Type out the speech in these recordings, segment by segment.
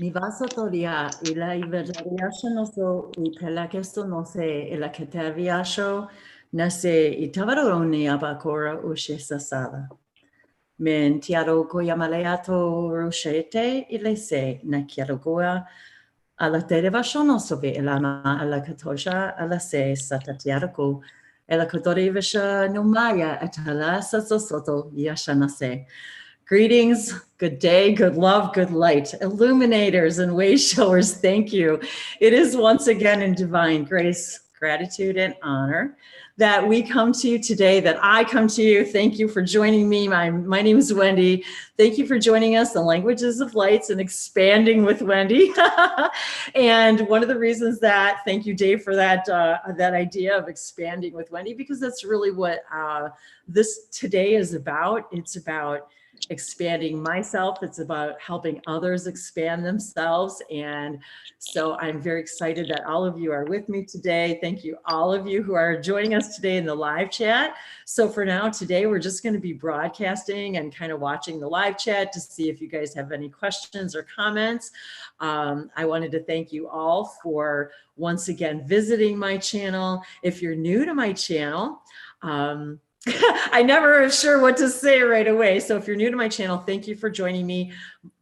Mi vaso toria ila iverariasho no so I pelakesto no se ila keteriasho na se I tavaroni abakora ushe sasada. Men tiaro koyamaleato roshete ile se na kiarogoa alla televashono sobe elana alla katosha alla se satatiaroko ela kotorivasha numaya atala sasosoto yashanase. Greetings, good day, good love, good light, illuminators and way showers, thank you. It is once again in divine grace, gratitude, and honor that we come to you today, that I come to you. Thank you for joining me. My name is Wendy. Thank you for joining us on Languages of Lights and Expanding with Wendy. And one of the reasons that, thank you, Dave, for that, that idea of expanding with Wendy, because that's really what this today is about. It's about expanding myself. It's about helping others expand themselves. And so I'm very excited that all of you are with me today. Thank you, all of you who are joining us today in the live chat. So for now, today, we're just going to be broadcasting and kind of watching the live chat to see if you guys have any questions or comments. I wanted to thank you all for once again visiting my channel. If you're new to my channel, I never am sure what to say right away. So if you're new to my channel, thank you for joining me.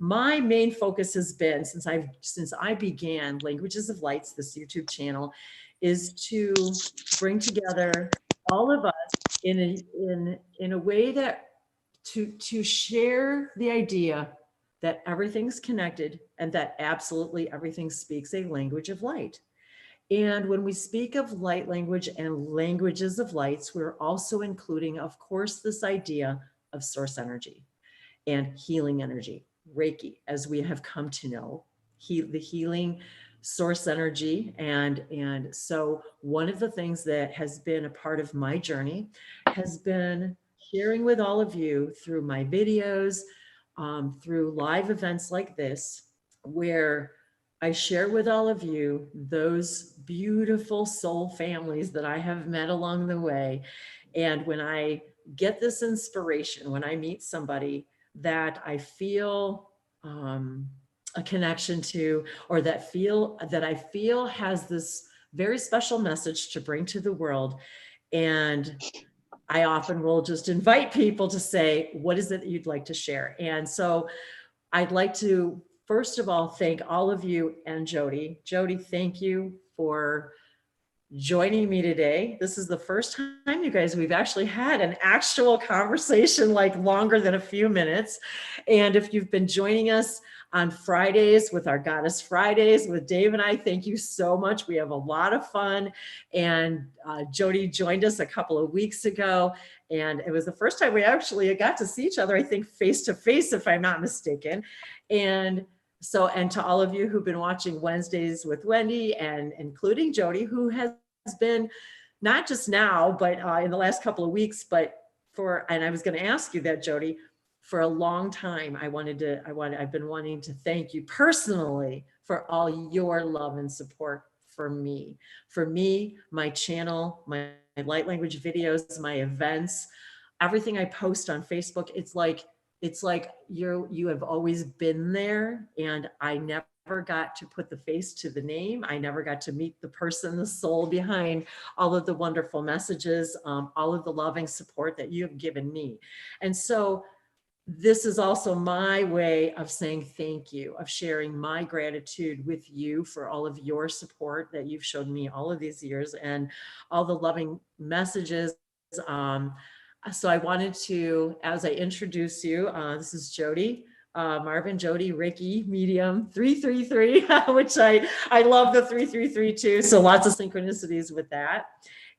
My main focus has been, since I began Languages of Lights, this YouTube channel, is to bring together all of us in a way that to share the idea that everything's connected and that absolutely everything speaks a language of light. And when we speak of light language and languages of lights, we're also including, of course, this idea of source energy and healing energy, Reiki, as we have come to know, the healing source energy. And so one of the things that has been a part of my journey has been sharing with all of you through my videos, through live events like this, where I share with all of you those beautiful soul families that I have met along the way. And when I get this inspiration, when I meet somebody that I feel a connection to, or that I feel has this very special message to bring to the world, and I often will just invite people to say, what is it that you'd like to share? And so I'd like to, first of all, thank all of you and Jodi. Jodi, thank you for joining me today. This is the first time, you guys, we've actually had an actual conversation, like longer than a few minutes. And if you've been joining us on Fridays with our Goddess Fridays with Dave and I, thank you so much. We have a lot of fun. And Jodi joined us a couple of weeks ago. And it was the first time we actually got to see each other, I think, face to face, if I'm not mistaken. And so, and to all of you who've been watching Wednesdays with Wendy, and including Jodi, who has been not just now, but in the last couple of weeks, but and I was going to ask you that, Jodi, for a long time, I've been wanting to thank you personally for all your love and support for me, my channel, my light language videos, my events, everything I post on Facebook. It's like you have always been there, and I never got to put the face to the name. I never got to meet the person, the soul behind all of the wonderful messages, all of the loving support that you have given me. And so this is also my way of saying thank you, of sharing my gratitude with you for all of your support that you've shown me all of these years and all the loving messages. So I wanted to, as I introduce you, this is Jodi, Marvin, JodiReikiMedium333, which I love the 333 too. So lots of synchronicities with that.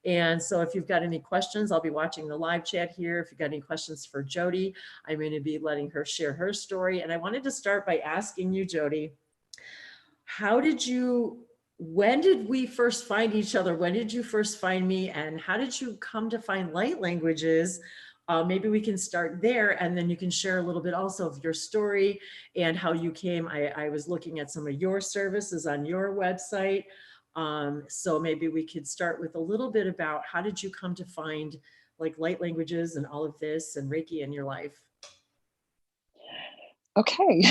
And so if you've got any questions, I'll be watching the live chat here. If you've got any questions for Jodi, I'm going to be letting her share her story. And I wanted to start by asking you, Jodi, when did we first find each other? When did you first find me? And how did you come to find light languages? Maybe we can start there, and then you can share a little bit also of your story and how you came. I was looking at some of your services on your website. So maybe we could start with a little bit about how did you come to find like light languages and all of this and Reiki in your life? Okay.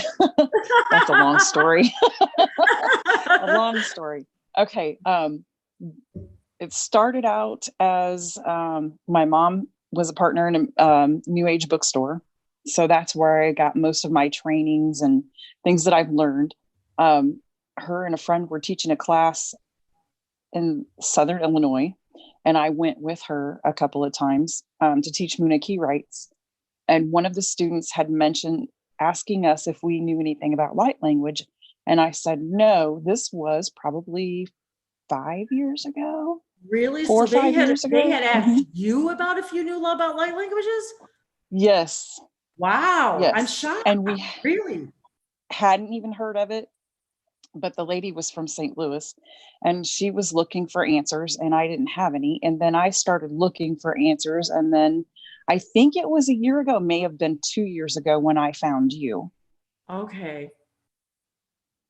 That's a long story. A long story. Okay. It started out as my mom was a partner in a New Age bookstore. So that's where I got most of my trainings and things that I've learned. Her and a friend were teaching a class in Southern Illinois, and I went with her a couple of times to teach Munay-Ki rites. And one of the students had mentioned asking us if we knew anything about light language. And I said, no, this was probably 5 years ago. Really? 4 or So 5 years ago. they had asked you about if you knew about light languages? Yes. Wow. Yes. I'm shocked. And we really hadn't even heard of it. But the lady was from St. Louis and she was looking for answers and I didn't have any. And then I started looking for answers. And then I think it was a year ago, may have been 2 years ago when I found you. Okay.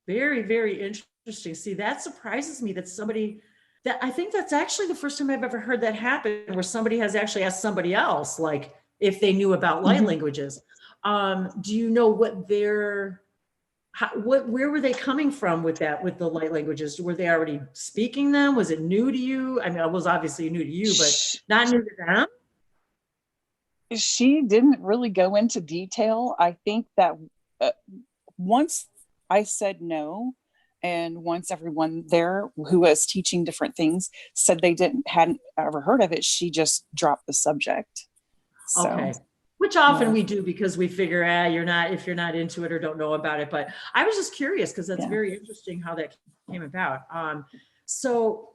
Very, very interesting. See, that surprises me that somebody that I think that's actually the first time I've ever heard that happen where somebody has actually asked somebody else, like if they knew about light languages. Do you know what where were they coming from with that, with the light languages? Were they already speaking them? Was it new to you? I mean, it was obviously new to you, but not new to them. She didn't really go into detail. I think that once I said no, and once everyone there who was teaching different things said they hadn't ever heard of it, she just dropped the subject. So. Okay. Which often we do because we figure, if you're not into it or don't know about it. But I was just curious because that's very interesting how that came about. So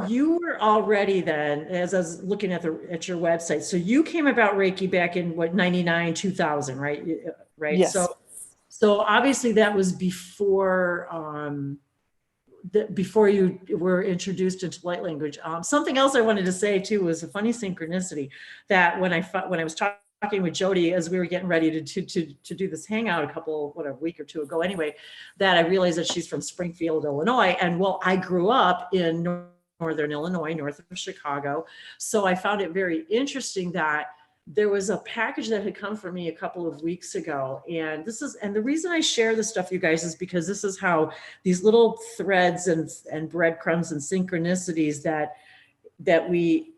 you were already then, as I was looking at your website, so you came about Reiki back in what, 99, 2000, right? Right. Yes. So obviously that was before, before you were introduced into light language. Something else I wanted to say too was a funny synchronicity that when I was talking with Jodi as we were getting ready to do this hangout a week or two ago anyway, that I realized that she's from Springfield, Illinois. And well, I grew up in Northern Illinois, north of Chicago. So I found it very interesting that there was a package that had come for me a couple of weeks ago. And the reason I share this stuff, you guys, is because this is how these little threads and breadcrumbs and synchronicities that we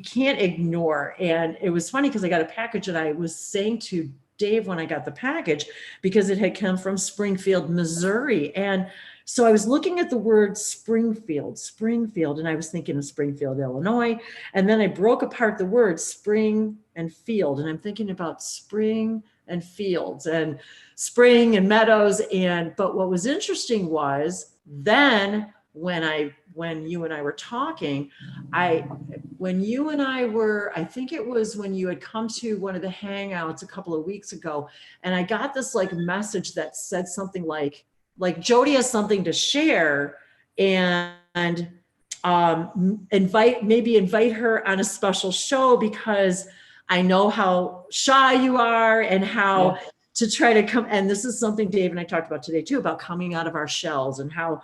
can't ignore. And it was funny because I got a package and I was saying to Dave when I got the package, because it had come from Springfield, Missouri. And so I was looking at the word Springfield, and I was thinking of Springfield, Illinois. And then I broke apart the word spring and field. And I'm thinking about spring and fields and spring and meadows. But what was interesting was then when you and I were talking, I think it was when you had come to one of the hangouts a couple of weeks ago, and I got this like message that said something like Jodi has something to share, and invite her on a special show because I know how shy you are and how to try to come. And this is something Dave and I talked about today too, about coming out of our shells, and how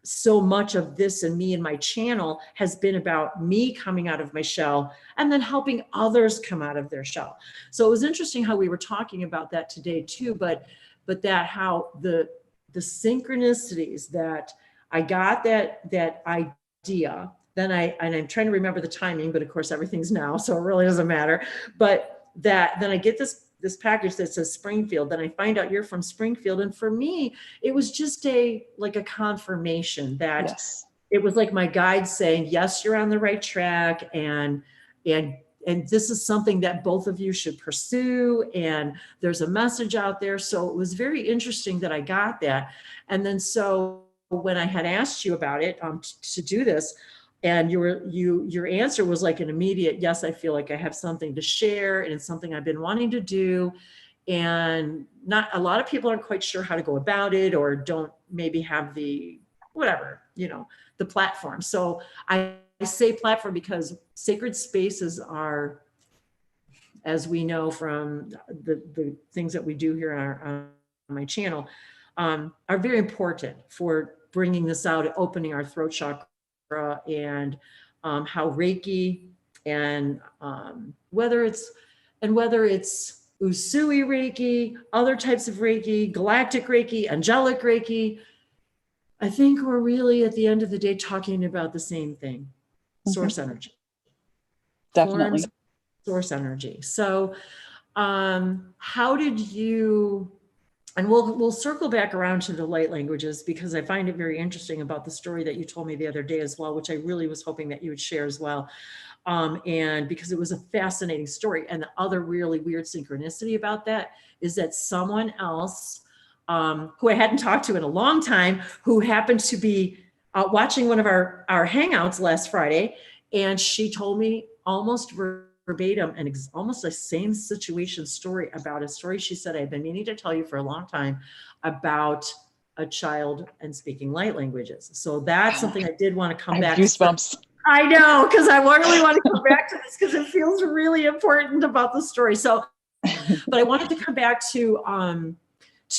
so much of this and me and my channel has been about me coming out of my shell and then helping others come out of their shell. So it was interesting how we were talking about that today too, but that how the synchronicities that I got that idea, then I'm trying to remember the timing, but of course everything's now, so it really doesn't matter. But then I get this package that says Springfield, then I find out you're from Springfield. And for me, it was just like a confirmation that it was like my guide saying, yes, you're on the right track. And this is something that both of you should pursue. And there's a message out there. So it was very interesting that I got that. And then, so when I had asked you about it, to do this, and your answer was like an immediate, yes, I feel like I have something to share and it's something I've been wanting to do. And not a lot of people aren't quite sure how to go about it, or don't maybe have the, the platform. So I say platform because sacred spaces are, as we know from the things that we do here on my channel, are very important for bringing this out, opening our throat chakra, and how Reiki and whether it's And whether it's Usui Reiki, other types of Reiki, Galactic Reiki, Angelic Reiki, I think we're really at the end of the day talking about the same thing, source energy. Definitely. Forms, source energy. So how did you, and we'll circle back around to the light languages, because I find it very interesting about the story that you told me the other day as well, which I really was hoping that you would share as well. And because it was a fascinating story. And the other really weird synchronicity about that is that someone else who I hadn't talked to in a long time, who happened to be watching one of our hangouts last Friday, and she told me almost verbatim and almost the same situation story about a story she said, I've been meaning to tell you for a long time about a child and speaking light languages. So that's something I did want to come back goosebumps. to. I know, because I really want to come back to this because it feels really important about the story. So, but I wanted to come back to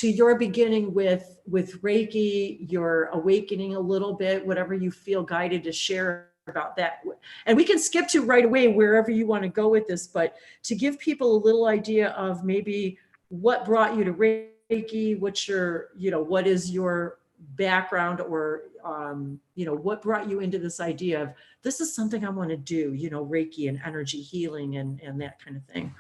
your beginning with Reiki, your awakening a little bit, whatever you feel guided to share about that. And we can skip to right away wherever you want to go with this, but to give people a little idea of maybe what brought you to Reiki, what's your, what is your background, or what brought you into this idea of this is something I want to do, Reiki and energy healing and that kind of thing.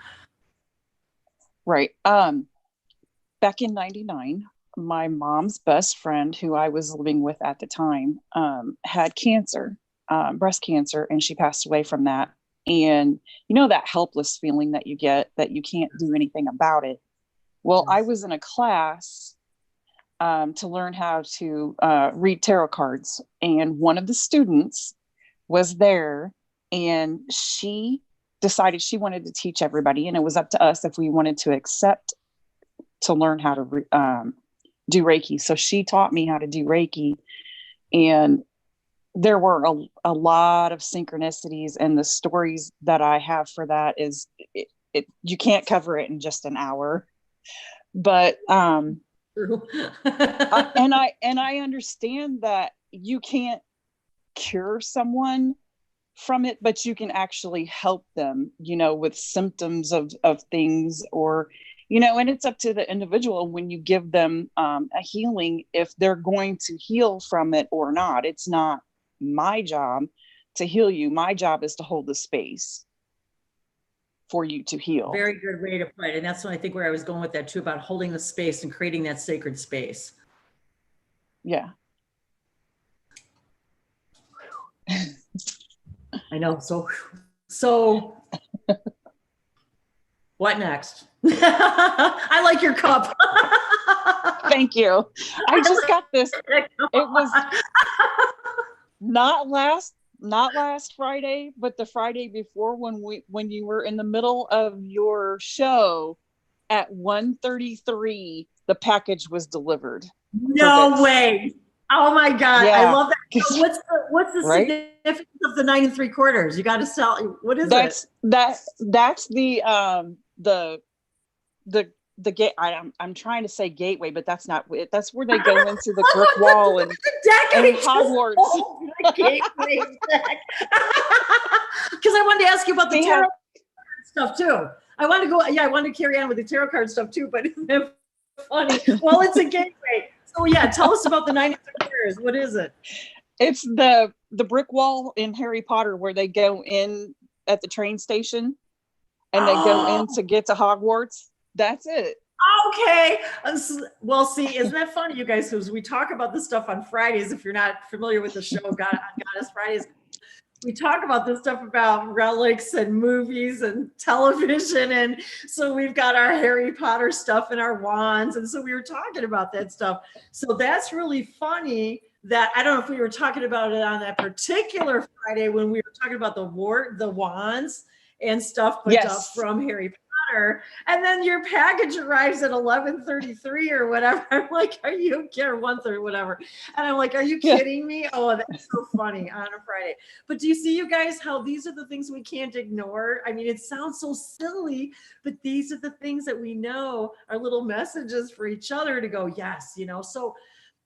Right. Back in 99, my mom's best friend, who I was living with at the time, had cancer, breast cancer, and she passed away from that. And that helpless feeling that you get that you can't do anything about it. Well, yes. I was in a class to learn how to read tarot cards, and one of the students was there, and she decided she wanted to teach everybody, and it was up to us if we wanted to accept to learn how to do Reiki. So she taught me how to do Reiki, and there were a lot of synchronicities, and the stories that I have for that is you can't cover it in just an hour, but I understand that you can't cure someone from it, but you can actually help them, with symptoms of things, or, and it's up to the individual when you give them a healing, if they're going to heal from it or not. It's not my job to heal you. My job is to hold the space for you to heal. Very good way to put it. And that's what I think where I was going with that too, about holding the space and creating that sacred space. Yeah. I know. So what next? I like your cup. Thank you. I just got this. It was not last Friday, but the Friday before, when you were in the middle of your show at 1:33, the package was delivered. No way. Oh my God. Yeah. I love that. What's the right? significance of the 9 3/4? You got to sell. What is it? That's the gate. I'm trying to say gateway, but that's not it. That's where they go into the brick wall and Hogwarts. Gateway. Because I wanted to ask you about the tarot stuff too. I wanted to carry on with the tarot card stuff too, but isn't it funny? Well, it's a gateway. So yeah, tell us about the 9 3/4. What is it? It's the brick wall in Harry Potter where they go in at the train station and they go in to get to Hogwarts. That's it. Okay. Well, see, isn't that funny, you guys? Because we talk about this stuff on Fridays. If you're not familiar with the show, Goddess Fridays, we talk about this stuff about relics and movies and television. And so we've got our Harry Potter stuff and our wands. And so we were talking about that stuff. So that's really funny that I don't know if we were talking about it on that particular Friday when we were talking about the wands and stuff, but yes. From Harry Potter. And then your package arrives at 11:33 or whatever. I'm like, are you kidding? 1:30, whatever. And I'm like, are you kidding me? Oh, that's so funny on a Friday. But do you see, you guys, how these are the things we can't ignore? I mean, it sounds so silly, but these are the things that we know are little messages for each other to go, yes,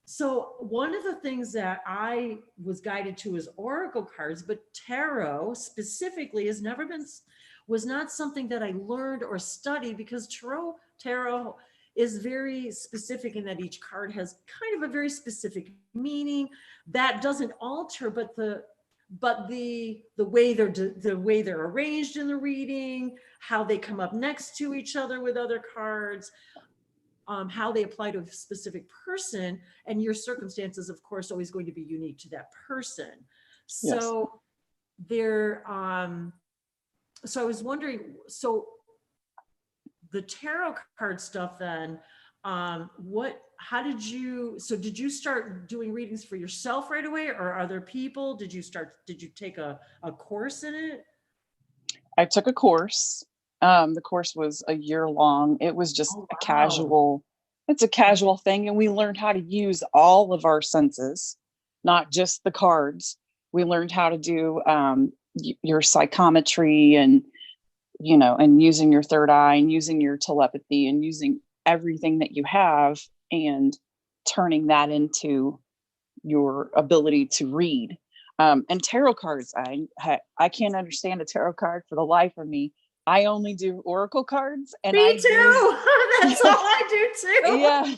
So one of the things that I was guided to is oracle cards, but tarot specifically has never been was not something that I learned or studied, because tarot is very specific in that each card has kind of a very specific meaning that doesn't alter, but the way they're arranged in the reading, how they come up next to each other with other cards, how they apply to a specific person, and your circumstances, of course, always going to be unique to that person. So there, so I was wondering, so the tarot card stuff then, did you start doing readings for yourself right away, or other people? Did you take a course in it? I took a course. The course was a year long. It was just it's a casual thing. And we learned how to use all of our senses, not just the cards. We learned how to do your psychometry and, and using your third eye and using your telepathy and using everything that you have and turning that into your ability to read. And tarot cards, I can't understand a tarot card for the life of me. I only do oracle cards. And me too. That's all I do too. Yeah.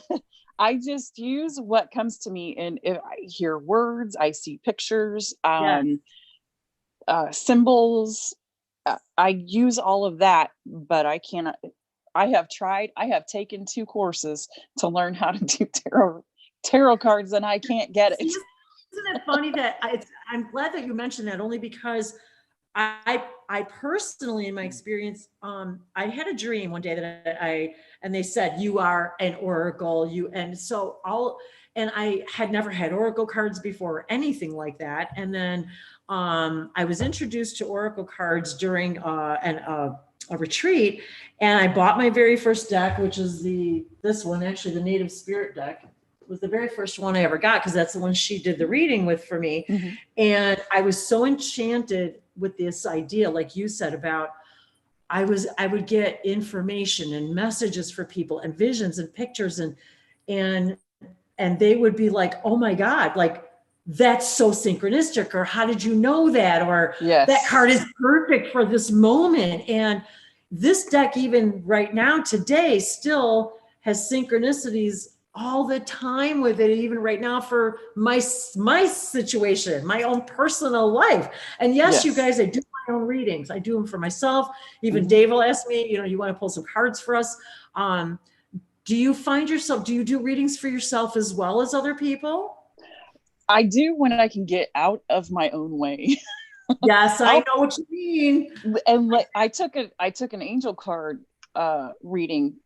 I just use what comes to me. And if I hear words, I see pictures, symbols. I use all of that, but I cannot. I have taken 2 courses to learn how to do tarot cards, and I can't get it. Isn't it funny that I'm glad that you mentioned that, only because I personally, in my experience, I had a dream one day that and they said, you are an oracle, and I had never had oracle cards before or anything like that. And then I was introduced to oracle cards during a retreat, and I bought my very first deck, which is this one, actually the Native Spirit deck. Was the very first one I ever got, because that's the one she did the reading with for me. Mm-hmm. And I was so enchanted with this idea, like you said, about I would get information and messages for people and visions and pictures, and they would be like, oh my God, like that's so synchronistic, or how did you know that? Or that card is perfect for this moment. And this deck, even right now today, still has synchronicities all the time with it, even right now for my situation, my own personal life. And yes, you guys, I do my own readings. I do them for myself. Even Dave will ask me, you want to pull some cards for us. Do you do readings for yourself as well as other people? I do, when I can get out of my own way. Yes, I know what you mean. And I took an angel card reading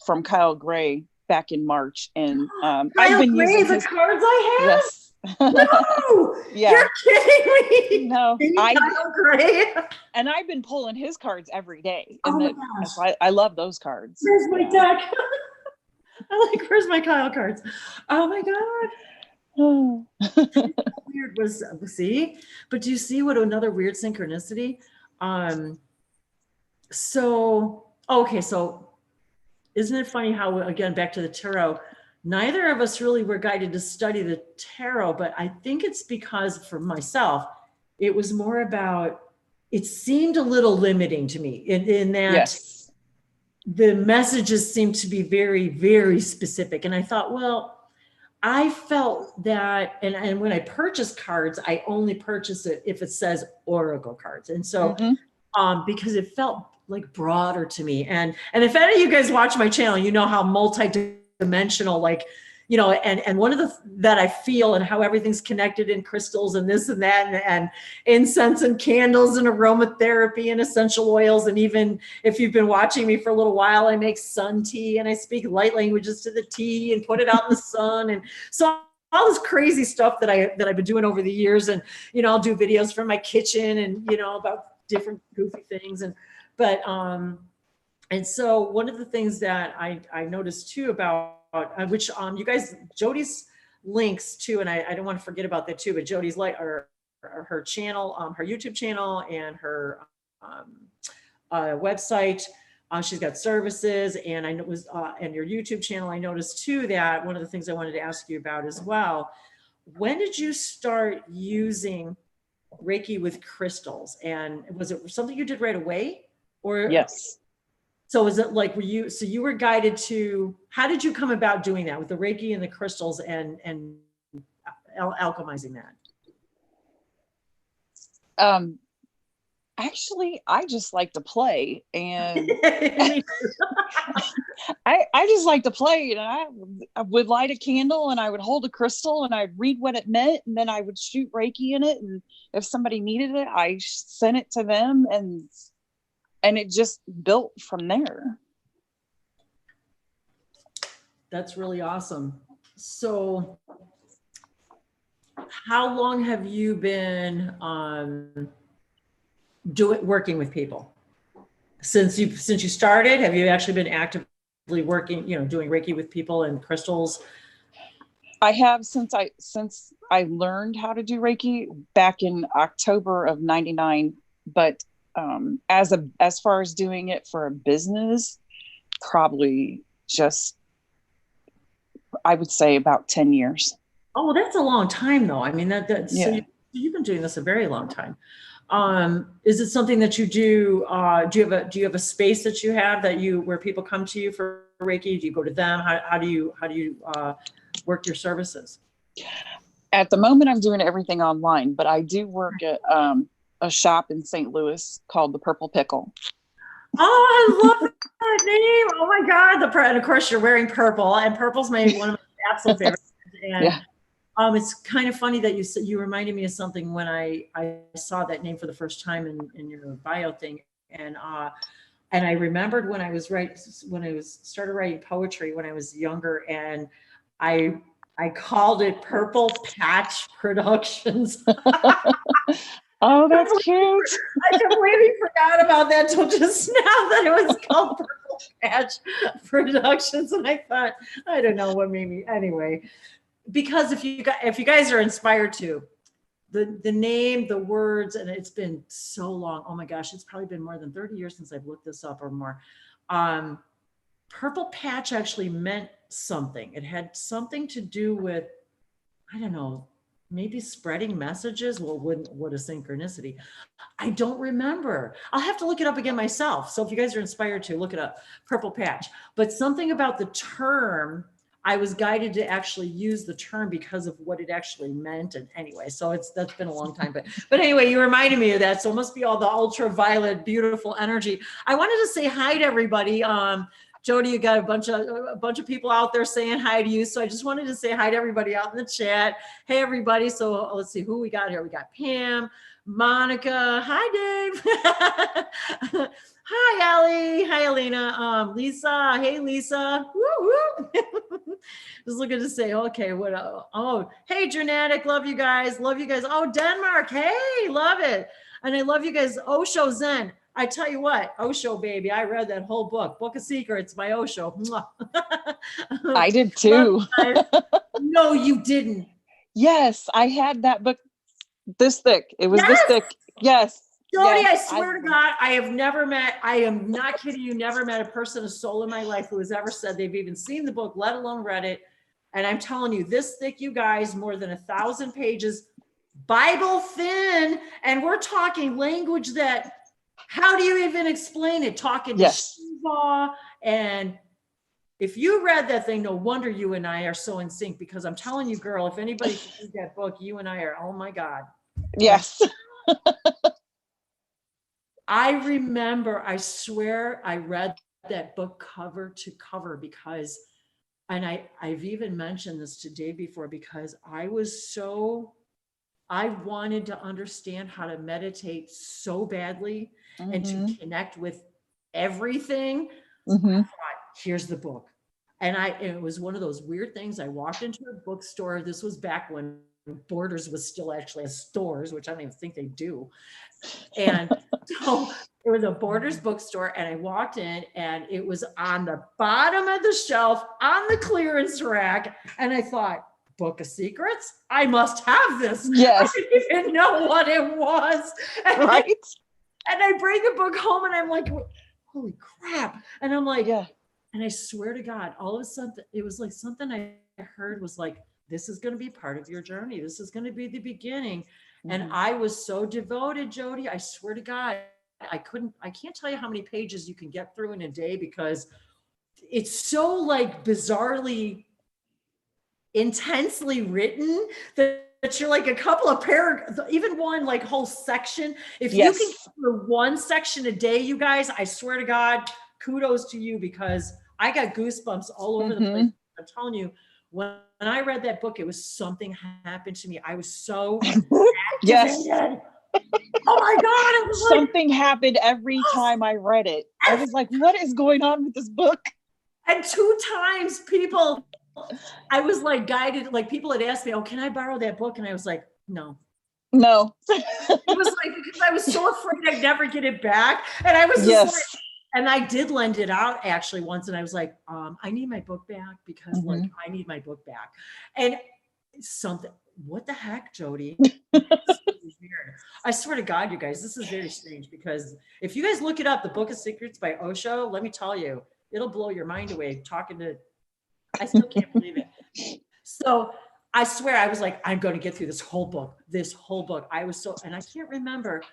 from Kyle Gray back in March, and I've been using the cards I have. Yes. No, you're kidding me. No, Kyle Gray. And I've been pulling his cards every day. And I love those cards. Where's my deck? Where's my Kyle cards? Oh my God. Weird was, but do you see what another weird synchronicity? So isn't it funny how, again, back to the tarot, neither of us really were guided to study the tarot, but I think it's because for myself, it was more about, it seemed a little limiting to me in that the messages seemed to be very, very specific. And I thought, well, I felt that, and when I purchase cards, I only purchase it if it says oracle cards. And so, because it felt like broader to me. And if any of you guys watch my channel, you know how multi-dimensional, and one of that I feel, and how everything's connected in crystals and this and that, and incense and candles and aromatherapy and essential oils. And even if you've been watching me for a little while, I make sun tea and I speak light languages to the tea and put it out in the sun. And so all this crazy stuff that I've been doing over the years. And, I'll do videos from my kitchen and, about different goofy things. And so one of the things that I noticed too about, which you guys, Jodi's links too, and I don't want to forget about that too, but Jodi's her channel, her YouTube channel, and her website. She's got services, and I know and your YouTube channel. I noticed too that one of the things I wanted to ask you about as well. When did you start using Reiki with crystals? And was it something you did right away? Or Yes. so is it like, so you were guided to, how did you come about doing that with the Reiki and the crystals and alchemizing that? Actually, I just like to play, and I just like to play, and I would light a candle and I would hold a crystal and I'd read what it meant, and then I would shoot Reiki in it, and if somebody needed it, I sent it to them, and it just built from there. That's really awesome. So how long have you been working with people? Since you started, have you actually been actively working, doing Reiki with people and crystals? I have since I learned how to do Reiki back in October of '99, but as far as doing it for a business, probably just, I would say, about 10 years. Oh, that's a long time though. I mean, that's yeah. So you've been doing this a very long time. Is it something that you do? Do you have a space that you have where people come to you for Reiki? Do you go to them? How do you work your services? At the moment, I'm doing everything online, but I do work at a shop in St. Louis called the Purple Pickle. Oh, I love that name. Oh my God. And of course you're wearing purple, and purple's one of my absolute favorites. And yeah. It's kind of funny that you reminded me of something when I saw that name for the first time in your bio thing. And I remembered when I started writing poetry when I was younger, and I called it Purple Patch Productions. Oh, that's cute. I completely forgot about that till just now, that it was called Purple Patch Productions. And I thought, I don't know what made me, anyway. Because if you guys are inspired to, the name, the words, and it's been so long. Oh my gosh, it's probably been more than 30 years since I've looked this up or more. Purple Patch actually meant something. It had something to do with, I don't know, maybe spreading messages. Well, what a synchronicity. I don't remember. I'll have to look it up again myself. So if you guys are inspired to, look it up, Purple Patch. But something about the term, I was guided to actually use the term because of what it actually meant. And anyway, so that's been a long time, but anyway, you reminded me of that. So it must be all the ultraviolet, beautiful energy. I wanted to say hi to everybody. Jodi, you got a bunch of people out there saying hi to you. So I just wanted to say hi to everybody out in the chat. Hey, everybody. So let's see who we got here. We got Pam, Monica. Hi, Dave. Hi, Allie. Hi, Alina. Lisa. Hey, Lisa. Woo, woo. Just looking to say, okay, what? Oh, hey, Genetic. Love you guys. Love you guys. Oh, Denmark. Hey, love it. And I love you guys. Osho Zen. I tell you what, Osho, baby. I read that whole book of Secrets by Osho. I did too. No, you didn't. Yes, I had that book this thick. It was this thick. Yes. Jodi, yes, I swear to God, I am not kidding you, never met a person, a soul in my life who has ever said they've even seen the book, let alone read it. And I'm telling you, this thick, you guys, more than 1,000 pages, Bible thin. And we're talking language that, how do you even explain it? Talking to Shiva. And if you read that thing, no wonder you and I are so in sync, because I'm telling you, girl, if anybody can read that book, you and I are, oh my God. Yes. I remember, I swear I read that book cover to cover because, and I've even mentioned this to Dave before, because I wanted to understand how to meditate so badly and to connect with everything. I thought, here's the book. And it was one of those weird things. I walked into a bookstore. This was back when Borders was still actually as stores, which I don't even think they do. And so it was a Borders bookstore, and I walked in, and it was on the bottom of the shelf on the clearance rack. And I thought, Book of Secrets? I must have this. Yes. I didn't even know what it was. Right. And I bring the book home, and I'm like, holy crap. And I'm like, yeah. And I swear to God, all of a sudden, it was like something I heard was like, this is going to be part of your journey. This is going to be the beginning. And I was so devoted, Jodi. I swear to God, I can't tell you how many pages you can get through in a day because it's so like bizarrely, intensely written that you're like a couple of paragraphs, even one like whole section. If you can get through one section a day, you guys, I swear to God, kudos to you, because I got goosebumps all over the place. I'm telling you, when I read that book, it was something happened to me. I was so activated. Oh my God. It was something happened every time I read it. I was like, what is going on with this book? And 2 times I was like guided, like people had asked me, oh, can I borrow that book? And I was like, no. It was like, because I was so afraid I'd never get it back. And I was just like, and I did lend it out actually once. And I was like, I need my book back because like, I need my book back. And what the heck, Jodi? This is weird. I swear to God, you guys, this is very strange because if you guys look it up, The Book of Secrets by Osho, let me tell you, it'll blow your mind away I still can't believe it. So I swear I was like, I'm going to get through this whole book. I was and I can't remember.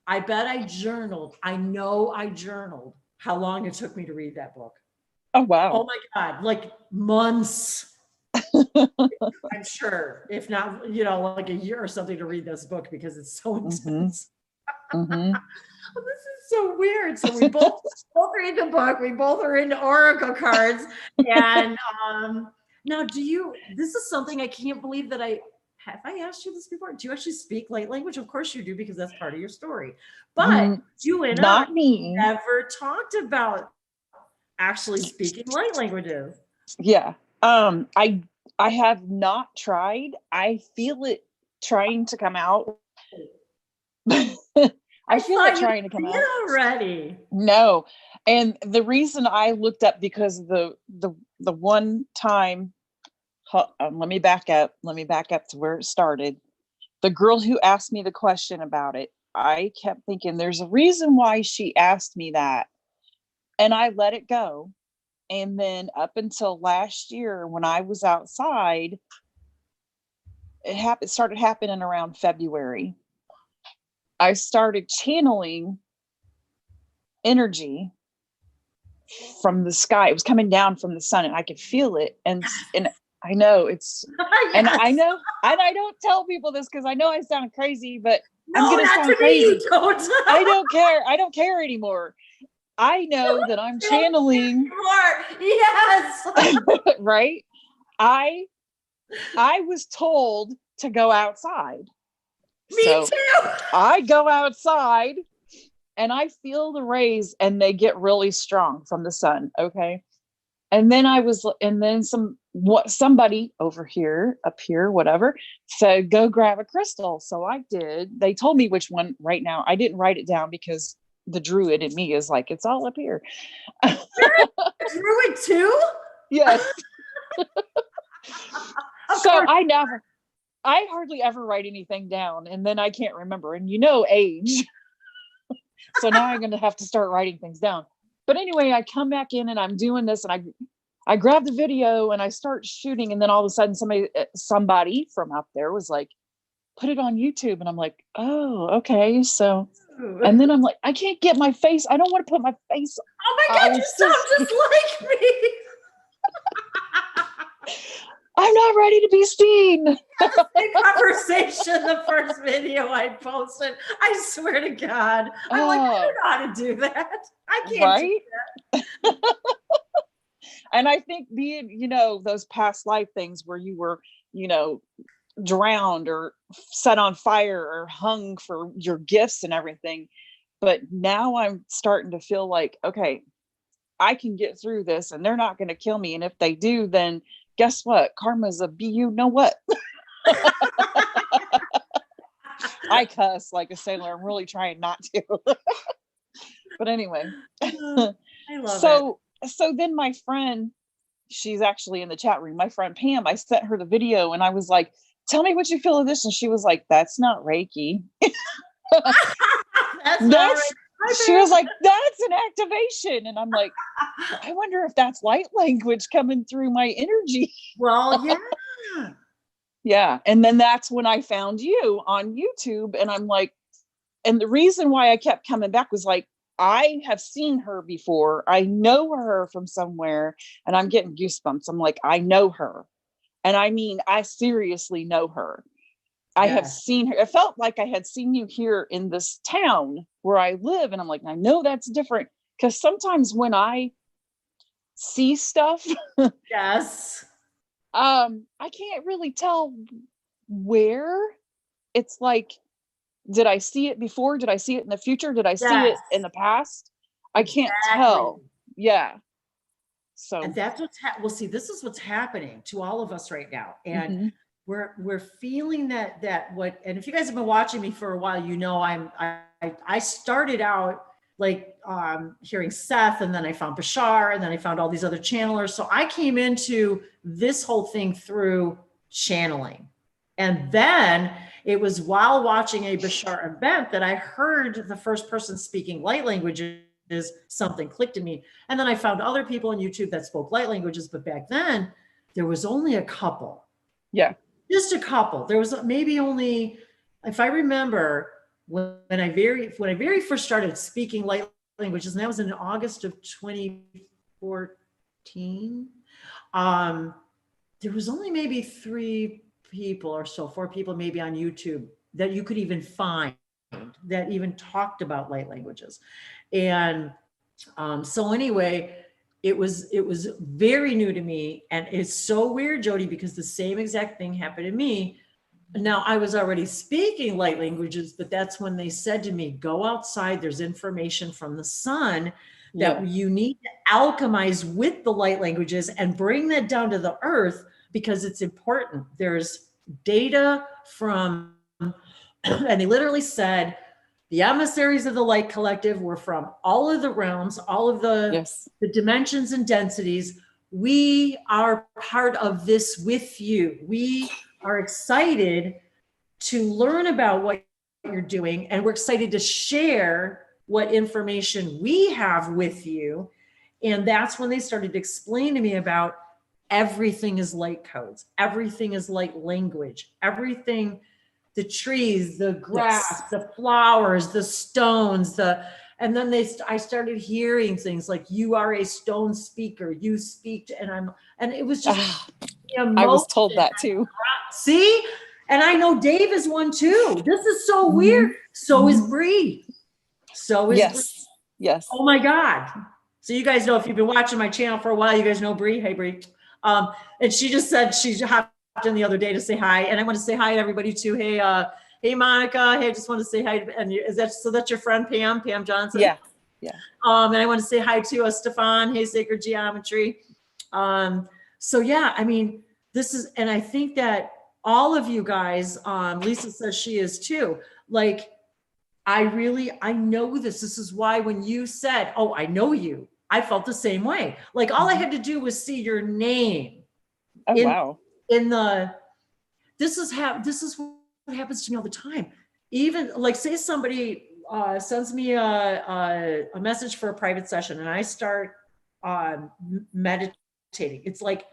I bet I journaled. I know I journaled how long it took me to read that book. Oh, wow. Oh my God. Like months. I'm sure, if not, like a year or something to read this book because it's so intense. Well, this is so weird. So we both read the book. We both are into oracle cards. And now this is something I can't believe that have I asked you this before? Do you actually speak light language? Of course you do, because that's part of your story. But you and not I me. never talked about actually speaking light languages. Yeah. I have not tried. I feel it trying to come out. I feel it trying to come out already. No. And the reason I looked up, because the one time, let me back up to where it started. The girl who asked me the question about it, I kept thinking there's a reason why she asked me that. And I let it go. And then up until last year, when I was outside, it started happening around February. I started channeling energy from the sky. It was coming down from the sun, and I could feel it. And I know it's, and I know, and I don't tell people this because I know I sound crazy, but I'm going to sound crazy. I don't care. I don't care anymore. I know that I'm channeling. Yes. Right. I was told to go outside. Me too. I go outside and I feel the rays, and they get really strong from the sun. Okay. And then somebody over here, up here, whatever, said, go grab a crystal. So I did. They told me which one right now. I didn't write it down because the druid in me is like, it's all up here. You're a druid too? Yes. So I hardly ever write anything down, and then I can't remember, and age. So now I'm going to have to start writing things down. But anyway, I come back in and I'm doing this, and I grab the video and I start shooting. And then all of a sudden somebody from up there was like, put it on YouTube. And I'm like, oh, okay. So, and then I'm like, I can't get my face. I don't want to put my face. Oh my God, you sound just like me. I'm not ready to be seen. The conversation, the first video I posted, I swear to God, I'm like, I don't know how to do that. I can't do that. And I think being, those past life things where you were, drowned or set on fire or hung for your gifts and everything. But now I'm starting to feel like, okay, I can get through this and they're not going to kill me. And if they do, then guess what? Karma's a what? I cuss like a sailor. I'm really trying not to. But anyway. I love it. So then my friend, she's actually in the chat room, my friend Pam, I sent her the video and I was like, tell me what you feel of this. And she was like, that's not Reiki. She was like, that's an activation. And I'm like, I wonder if that's light language coming through my energy. Well, yeah. Yeah. And then that's when I found you on YouTube. And I'm like, And the reason why I kept coming back was like, I have seen her before. I know her from somewhere, and I'm getting goosebumps. I'm like, I know her. And I mean, I seriously know her. I have seen her. It felt like I had seen you here in this town where I live. And I'm like, I know that's different. Because sometimes when I see stuff, Yes. I can't really tell where. It's like, did I see it before? Did I see it in the future? Did I see it in the past? I can't tell. Yeah. So, and that's what's well, see, this is what's happening to all of us right now. And we're feeling that what, and if you guys have been watching me for a while, you know, I started out like hearing Seth, and then I found Bashar, and then I found all these other channelers. So I came into this whole thing through channeling. And then it was while watching a Bashar event that I heard the first person speaking light languages. Something clicked in me. And then I found other people on YouTube that spoke light languages. But back then there was only a couple. Yeah. Just a couple. There was maybe only, if I remember, when I very first started speaking light languages, and that was in August of 2014, there was only maybe 3 people or so, 4 people maybe on YouTube that you could even find that even talked about light languages. And so anyway, it was very new to me. And it's so weird, Jodi, because the same exact thing happened to me. Now, I was already speaking light languages, but that's when they said to me, go outside, there's information from the sun that you need to alchemize with the light languages and bring that down to the earth, because it's important. There's data from, and they literally said, the emissaries of the light collective were from all of the realms, all of the dimensions and densities. We are part of this with you. We are excited to learn about what you're doing, and we're excited to share what information we have with you. And that's when they started to explain to me about everything is light codes, everything is light language, everything, the trees, the grass, the flowers, the stones, and then I started hearing things like, you are a stone speaker, you speak, and it was just, I was told that too. See? And I know Dave is one too. This is so weird. So is Bree. So is Bree. Yes. Oh my God. So you guys know, if you've been watching my channel for a while, you guys know Bree. Hey, Bree. And she just said she hopped in the other day to say hi. And I want to say hi to everybody too. Hey, hey, Monica. Hey, I just want to say hi. And that's your friend, Pam Johnson? Yeah. Yeah. And I want to say hi to Stefan. Hey, Sacred Geometry. So yeah, I mean, this is, and I think that all of you guys, Lisa says she is too. Like, I know this. This is why when you said, oh, I know you, I felt the same way. Like, all I had to do was see your name. Oh, wow. This is what happens to me all the time. Even like, say somebody sends me a message for a private session, and I start meditating. It's like,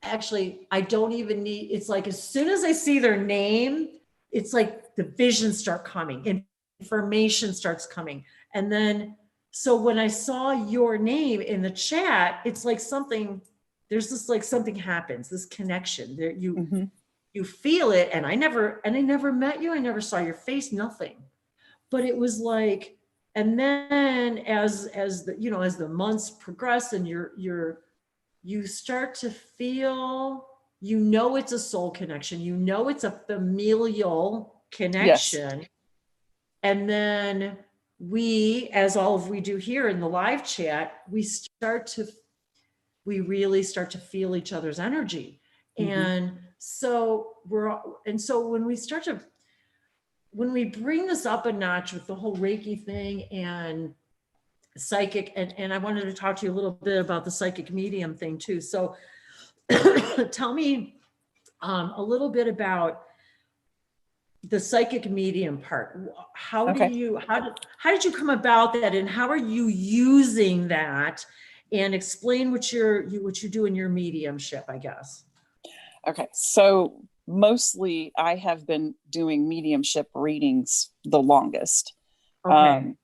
actually, I don't even need, it's like, as soon as I see their name, it's like the visions start coming, information starts coming. And then, so when I saw your name in the chat, it's like there's this, like something happens, this connection there, you feel it. And I never met you. I never saw your face, nothing, but it was like, and then as the months progress and you start to feel, it's a soul connection, it's a familial connection. Yes. And then we, as all of we do here in the live chat, we really start to feel each other's energy. And so when we bring this up a notch with the whole Reiki thing and psychic, and I wanted to talk to you a little bit about the psychic medium thing too. So tell me a little bit about the psychic medium part. How did you come about that, and how are you using that? And explain what you do in your mediumship, I guess. Okay, so mostly I have been doing mediumship readings the longest. Okay.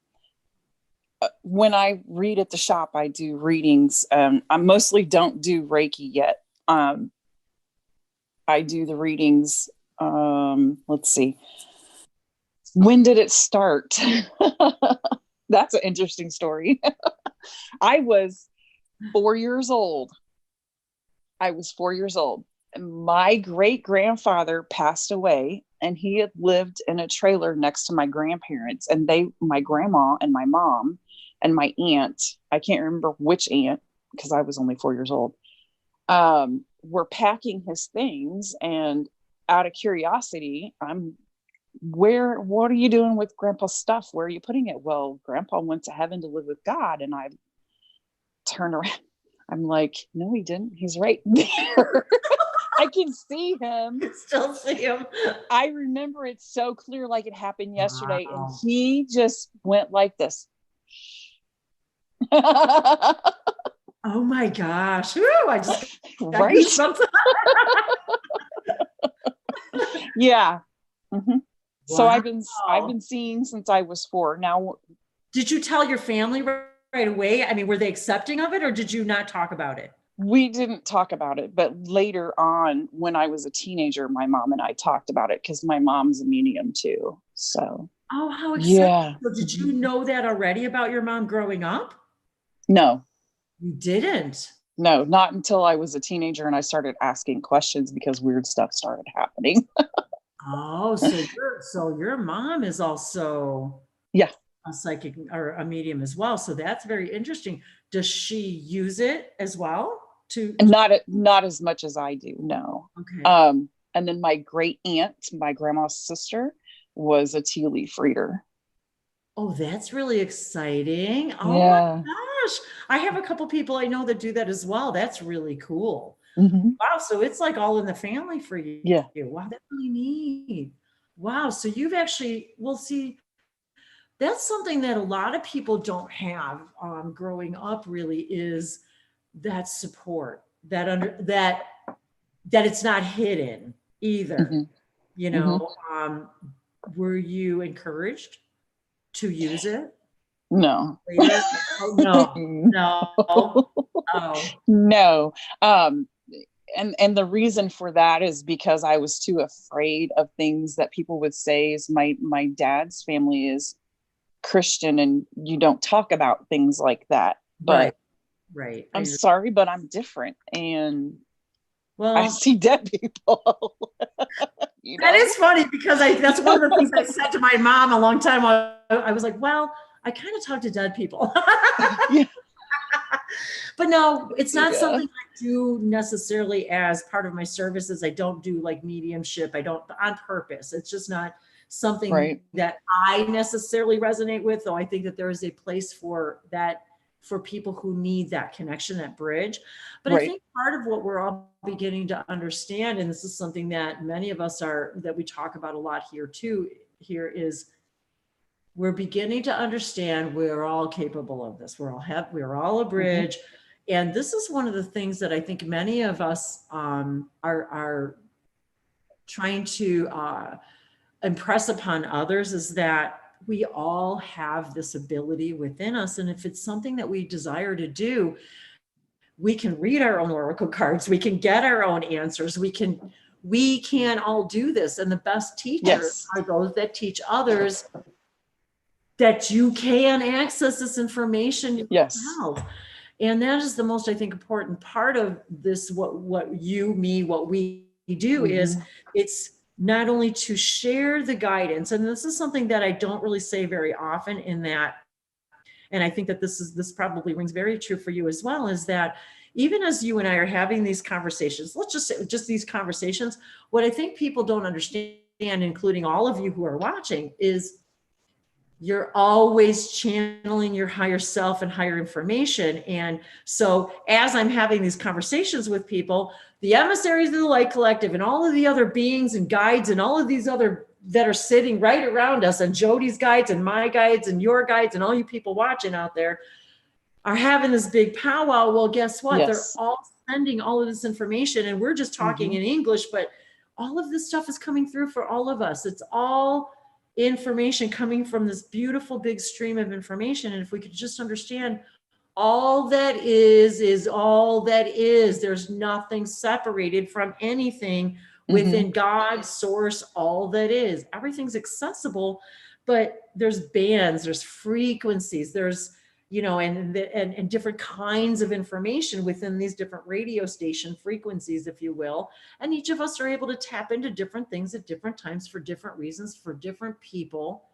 When I read at the shop, I do readings. I mostly don't do Reiki yet. I do the readings. Let's see. When did it start? That's an interesting story. I was 4 years old. And my great grandfather passed away, and he had lived in a trailer next to my grandparents, and my grandma and my mom and my aunt, I can't remember which aunt because I was only 4 years old, were packing his things. And out of curiosity, what are you doing with Grandpa's stuff? Where are you putting it? Well, Grandpa went to heaven to live with God. And I turn around. I'm like, no, he didn't. He's right there. I can see him. Still see him. I remember it so clear, like it happened yesterday. Wow. And he just went like this. Oh my gosh. Woo, I just right. Yeah. Mm-hmm. Wow. So I've been seeing since I was 4. Now, did you tell your family right away? I mean, were they accepting of it, or did you not talk about it? We didn't talk about it, but later on, when I was a teenager, my mom and I talked about it because my mom's a medium too. So. Oh, how exciting. Yeah. So did you know that already about your mom growing up? No. You didn't? No, not until I was a teenager and I started asking questions because weird stuff started happening. Oh, so your mom is also a psychic or a medium as well. So that's very interesting. Does she use it as well? Not as much as I do, no. Okay. And then my great aunt, my grandma's sister, was a tea leaf reader. Oh, that's really exciting. Oh yeah. My gosh. I have a couple people I know that do that as well. That's really cool. Mm-hmm. Wow. So it's like all in the family for you. Yeah. Wow. That's really neat. Wow. So you've actually, see, that's something that a lot of people don't have growing up, really, is that support, that it's not hidden either. Mm-hmm. You know, were you encouraged to use it? No. Oh, no. Oh. No. And the reason for that is because I was too afraid of things that people would say. Is my dad's family is Christian, and you don't talk about things like that. But right. I'm sorry, but I'm different, and well, I see dead people. That is funny because that's one of the things I said to my mom a long time ago. I was like, well, I kind of talk to dead people. Yeah. But no, it's not something I do necessarily as part of my services. I don't do like mediumship. I don't on purpose. It's just not something that I necessarily resonate with, though I think that there is a place for that, for people who need that connection, that bridge. But I think part of what we're all beginning to understand, and this is something that many of us that we talk about a lot here too, is we're beginning to understand we're all capable of this. We're all a bridge. Mm-hmm. And this is one of the things that I think many of us are trying to impress upon others, is that we all have this ability within us. And if it's something that we desire to do, we can read our own oracle cards. We can get our own answers. We can all do this. And the best teachers are those that teach others that you can access this information yourself. And that is the most, I think, important part of this, what we do is it's not only to share the guidance, and this is something that I don't really say very often in that, and I think that this probably rings very true for you as well, is that even as you and I are having these conversations, let's just say just these conversations, what I think people don't understand, including all of you who are watching, is you're always channeling your higher self and higher information. And so as I'm having these conversations with people, the emissaries of the Light Collective and all of the other beings and guides and all of these other that are sitting right around us, and Jodi's guides and my guides and your guides and all you people watching out there are having this big powwow. Well, guess what? They're all sending all of this information, and we're just talking in English, but all of this stuff is coming through for all of us. It's all information coming from this beautiful big stream of information. And if we could just understand all that is all that is, there's nothing separated from anything within God's source, all that is. Everything's accessible, but there's bands, there's frequencies, there's, you know, and different kinds of information within these different radio station frequencies, if you will. And each of us are able to tap into different things at different times for different reasons, for different people,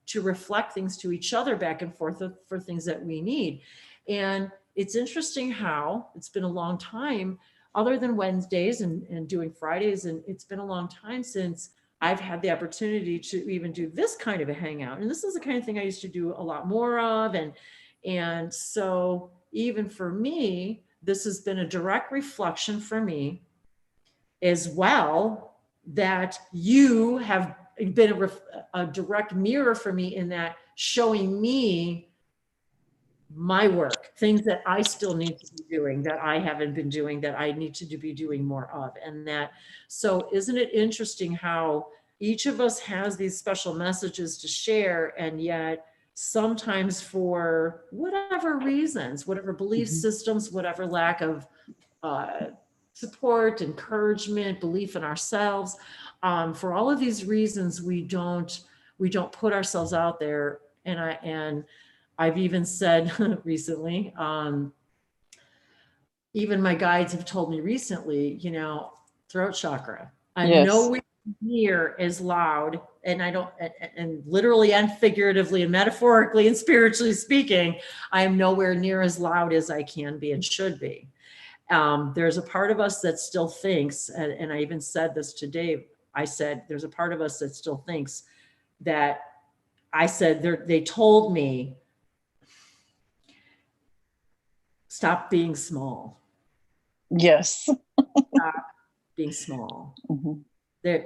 to reflect things to each other back and forth for things that we need. And it's interesting how it's been a long time, other than Wednesdays and doing Fridays, and it's been a long time since I've had the opportunity to even do this kind of a hangout. And this is the kind of thing I used to do a lot more of. And so even for me, this has been a direct reflection for me as well, that you have been a direct mirror for me in that, showing me my work, things that I still need to be doing, that I haven't been doing, that I need to be doing more of. And that, so isn't it interesting how each of us has these special messages to share, and yet sometimes for whatever reasons, whatever belief systems, whatever lack of support, encouragement, belief in ourselves, for all of these reasons, we don't put ourselves out there. And I've even said recently, even my guides have told me recently, you know, throat chakra, I'm nowhere near as loud, and I don't, and literally and figuratively and metaphorically and spiritually speaking, I am nowhere near as loud as I can be and should be. There's a part of us that still thinks, and I even said this to Dave, I said, there's a part of us that still thinks that, I said, they told me, stop being small. Yes. Stop being small. They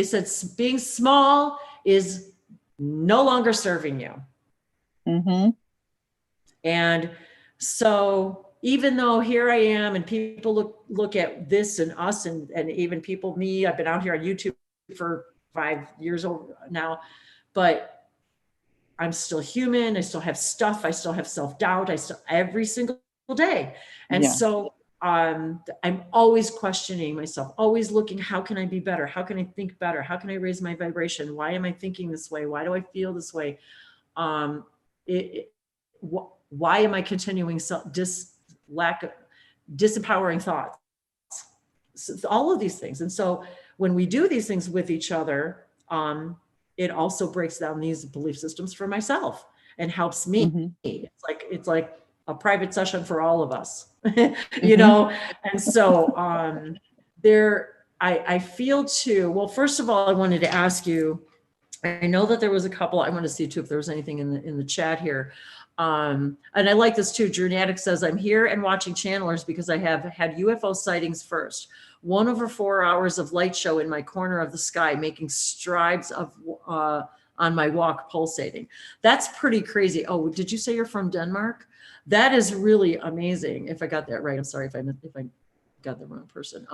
said being small is no longer serving you. And so even though here I am, and people look at this and us, and even people, me, I've been out here on YouTube for 5 years now, but I'm still human. I still have stuff. I still have self-doubt. Every single day. And so I'm always questioning myself, always looking, how can I be better? How can I think better? How can I raise my vibration? Why am I thinking this way? Why do I feel this way? Why am I continuing disempowering thoughts? So all of these things. And so when we do these things with each other, it also breaks down these belief systems for myself and helps me. It's like a private session for all of us, you know? And so I feel too, well, first of all, I wanted to ask you, I know that there was a couple, I want to see too, if there was anything in the chat here. And I like this too. Dramatic says, I'm here and watching channelers because I have had UFO sightings first. 1 over 4 hours of light show in my corner of the sky, making strides of on my walk, pulsating. That's pretty crazy. Oh, did you say you're from Denmark? That is really amazing. If I got that right, I'm sorry if I got the wrong person.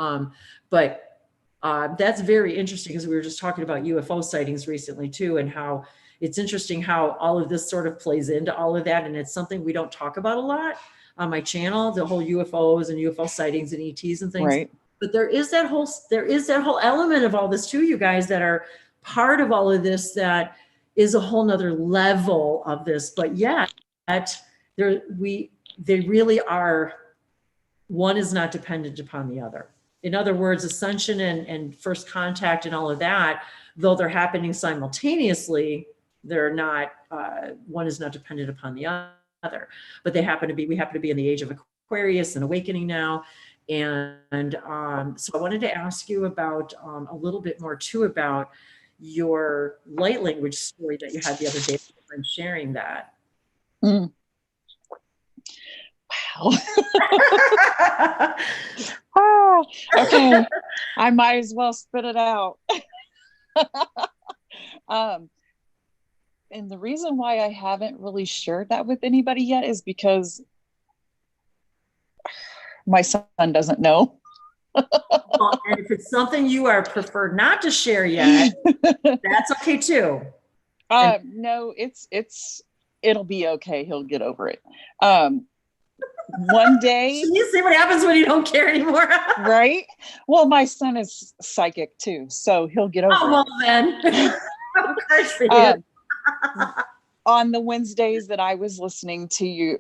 But that's very interesting, because we were just talking about UFO sightings recently too, and how it's interesting how all of this sort of plays into all of that. And it's something we don't talk about a lot on my channel, the whole UFOs and UFO sightings and ETs and things. Right. But there is that whole element of all this too, you guys, that are part of all of this, that is a whole nother level of this. But yet they really are, one is not dependent upon the other. In other words, ascension and first contact and all of that, though they're happening simultaneously, they're not, one is not dependent upon the other, but we happen to be in the age of Aquarius and awakening now. And so I wanted to ask you about a little bit more too about your light language story that you had the other day. I'm sharing that. Wow. Oh, okay. I might as well spit it out. And the reason why I haven't really shared that with anybody yet is because my son doesn't know. Well, and if it's something you are preferred not to share yet, that's okay too. No, it'll be okay. He'll get over it. One day. You see what happens when you don't care anymore. Right? Well, my son is psychic too, so he'll get over it. Well then. Of course he is. On the Wednesdays that I was listening to you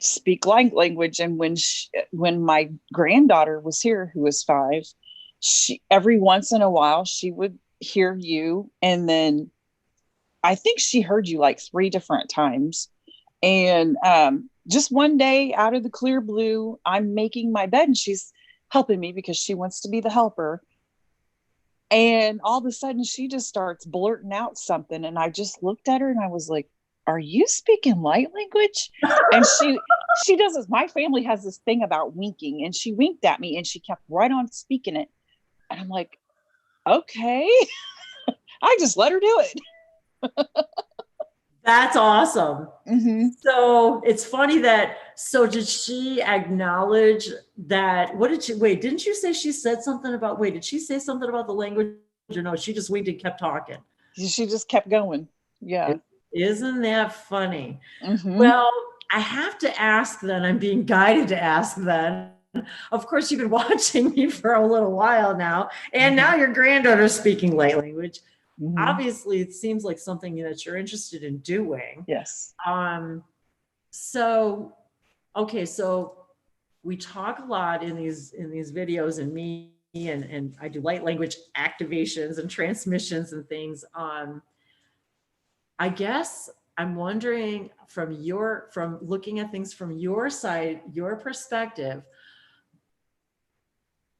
speak language, and when my granddaughter was here, who was 5, she every once in a while she would hear you, and then I think she heard you like 3 different times. And just one day, out of the clear blue, I'm making my bed and she's helping me because she wants to be the helper. And all of a sudden she just starts blurting out something. And I just looked at her and I was like, are you speaking light language? And she does this. My family has this thing about winking, and she winked at me and she kept right on speaking it. And I'm like, okay. I just let her do it. That's awesome. Mm-hmm. So it's funny that, so did she acknowledge that, didn't you say she said something about, did she say something about the language, or no, she just winked and kept talking? She just kept going. Yeah. Isn't that funny? Mm-hmm. Well, I have to ask then, I'm being guided to ask then. Of course, you've been watching me for a little while now, and now your granddaughter's speaking light language. Mm-hmm. Obviously, it seems like something that you're interested in doing. Yes. So we talk a lot in these videos, and me and I do light language activations and transmissions and things. I guess I'm wondering from looking at things from your side, your perspective,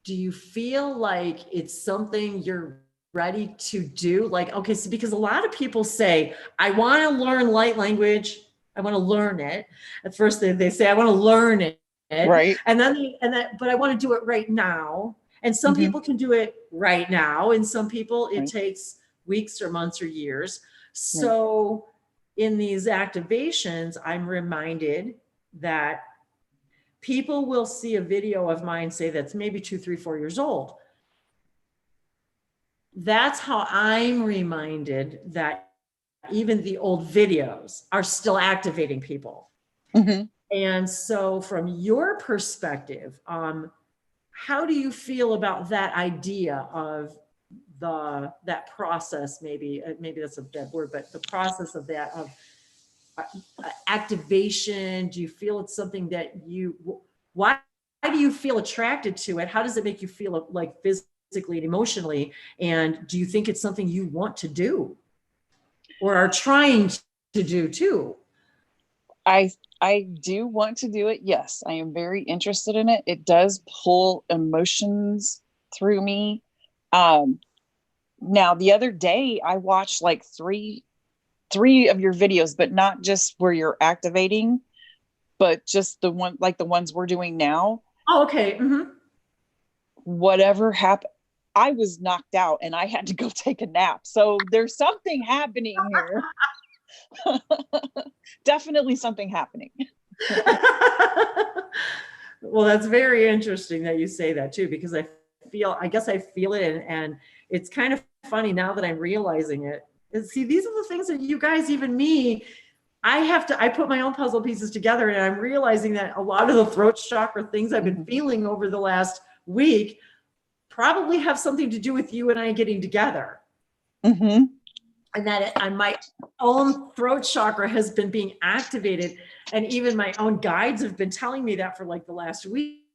do you feel like it's something you're ready to do? Like, okay, so because a lot of people say, I want to learn light language. I want to learn it. At first they say, I want to learn it. Right. But I want to do it right now. And some people can do it right now. And some people, it takes weeks or months or years. So in these activations, I'm reminded that people will see a video of mine, say that's maybe 2, 3, 4 years old. That's how I'm reminded that even the old videos are still activating people. Mm-hmm. And so from your perspective, how do you feel about that idea of that process? Maybe that's a bad word, but the process of that, of activation. Do you feel it's something that why do you feel attracted to it? How does it make you feel, like physically and emotionally? And do you think it's something you want to do or are trying to do too? I do want to do it. Yes, I am very interested in it. It does pull emotions through me. Now, the other day I watched like three of your videos, but not just where you're activating, but just the ones we're doing now. Oh, okay. Mm-hmm. Whatever happened, I was knocked out and I had to go take a nap. So there's something happening here. Definitely something happening. Well, that's very interesting that you say that too, because I guess I feel it, and it's kind of funny now that I'm realizing it. And see, these are the things that you guys, even me, I put my own puzzle pieces together, and I'm realizing that a lot of the throat chakra things I've been feeling over the last week probably have something to do with you and I getting together. Mm-hmm. And that my own throat chakra has been being activated. And even my own guides have been telling me that for like the last week.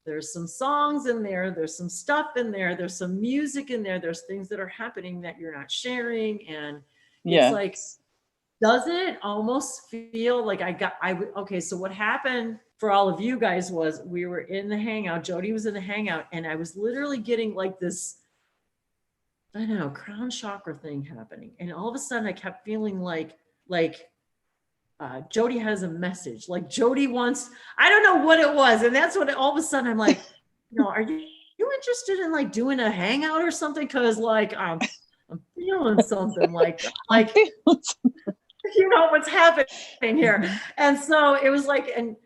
There's some songs in there, there's some stuff in there, there's some music in there, there's things that are happening that you're not sharing. And it's like, does it almost feel like okay, so what happened for all of you guys was we were in the hangout, Jodi was in the hangout, and I was literally getting like this, I don't know, crown chakra thing happening. And all of a sudden I kept feeling like Jodi has a message, like Jodi wants, I don't know what it was. And that's what all of a sudden I'm like, are you interested in like doing a hangout or something? Cause like, I'm feeling something like, what's happening here. And so it was like, and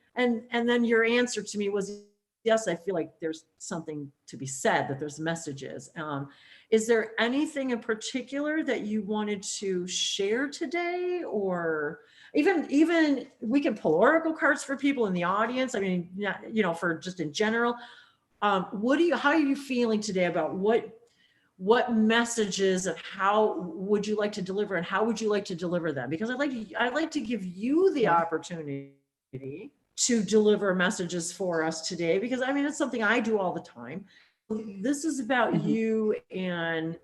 then your answer to me was, yes, I feel like there's something to be said, that there's messages. Is there anything in particular that you wanted to share today, or even we can pull oracle cards for people in the audience? I mean, you know, for just in general, how are you feeling today about what messages and how would you like to deliver, and how would you like to deliver them? Because I'd like to give you the opportunity to deliver messages for us today, because I mean, it's something I do all the time. This is about you and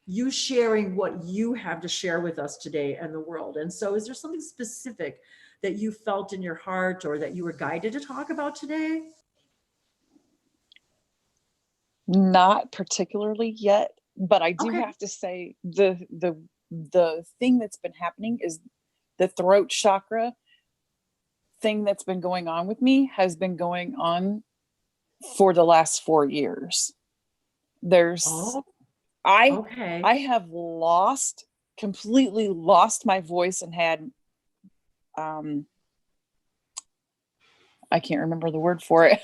you sharing what you have to share with us today and the world. And so is there something specific that you felt in your heart or that you were guided to talk about today? Not particularly yet, but I do Okay. have to say the thing that's been happening is the throat chakra thing that's been going on with me has been going on for the last 4 years. I have completely lost my voice and had I can't remember the word for it.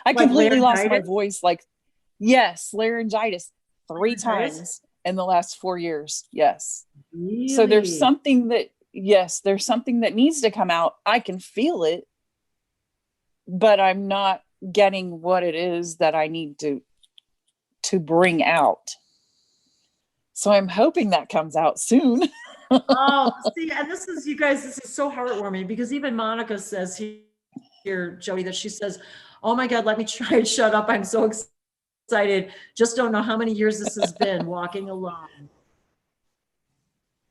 I completely lost my voice, like, yes, laryngitis 3 times in the last 4 years. Yes. Really? So there's something that needs to come out. I can feel it, but I'm not getting what it is that I need to bring out. So I'm hoping that comes out soon. Oh, see, and this is, you guys, this is so heartwarming, because even Monica says here, Jodi, that she says, oh my God, let me try and shut up. I'm so excited. Just don't know how many years this has been walking alone.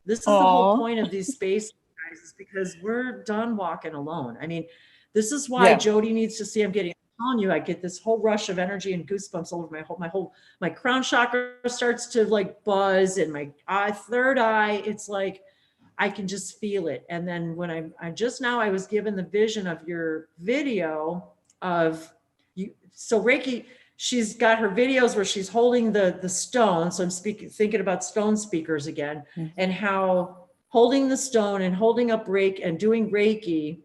This is the whole point of these spaces, guys, is because we're done walking alone. I mean, this is why Jodi needs to see, I'm telling you, I get this whole rush of energy and goosebumps all over my crown chakra starts to like buzz, and my third eye, it's like, I can just feel it. And then when I was given the vision of your video of you. So Reiki, she's got her videos where she's holding the stone. So I'm thinking about stone speakers again, and how holding the stone and holding up Reiki and doing Reiki,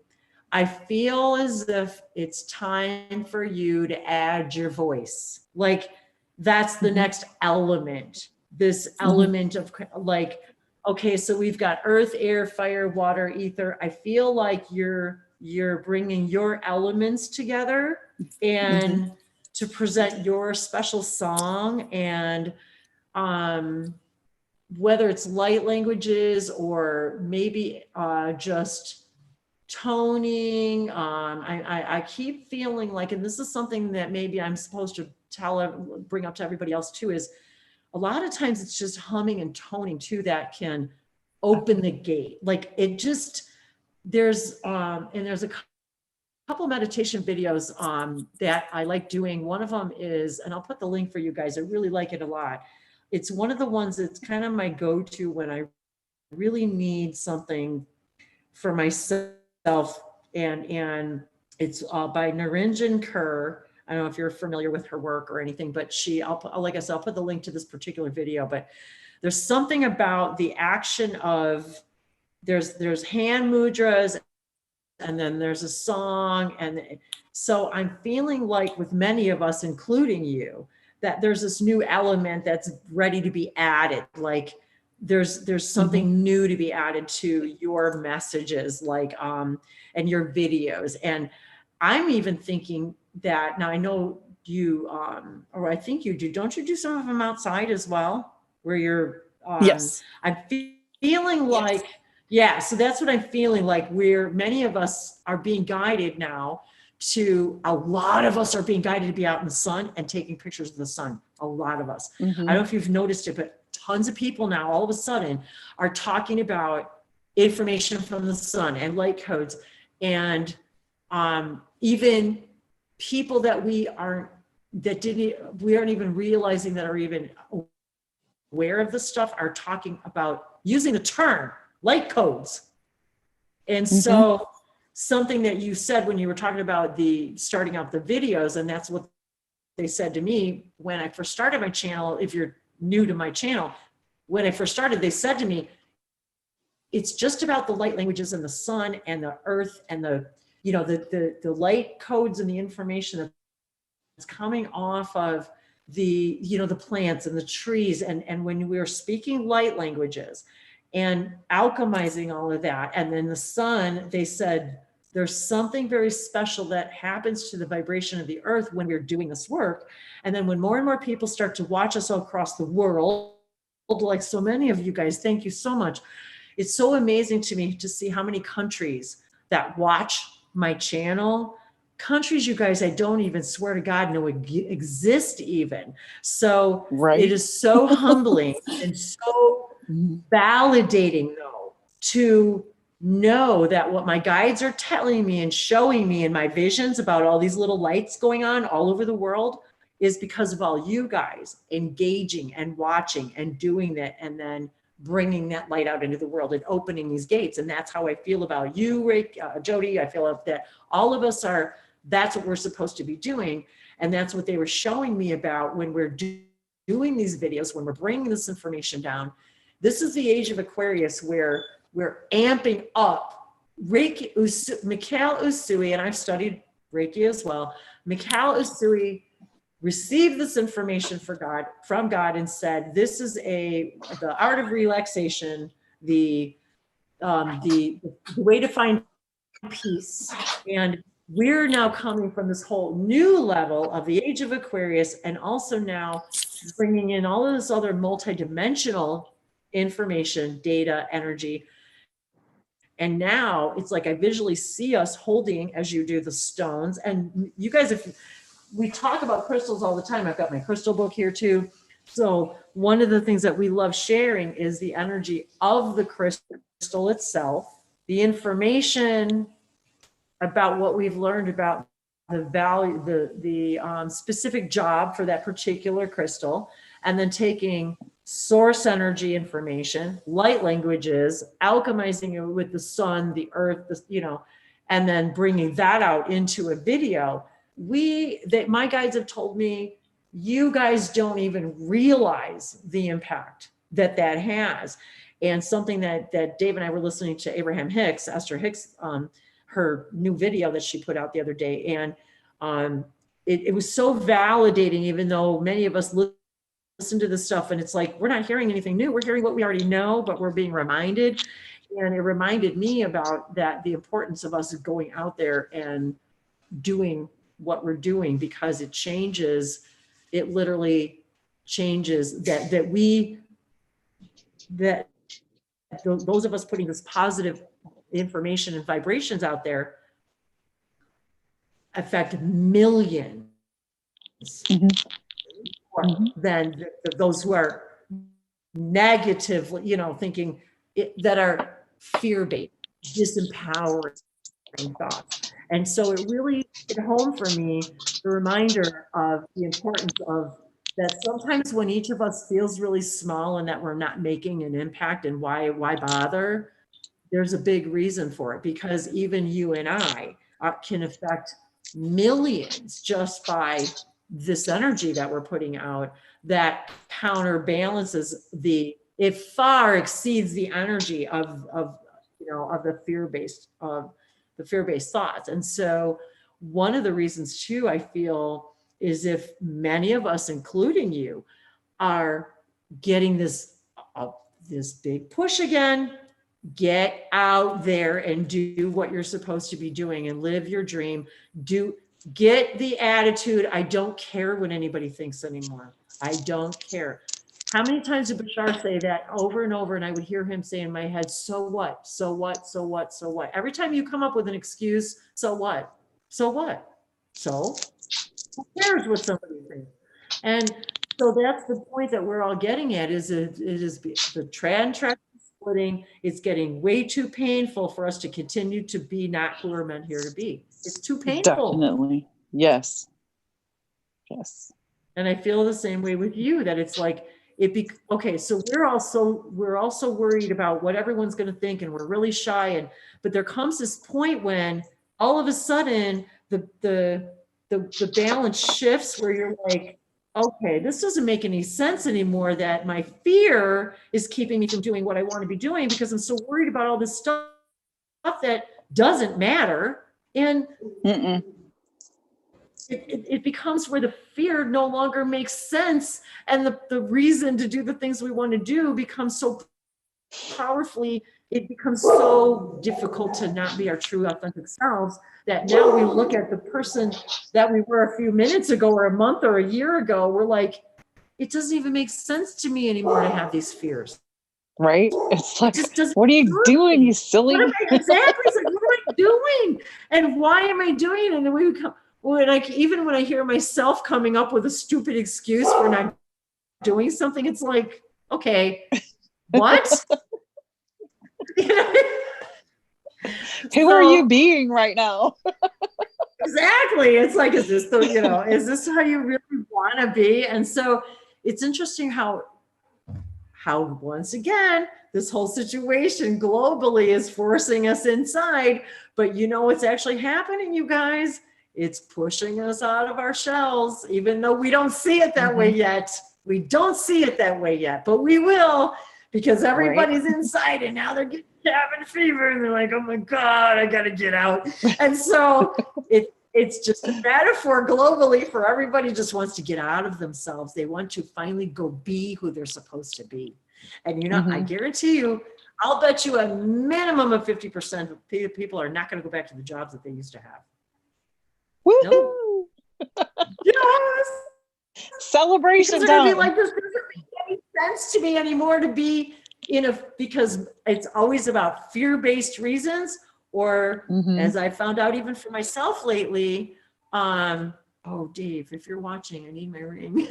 I feel as if it's time for you to add your voice. Like that's the next element, this element of like, okay, so we've got earth, air, fire, water, ether. I feel like you're bringing your elements together and to present your special song. And whether it's light languages or maybe just toning, I keep feeling like, and this is something that maybe I'm supposed to bring up to everybody else too, is a lot of times it's just humming and toning too that can open the gate. Like it just, there's a couple meditation videos that I like doing. One of them is, and I'll put the link for you guys, I really like it a lot. It's one of the ones that's kind of my go-to when I really need something for myself. And it's by Narinjan Kaur. I don't know if you're familiar with her work or anything, but like I said, I'll put the link to this particular video, but there's something about the action of, there's hand mudras, and then there's a song. And so I'm feeling like with many of us, including you, that there's this new element that's ready to be added. Like there's something new to be added to your messages, like, and your videos. And I'm even thinking that now I know you, or I think you do, don't you do some of them outside as well, where you're, yes. I'm feeling like, so that's what I'm feeling like. Many of us are being guided now a lot of us are being guided to be out in the sun and taking pictures of the sun. A lot of us. I don't know if you've noticed it, but tons of people now all of a sudden are talking about information from the sun and light codes, and even people that we aren't even realizing that are even aware of this stuff are talking about using the term light codes. And so something that you said when you were talking about starting out the videos, and that's what they said to me when I first started my channel. If you're new to my channel, when I first started, they said to me, it's just about the light languages and the sun and the earth and you know, the light codes and the information that's coming off of the, you know, the plants and the trees. And when we were speaking light languages and alchemizing all of that, and then the sun, they said, there's something very special that happens to the vibration of the earth when we're doing this work. And then when more and more people start to watch us all across the world, like so many of you guys, thank you so much. It's so amazing to me to see how many countries that watch my channel, countries, you guys, I don't even swear to God know exist even. So it is so humbling and so validating though, to know that what my guides are telling me and showing me in my visions about all these little lights going on all over the world is because of all you guys engaging and watching and doing that, and then bringing that light out into the world and opening these gates. And that's how I feel about you, Jodi. I feel that all of us are, that's what we're supposed to be doing. And that's what they were showing me about when we're doing these videos, when we're bringing this information down. This is the age of Aquarius where we're amping up Reiki. Mikhail Usui, and I've studied Reiki as well. Mikhail Usui received this information from God and said, this is the art of relaxation, the way to find peace. And we're now coming from this whole new level of the age of Aquarius, and also now bringing in all of this other multidimensional information, data, energy. And now it's like I visually see us holding, as you do, the stones. And you guys, if we talk about crystals all the time, I've got my crystal book here too. So one of the things that we love sharing is the energy of the crystal itself, the information about what we've learned about the value, the specific job for that particular crystal, and then taking source energy information, light languages, alchemizing it with the sun, the earth, you know, and then bringing that out into a video. My guides have told me, you guys don't even realize the impact that has. And something that Dave and I were listening to Abraham Hicks, Esther Hicks, her new video that she put out the other day. And it was so validating, even though many of us listen to this stuff and it's like, we're not hearing anything new. We're hearing what we already know, but we're being reminded. And it reminded me about that, the importance of us going out there and doing what we're doing, because it changes, it literally changes those of us putting this positive information and vibrations out there affect millions than those who are negatively, you know, thinking that are fear-based, disempowering thoughts. And so it really hit home for me, the reminder of the importance of that. Sometimes when each of us feels really small and that we're not making an impact, and why bother, there's a big reason for it, because even you and I can affect millions just by this energy that we're putting out, that counterbalances it far exceeds the energy of the fear-based thoughts. And so one of the reasons too, I feel, is if many of us, including you, are getting this big push again, get out there and do what you're supposed to be doing and live your dream. Get the attitude, I don't care what anybody thinks anymore. I don't care. How many times did Bashar say that over and over? And I would hear him say in my head, so what? So what? So what? So what? Every time you come up with an excuse, so what? So what? So who cares what somebody thinks? And so that's the point that we're all getting at, is it is the track splitting. It's getting way too painful for us to continue to be not who we're meant here to be. It's too painful. Definitely. Yes. Yes. And I feel the same way with you, that it's like, okay, so we're also worried about what everyone's going to think, and we're really shy. But there comes this point when all of a sudden the balance shifts, where you're like, okay, this doesn't make any sense anymore, that my fear is keeping me from doing what I want to be doing, because I'm so worried about all this stuff that doesn't matter. And Mm-mm. it becomes where the fear no longer makes sense. And the reason to do the things we want to do becomes so powerfully, it becomes so difficult to not be our true authentic selves, that now we look at the person that we were a few minutes ago or a month or a year ago, we're like, it doesn't even make sense to me anymore to have these fears. Right? It's like, Just doesn't what are you doing, you silly? exactly. It's like, what am I doing? And why am I doing it? And then we become, even when I hear myself coming up with a stupid excuse for not doing something, it's like, okay, what? Who are you being right now? Exactly. It's like, is this is this how you really want to be? And so it's interesting how once again, this whole situation globally is forcing us inside. But you know what's actually happening, you guys? It's pushing us out of our shells, even though we don't see it that way yet. We don't see it that way yet, but we will, because everybody's inside and now they're getting cabin fever and they're like, oh my God, I got to get out. And so it's just a metaphor globally for everybody just wants to get out of themselves. They want to finally go be who they're supposed to be. And I guarantee you, I'll bet you a minimum of 50% of people are not going to go back to the jobs that they used to have. Woohoo! Nope. Yes! Celebration Because they're going to time. be like, this doesn't make any sense to me anymore to be because it's always about fear-based reasons, or as I found out even for myself lately, oh, Dave, if you're watching, I need my ring.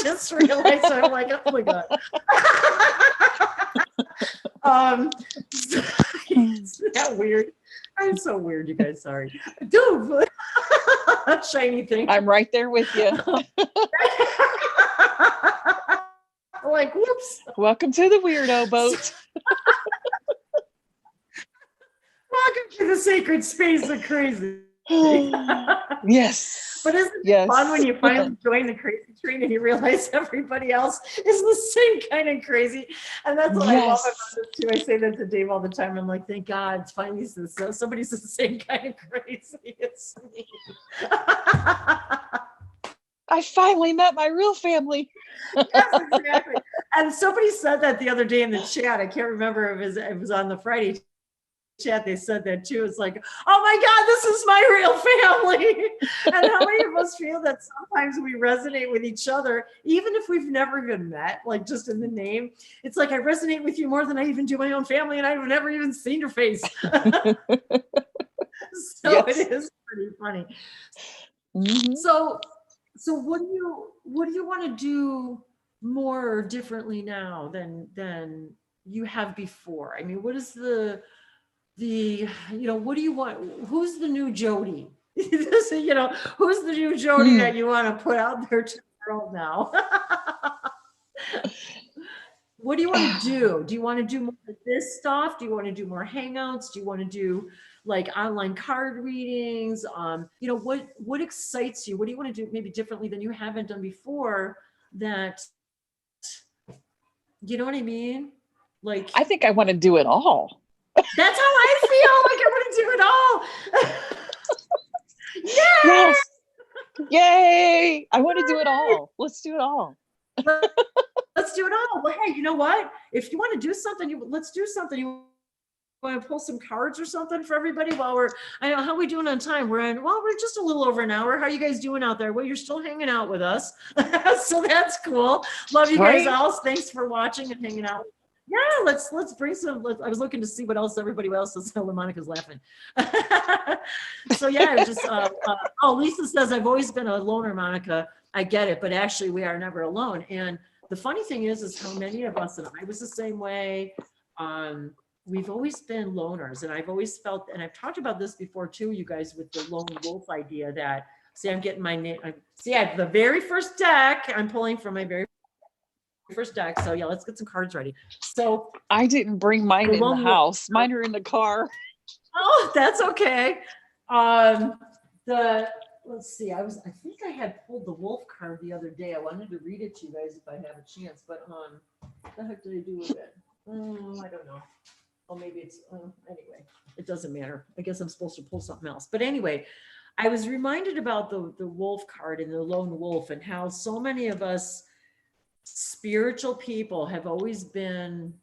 Just realized, I'm like, oh my God. Isn't that weird? I'm so weird, you guys, sorry. Dude, shiny thing. I'm right there with you. Like, whoops. Welcome to the weirdo boat. Welcome to the sacred space of crazy. Yes. But isn't it fun when you finally join the crazy train and you realize everybody else is the same kind of crazy? And that's what I love about this too. I say that to Dave all the time. I'm like, thank God, it's finally somebody's the same kind of crazy as me. I finally met my real family. Yes, exactly. And somebody said that the other day in the chat. I can't remember if it was on the Friday chat. They said that too. It's like, oh my God, this is my real family. And how many of us feel that sometimes we resonate with each other, even if we've never even met, like just in the name. It's like I resonate with you more than I even do my own family, and I've never even seen your face. So it is pretty funny. So what do you want to do more or differently now than you have before? I mean, what is the what do you want? Who's the new Jodi? Who's the new Jodi that you want to put out there to the world now? What do you want to do? Do you want to do more of this stuff? Do you want to do more hangouts? Do you want to do like online card readings? What excites you? What do you want to do maybe differently than you haven't done before? That, you know what I mean? Like, I think I want to do it all. That's how I feel. Like I want to do it all. Yes. Yay. I want to do it all. Let's do it all. Let's do it all. Well, hey, you know what? If you want to do something, let's do something. You want to pull some cards or something for everybody while I know, how are we doing on time? We're just a little over an hour. How are you guys doing out there? Well, you're still hanging out with us. So that's cool. Love you guys all. Thanks for watching and hanging out. Yeah, let's bring some. I was looking to see what else everybody else is. So Monica's laughing. So yeah, just Lisa says, I've always been a loner, Monica. I get it, but actually we are never alone. And the funny thing is how many of us, and I was the same way. We've always been loners, and I've always felt, and I've talked about this before too, you guys, with the lone wolf idea that, see, I'm getting my name. See, at the very first deck, I'm pulling from my very first deck. So yeah, let's get some cards ready. So I didn't bring mine in the house. Mine are in the car. Oh, that's okay. Let's see. I think I had pulled the wolf card the other day. I wanted to read it to you guys if I have a chance, but what the heck did I do with it? I don't know. Oh, maybe it's, anyway, it doesn't matter. I guess I'm supposed to pull something else. But anyway, I was reminded about the wolf card and the lone wolf, and how so many of us spiritual people have always been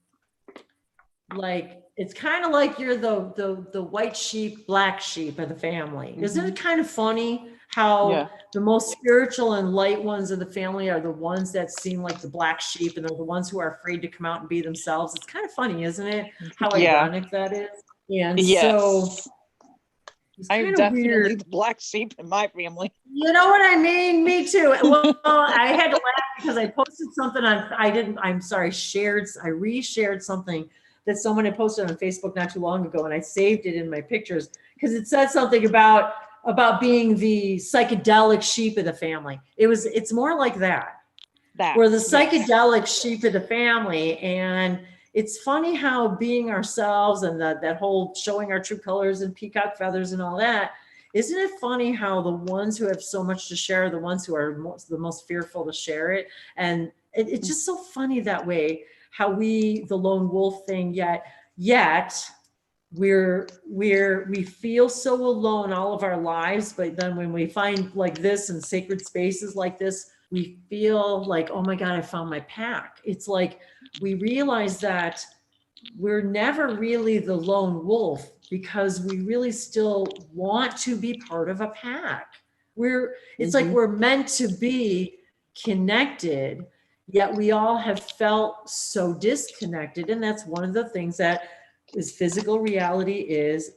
like, it's kind of like you're the white sheep, black sheep of the family. Isn't it kind of funny how the most spiritual and light ones of the family are the ones that seem like the black sheep, and they're the ones who are afraid to come out and be themselves? It's kind of funny, isn't it? How ironic that is. And so I'm definitely the black sheep in my family. You know what I mean? Me too. Well, I had to laugh because I posted something on, I reshared something that someone had posted on Facebook not too long ago, and I saved it in my pictures because it said something about being the psychedelic sheep of the family. It's more like that. We're the psychedelic sheep of the family. And it's funny how being ourselves and that whole showing our true colors and peacock feathers and all that, isn't it funny how the ones who have so much to share are the ones who are the most fearful to share it? And it's just so funny that way, how the lone wolf thing, yet we feel so alone all of our lives, but then when we find like this and sacred spaces like this, we feel like, oh my God, I found my pack. It's like we realize that we're never really the lone wolf because we really still want to be part of a pack. It's like we're meant to be connected, yet we all have felt so disconnected. And that's one of the things that is physical reality is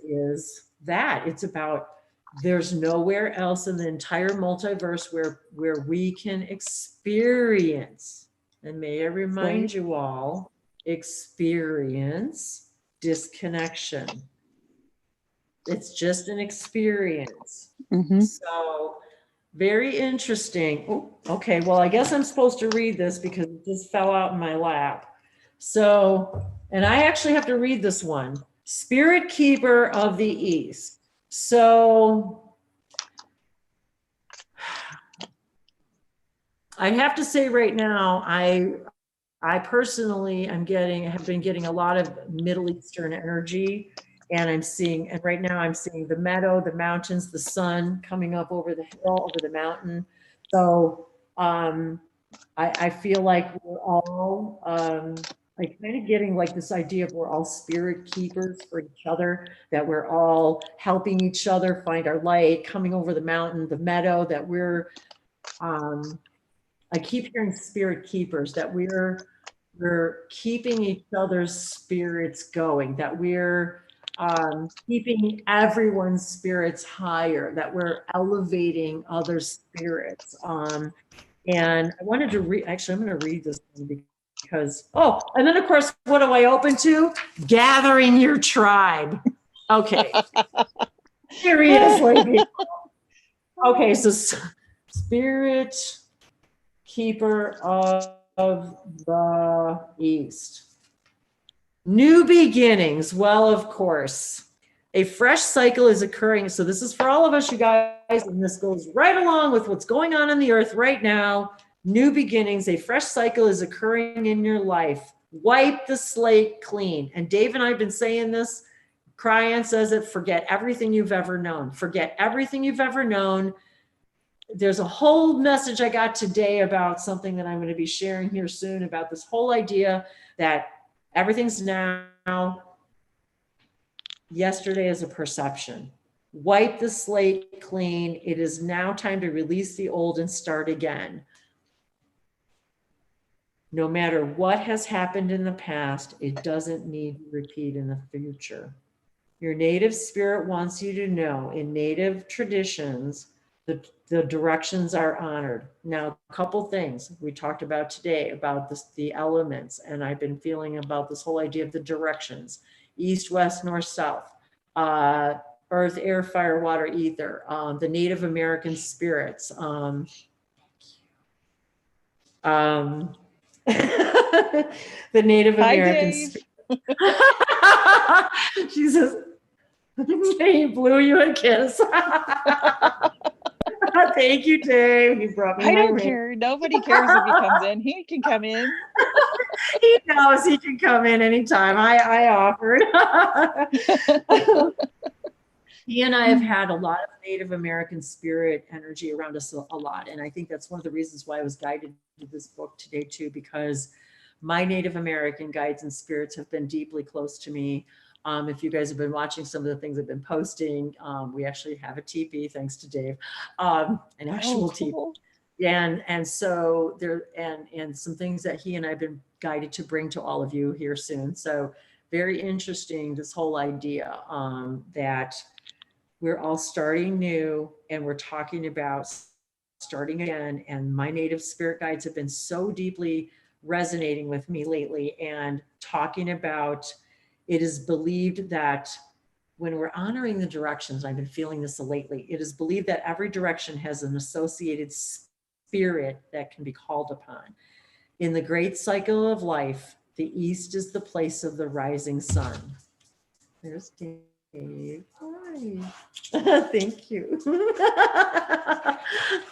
that it's about, there's nowhere else in the entire multiverse where we can experience, and may I remind you all, experience disconnection. It's just an experience. So very interesting. Oh, okay, well, I guess I'm supposed to read this because it just fell out in my lap. So, and I actually have to read this one. Spirit Keeper of the East. So I have to say right now, I personally have been getting a lot of Middle Eastern energy, and right now I'm seeing the meadow, the mountains, the sun coming up over the hill, over the mountain. So I feel like we're all like kind of getting like this idea of we're all spirit keepers for each other, that we're all helping each other find our light, coming over the mountain, the meadow, that we're I keep hearing spirit keepers, that we're keeping each other's spirits going, that we're keeping everyone's spirits higher, that we're elevating other spirits. And I wanted to actually, I'm going to read this one because, and then of course, what do I open to? Gathering your tribe. Okay. Seriously. Okay, so spirit keeper of the East. New beginnings. Well, of course, a fresh cycle is occurring. So this is for all of us, you guys, and this goes right along with what's going on the earth right now. New beginnings, a fresh cycle is occurring in your life. Wipe the slate clean. And Dave and I have been saying this. Cryan says it, forget everything you've ever known. Forget everything you've ever known. There's a whole message I got today about something that I'm going to be sharing here soon about this whole idea that everything's now. Yesterday is a perception. Wipe the slate clean. It is now time to release the old and start again. No matter what has happened in the past, it doesn't need to repeat in the future. Your native spirit wants you to know in native traditions, the directions are honored. Now, a couple things we talked about today about the elements, and I've been feeling about this whole idea of the directions, east, west, north, south, earth, air, fire, water, ether, the Native American spirits, the Native American spirits. She says, he blew you a kiss. Thank you, Dave. He brought me. I don't care. Nobody cares if he comes in. He can come in. He knows he can come in anytime. I offered. He and I have had a lot of Native American spirit energy around us a lot. And I think that's one of the reasons why I was guided to this book today too, because my Native American guides and spirits have been deeply close to me. If you guys have been watching some of the things I've been posting, we actually have a teepee, thanks to Dave, an actual teepee. And so there, and some things that he and I have been guided to bring to all of you here soon. So very interesting, this whole idea that we're all starting new and we're talking about starting again. And my native spirit guides have been so deeply resonating with me lately and talking about, it is believed that when we're honoring the directions, I've been feeling this lately, it is believed that every direction has an associated spirit that can be called upon. In the great cycle of life, the East is the place of the rising sun. There's Dave. Hi. Thank you.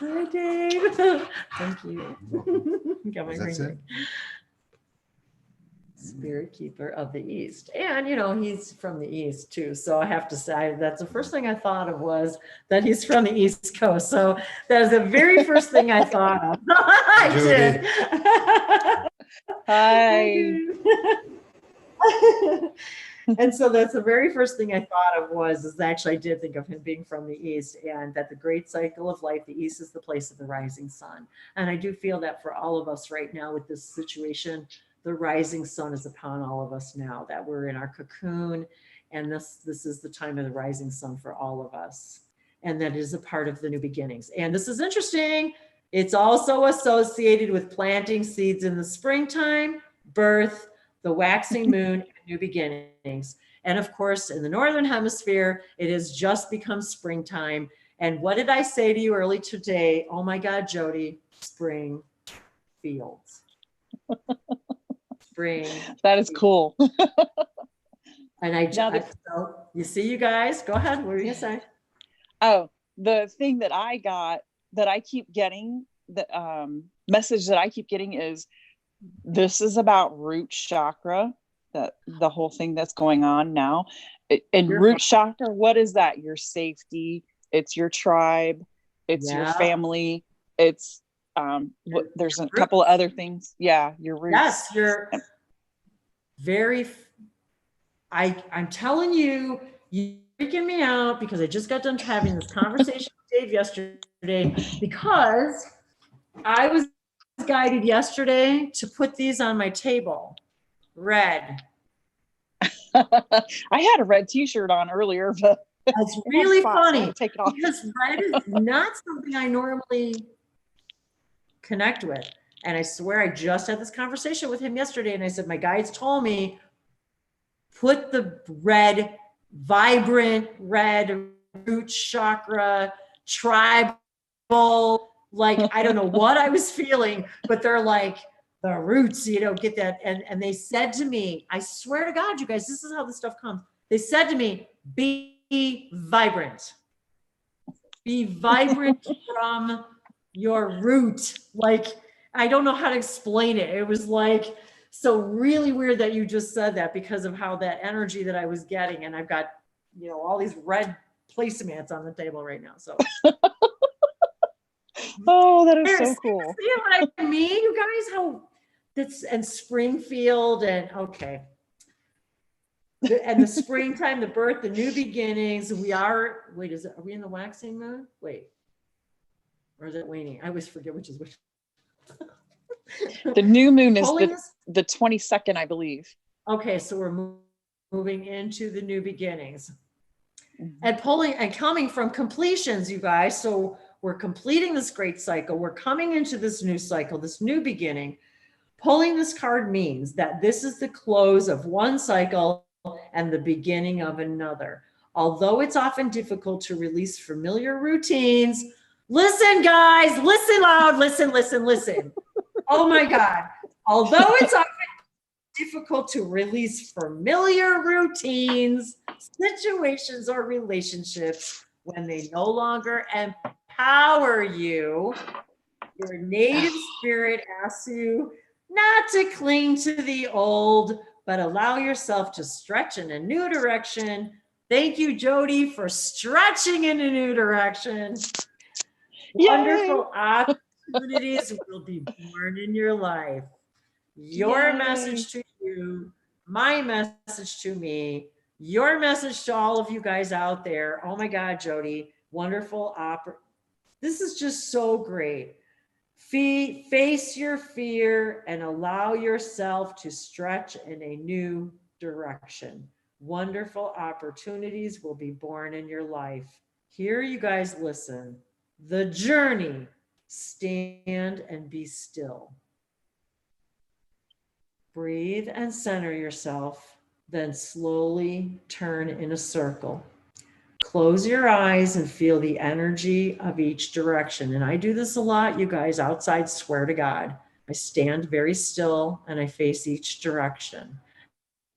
Hi, Dave. Thank you. Got my ring. Spirit keeper of the East. And, you know, he's from the East too. So I have to say, that's the first thing I thought of was that he's from the East Coast. So that was the very first thing I thought of. I did. Hi. And so that's the very first thing I thought of is actually I did think of him being from the East, and that the great cycle of life, the East is the place of the rising sun. And I do feel that for all of us right now with this situation, the rising sun is upon all of us now, that we're in our cocoon, and this is the time of the rising sun for all of us. And that is a part of the new beginnings. And this is interesting. It's also associated with planting seeds in the springtime, birth, the waxing moon, and new beginnings. And of course, in the Northern Hemisphere, it has just become springtime. And what did I say to you early today? Oh my God, Jodi, spring fields. Spring. That is cool. And so you see, you guys, go ahead. What were you gonna say? Oh, the thing that I got, that I keep getting, the message that I keep getting is, this is about root chakra, that the whole thing that's going on now. And root chakra, what is that? Your safety, it's your tribe, it's your family, it's there's a couple of other things. Yeah, your roots. Yes, you're very, I'm telling you, you're freaking me out, because I just got done having this conversation with Dave yesterday, because I was guided yesterday to put these on my table. Red. I had a red t-shirt on earlier, but it's really funny. So take it off. Because red is not something I normally connect with. And I swear I just had this conversation with him yesterday, and I said, my guides told me, put the red, vibrant red root chakra, tribal, like, I don't know what I was feeling, but they're like, the roots, you know, get that. And they said to me, I swear to God, you guys, this is how this stuff comes. They said to me, be vibrant. Be vibrant from your root. Like, I don't know how to explain it. It was like, so really weird that you just said that, because of how that energy that I was getting. And I've got, you know, all these red placemats on the table right now. So. Oh, that is so cool. See what I mean, you guys? How that's, and Springfield, and okay. And the springtime, the birth, the new beginnings. We are, wait, are we in the waxing moon? Wait. Or is it waning? I always forget which is which. The new moon is the 22nd, I believe. Okay, so we're moving into the new beginnings. And pulling and coming from completions, you guys. So we're completing this great cycle. We're coming into this new cycle, this new beginning. Pulling this card means that this is the close of one cycle and the beginning of another. Although it's often difficult to release familiar routines, listen, guys, listen loud, listen, listen, listen. Oh my God. Although it's often difficult to release familiar routines, situations, or relationships when they no longer empower you, your native spirit asks you, no, not to cling to the old, but allow yourself to stretch in a new direction. Thank you, Jodi, for stretching in a new direction. Yay! Wonderful opportunities will be born in your life. Your message to you, my message to me, your message to all of you guys out there. Oh my God, Jodi, wonderful This is just so great. Face your fear and allow yourself to stretch in a new direction. Wonderful opportunities will be born in your life. Here, you guys listen. The journey. Stand and be still. Breathe and center yourself, then slowly turn in a circle. Close your eyes and feel the energy of each direction. And I do this a lot, you guys, outside, swear to God. I stand very still and I face each direction.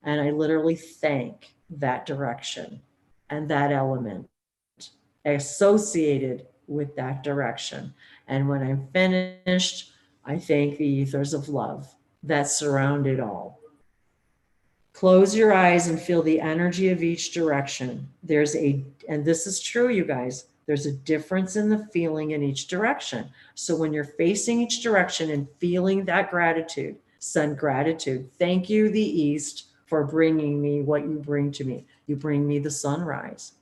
And I literally thank that direction and that element associated with that direction. And when I'm finished, I thank the ethers of love that surround it all. Close your eyes and feel the energy of each direction. And this is true, you guys, there's a difference in the feeling in each direction. So when you're facing each direction and feeling that gratitude, send gratitude. Thank you, the East, for bringing me what you bring to me. You bring me the sunrise.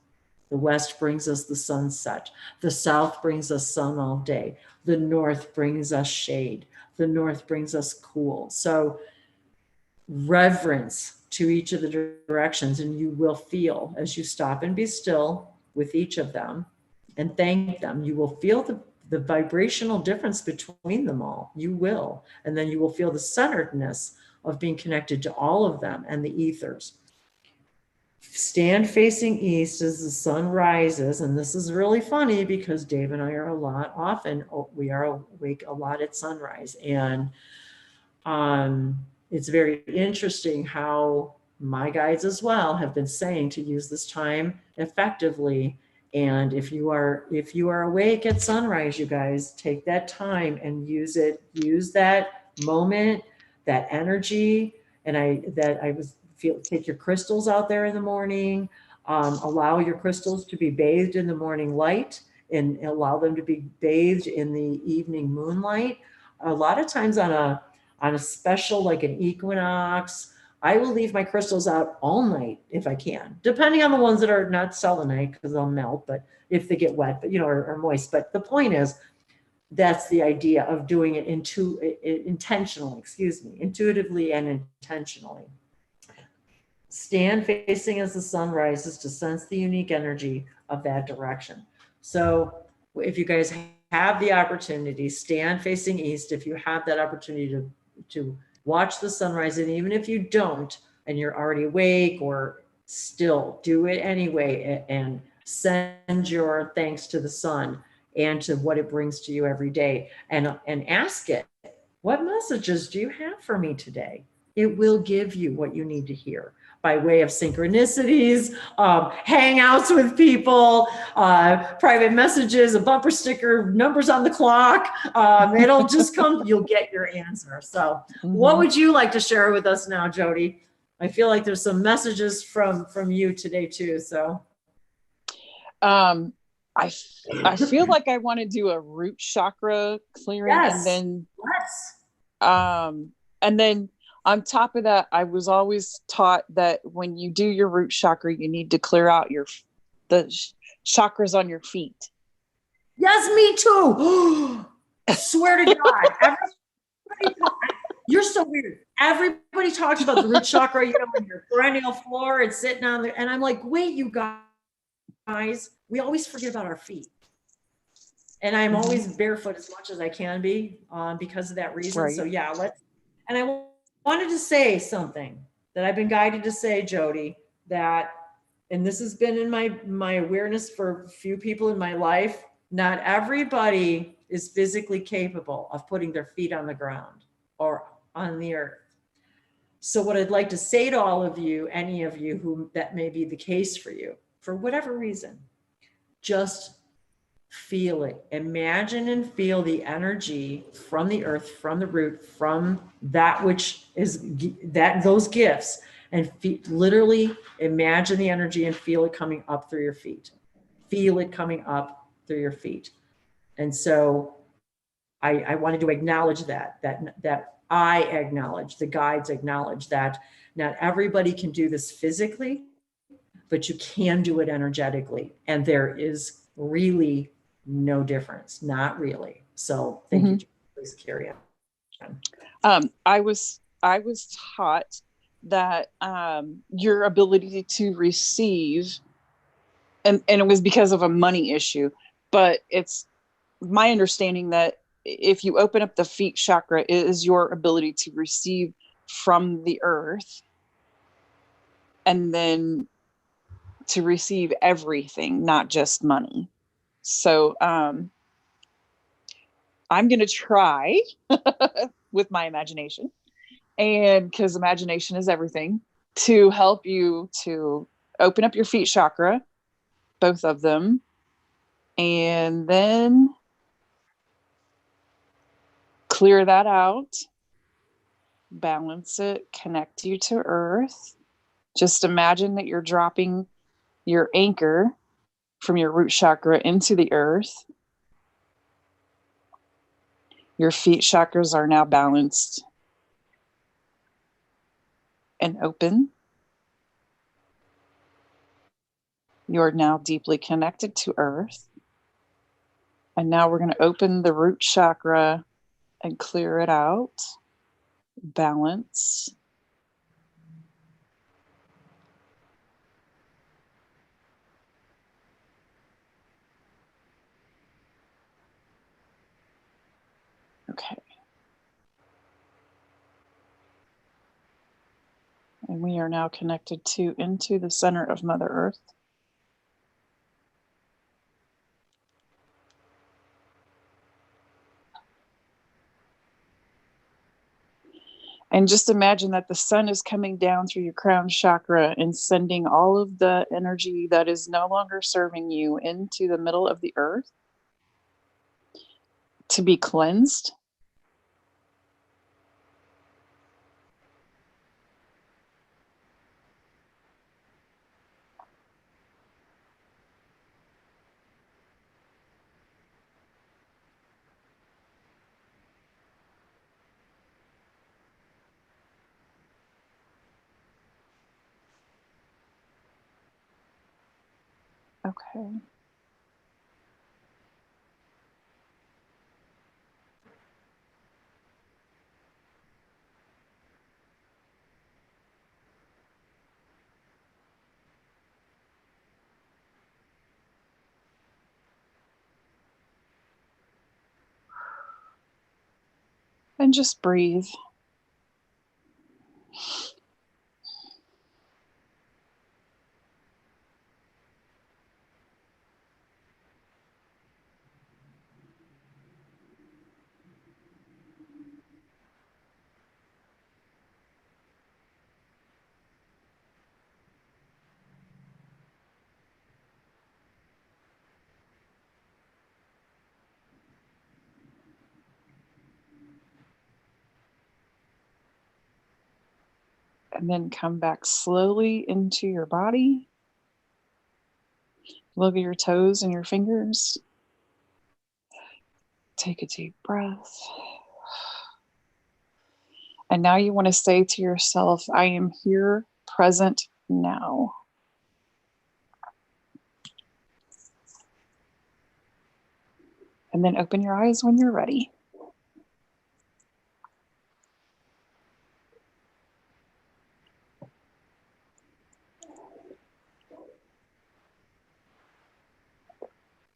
The West brings us the sunset. The South brings us sun all day. The North brings us shade. The North brings us cool. So reverence to each of the directions, and you will feel, as you stop and be still with each of them and thank them, you will feel the vibrational difference between them all. You will. And then you will feel the centeredness of being connected to all of them and the ethers. Stand facing east as the sun rises. And this is really funny because Dave and I are we are awake a lot at sunrise. And it's very interesting how my guides as well have been saying to use this time effectively. And if you are awake at sunrise, you guys, take that time and use it. Use that moment, that energy. And take your crystals out there in the morning. Allow your crystals to be bathed in the morning light and allow them to be bathed in the evening moonlight. A lot of times on a special, like an equinox, I will leave my crystals out all night if I can, depending on the ones that are not selenite because they'll melt, but if they get wet, but or moist. But the point is, that's the idea of doing it intentionally, intuitively and intentionally. Stand facing as the sun rises to sense the unique energy of that direction. So if you guys have the opportunity, stand facing east. If you have that opportunity to watch the sunrise, and even if you don't, and you're already awake, or still do it anyway, and send your thanks to the sun and to what it brings to you every day, and ask it, what messages do you have for me today? It will give you what you need to hear by way of synchronicities, hangouts with people, private messages, a bumper sticker, numbers on the clock. It'll just come, you'll get your answer. So what would you like to share with us now, Jodi? I feel like there's some messages from you today too, so. I feel like I want to do a root chakra clearing. Yes. And then on top of that, I was always taught that when you do your root chakra, you need to clear out the chakras on your feet. Yes, me too. Swear to God. You're so weird. Everybody talks about the root chakra, on your perennial floor and sitting on there. And I'm like, wait, you guys, we always forget about our feet. And I'm always barefoot as much as I can be because of that reason. Right. So yeah, and I wanted to say something that I've been guided to say, Jodi, and this has been in my awareness for a few people in my life, not everybody is physically capable of putting their feet on the ground or on the earth. So what I'd like to say to all of you, any of you who that may be the case for you, for whatever reason, just Feel it. Imagine and feel the energy from the earth, from the root, from that which is those gifts, and literally imagine the energy and feel it coming up through your feet. Feel it coming up through your feet. And so I wanted to acknowledge that I acknowledge, the guides acknowledge that not everybody can do this physically, but you can do it energetically. And there is really no difference, not really. So thank you. Please carry on. I was taught that your ability to receive, and it was because of a money issue, but it's my understanding that if you open up the feet chakra, it is your ability to receive from the earth, and then to receive everything, not just money. So I'm going to try with my imagination, and because imagination is everything, to help you to open up your feet chakra, both of them, and then clear that out, balance it, connect you to earth. Just imagine that you're dropping your anchor from your root chakra into the earth. Your feet chakras are now balanced and open. You're now deeply connected to earth. And now we're going to open the root chakra and clear it out. Balance. Okay. And we are now connected into the center of Mother Earth. And just imagine that the sun is coming down through your crown chakra and sending all of the energy that is no longer serving you into the middle of the earth to be cleansed. Okay. And just breathe. And then come back slowly into your body. Look at your toes and your fingers. Take a deep breath. And now you want to say to yourself, I am here, present now. And then open your eyes when you're ready.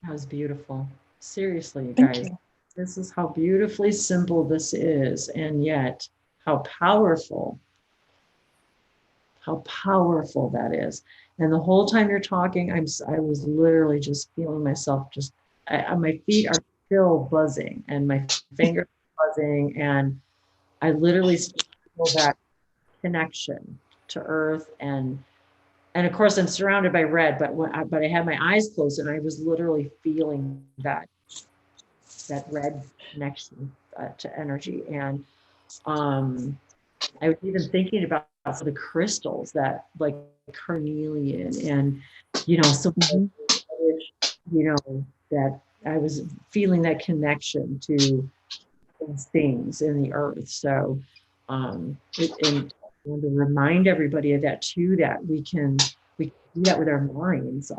That was beautiful. Seriously, you Thank guys. you. This is how beautifully simple this is, and yet how powerful that is. And the whole time you're talking, I was literally just feeling myself my feet are still buzzing and my fingers are buzzing, and I literally feel that connection to earth and And of course I'm surrounded by red, but but I had my eyes closed and I was literally feeling that red connection to energy. And I was even thinking about the crystals that like carnelian and, you know, so, you know, that I was feeling that connection to those things in the earth. So, and I want to remind everybody of that too, that we can do that with our minds,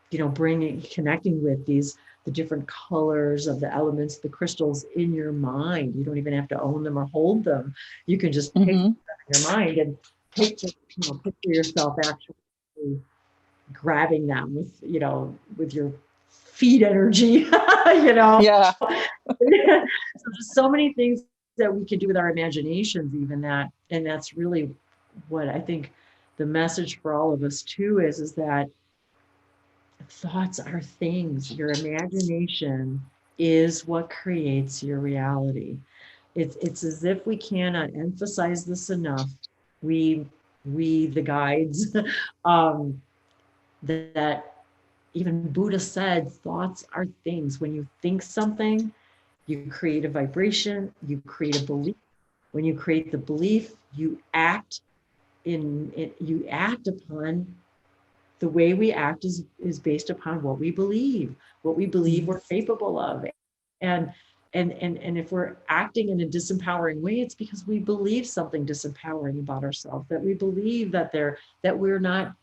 you know, connecting with the different colors of the elements, the crystals in your mind. You don't even have to own them or hold them. You can just pick them in your mind and picture yourself actually grabbing them with, you know, with your feet energy, you know. Yeah. So there's so many things that we can do with our imaginations, even that, and that's really what I think the message for all of us too is that thoughts are things. Your imagination is what creates your reality. It's as if we cannot emphasize this enough. We the guides, that even Buddha said, thoughts are things. When you think something, you create a vibration, you create a belief. When you create the belief, you act in it, you act upon. The way we act is based upon what we believe we're capable of. And if we're acting in a disempowering way, it's because we believe something disempowering about ourselves, that we believe that we're not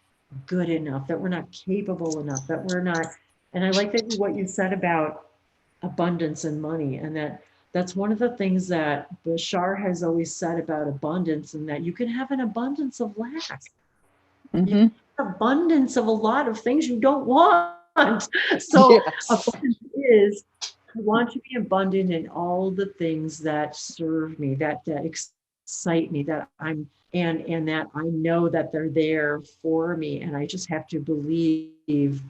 good enough, that we're not capable enough, that we're not. And I like that what you said about abundance and money, and that's one of the things that Bashar has always said about abundance, and that you can have an abundance of lack. You can have abundance of a lot of things you don't want. So abundance is, I want to be abundant in all the things that serve me, that excite me, that I'm and that I know that they're there for me. And I just have to believe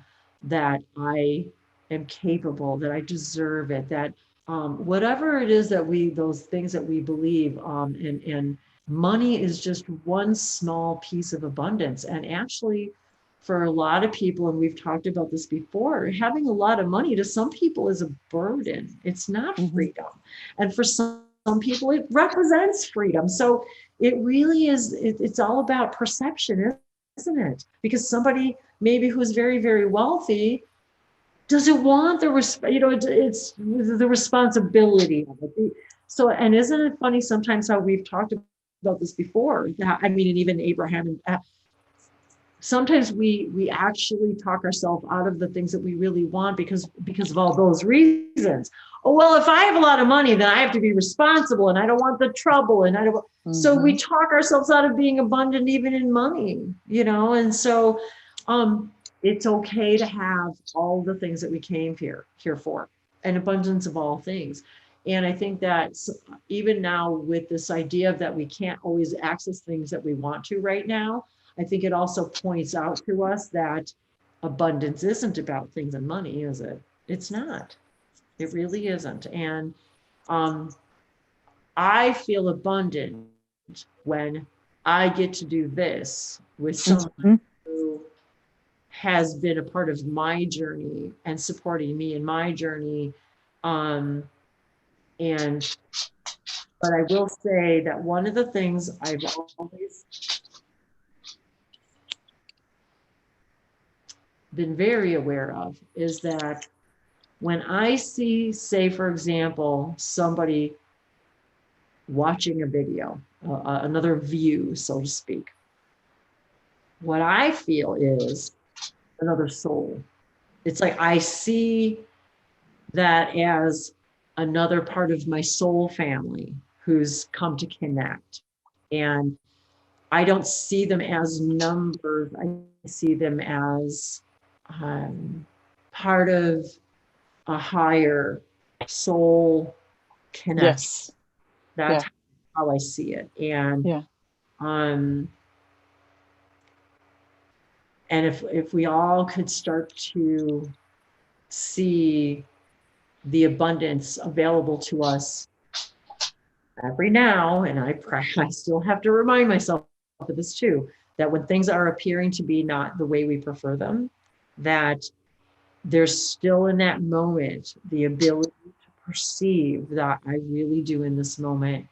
that I am capable, that I deserve it, that whatever it is that those things that we believe, and money is just one small piece of abundance. And actually, for a lot of people, and we've talked about this before, having a lot of money to some people is a burden. It's not freedom. And for some people, it represents freedom. So it really is, it's all about perception, isn't it? Because somebody maybe who's very, very wealthy doesn't want it's the responsibility of it. So, and isn't it funny sometimes how we've talked about this before? I mean, and even Abraham, sometimes we actually talk ourselves out of the things that we really want because of all those reasons. Oh, well, if I have a lot of money, then I have to be responsible and I don't want the trouble. And I don't. So we talk ourselves out of being abundant, even in money, you know? And so, it's okay to have all the things that we came here for, an abundance of all things. And I think that even now with this idea of that we can't always access things that we want to right now, I think it also points out to us that abundance isn't about things and money, is it? It's not. It really isn't. And I feel abundant when I get to do this with someone who has been a part of my journey and supporting me in my journey. But I will say that one of the things I've always been very aware of is that when I see, say, for example, somebody watching a video, another view, so to speak, what I feel is another soul. It's like I see that as another part of my soul family who's come to connect. And I don't see them as numbers. I see them as part of a higher soul connection. Yes. That's how I see it. And and if we all could start to see the abundance available to us every now, and I still have to remind myself of this too, that when things are appearing to be not the way we prefer them, that there's still in that moment the ability to perceive that I really do in this moment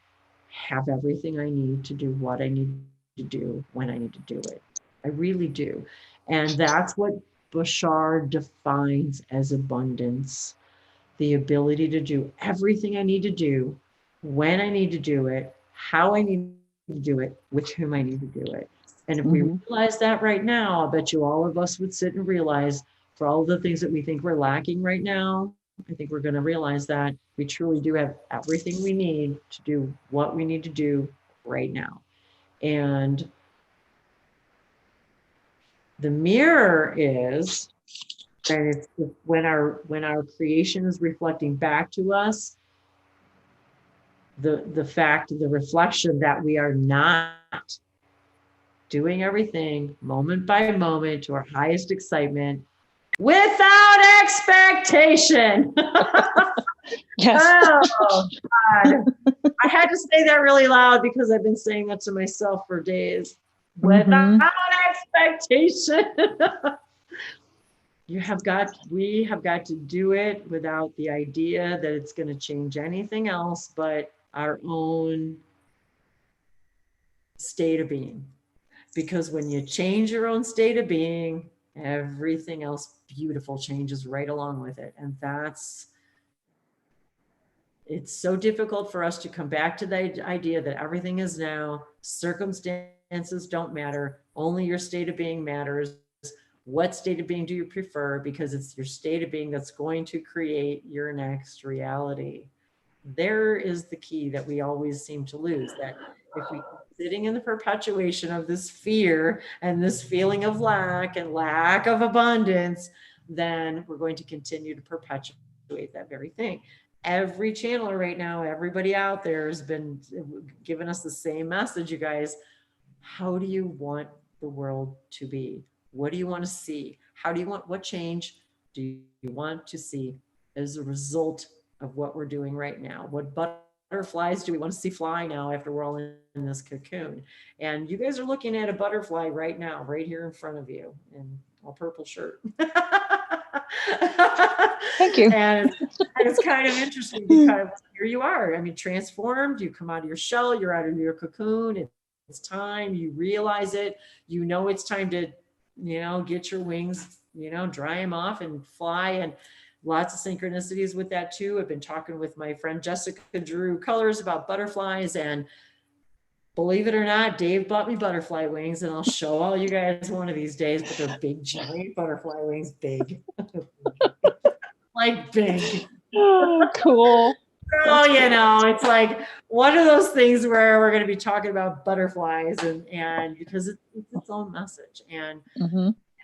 have everything I need to do what I need to do when I need to do it. I really do. And that's what Bashar defines as abundance. The ability to do everything I need to do, when I need to do it, how I need to do it, with whom I need to do it. And if we realize that right now, I'll bet you all of us would sit and realize for all the things that we think we're lacking right now, I think we're going to realize that we truly do have everything we need to do what we need to do right now. And the mirror is, and it's when our creation is reflecting back to us, the fact, the reflection that we are not doing everything moment by moment to our highest excitement without expectation. Yes. Oh, God. I had to say that really loud because I've been saying that to myself for days. Without expectation. We have got to do it without the idea that it's going to change anything else but our own state of being. Because when you change your own state of being, everything else beautiful changes right along with it. And it's so difficult for us to come back to the idea that everything is now, circumstances don't matter, only your state of being matters. What state of being do you prefer? Because it's your state of being that's going to create your next reality. There is the key that we always seem to lose, that if we keep sitting in the perpetuation of this fear and this feeling of lack and lack of abundance, then we're going to continue to perpetuate that very thing. Every channeler right now, everybody out there has been giving us the same message, you guys. How do you want the world to be? What do you want to see? What change do you want to see as a result of what we're doing right now? What butterflies do we want to see fly now after we're all in this cocoon? And you guys are looking at a butterfly right now, right here in front of you in a purple shirt. Thank you. And it's kind of interesting because here you are. I mean, transformed, you come out of your shell, you're out of your cocoon. It's time, you realize it, you know, it's time to, get your wings, dry them off and fly. And lots of synchronicities with that too. I've been talking with my friend Jessica Drew Colors about butterflies, and believe it or not, Dave bought me butterfly wings, and I'll show all you guys one of these days, but they're big, giant butterfly wings, big. Like big. Oh, cool. Oh, it's like one of those things where we're going to be talking about butterflies and because it's its own message. And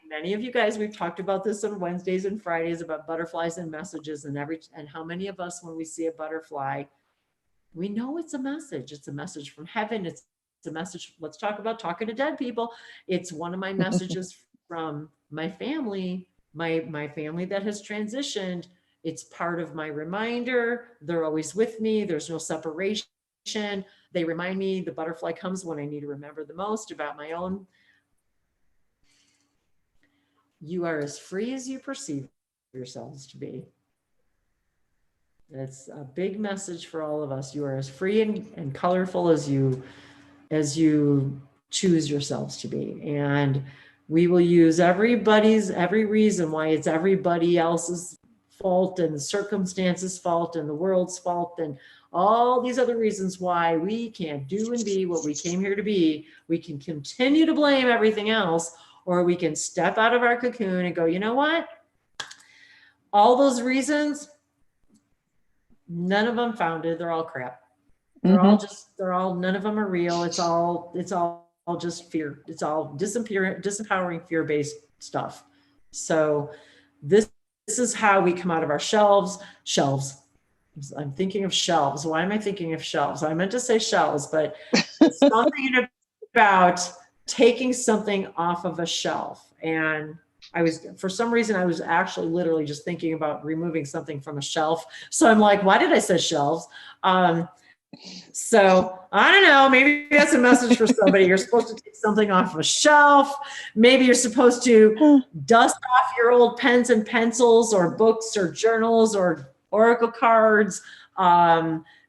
many of you guys, we've talked about this on Wednesdays and Fridays about butterflies and messages and how many of us, when we see a butterfly, we know it's a message. It's a message from heaven. It's a message. Let's talk about talking to dead people. It's one of my messages from my family, my family that has transitioned. It's part of my reminder. They're always with me. There's no separation. They remind me the butterfly comes when I need to remember the most about my own. You are as free as you perceive yourselves to be. That's a big message for all of us. You are as free and colorful as you choose yourselves to be. And we will use every reason why it's everybody else's fault and the circumstances fault and the world's fault and all these other reasons why we can't do and be what we came here to be. We can continue to blame everything else, or we can step out of our cocoon and go, you know what? All those reasons, none of them founded. They're all crap. None of them are real. It's all just fear. It's all disempowering, fear-based stuff. So this is how we come out of our shelves. I'm thinking of shelves. Why am I thinking of shelves? I meant to say shells, but it's something about taking something off of a shelf. And for some reason, I was actually literally just thinking about removing something from a shelf. So I'm like, why did I say shelves? So I don't know, maybe that's a message for somebody. You're supposed to take something off a shelf. Maybe you're supposed to dust off your old pens and pencils or books or journals or oracle cards.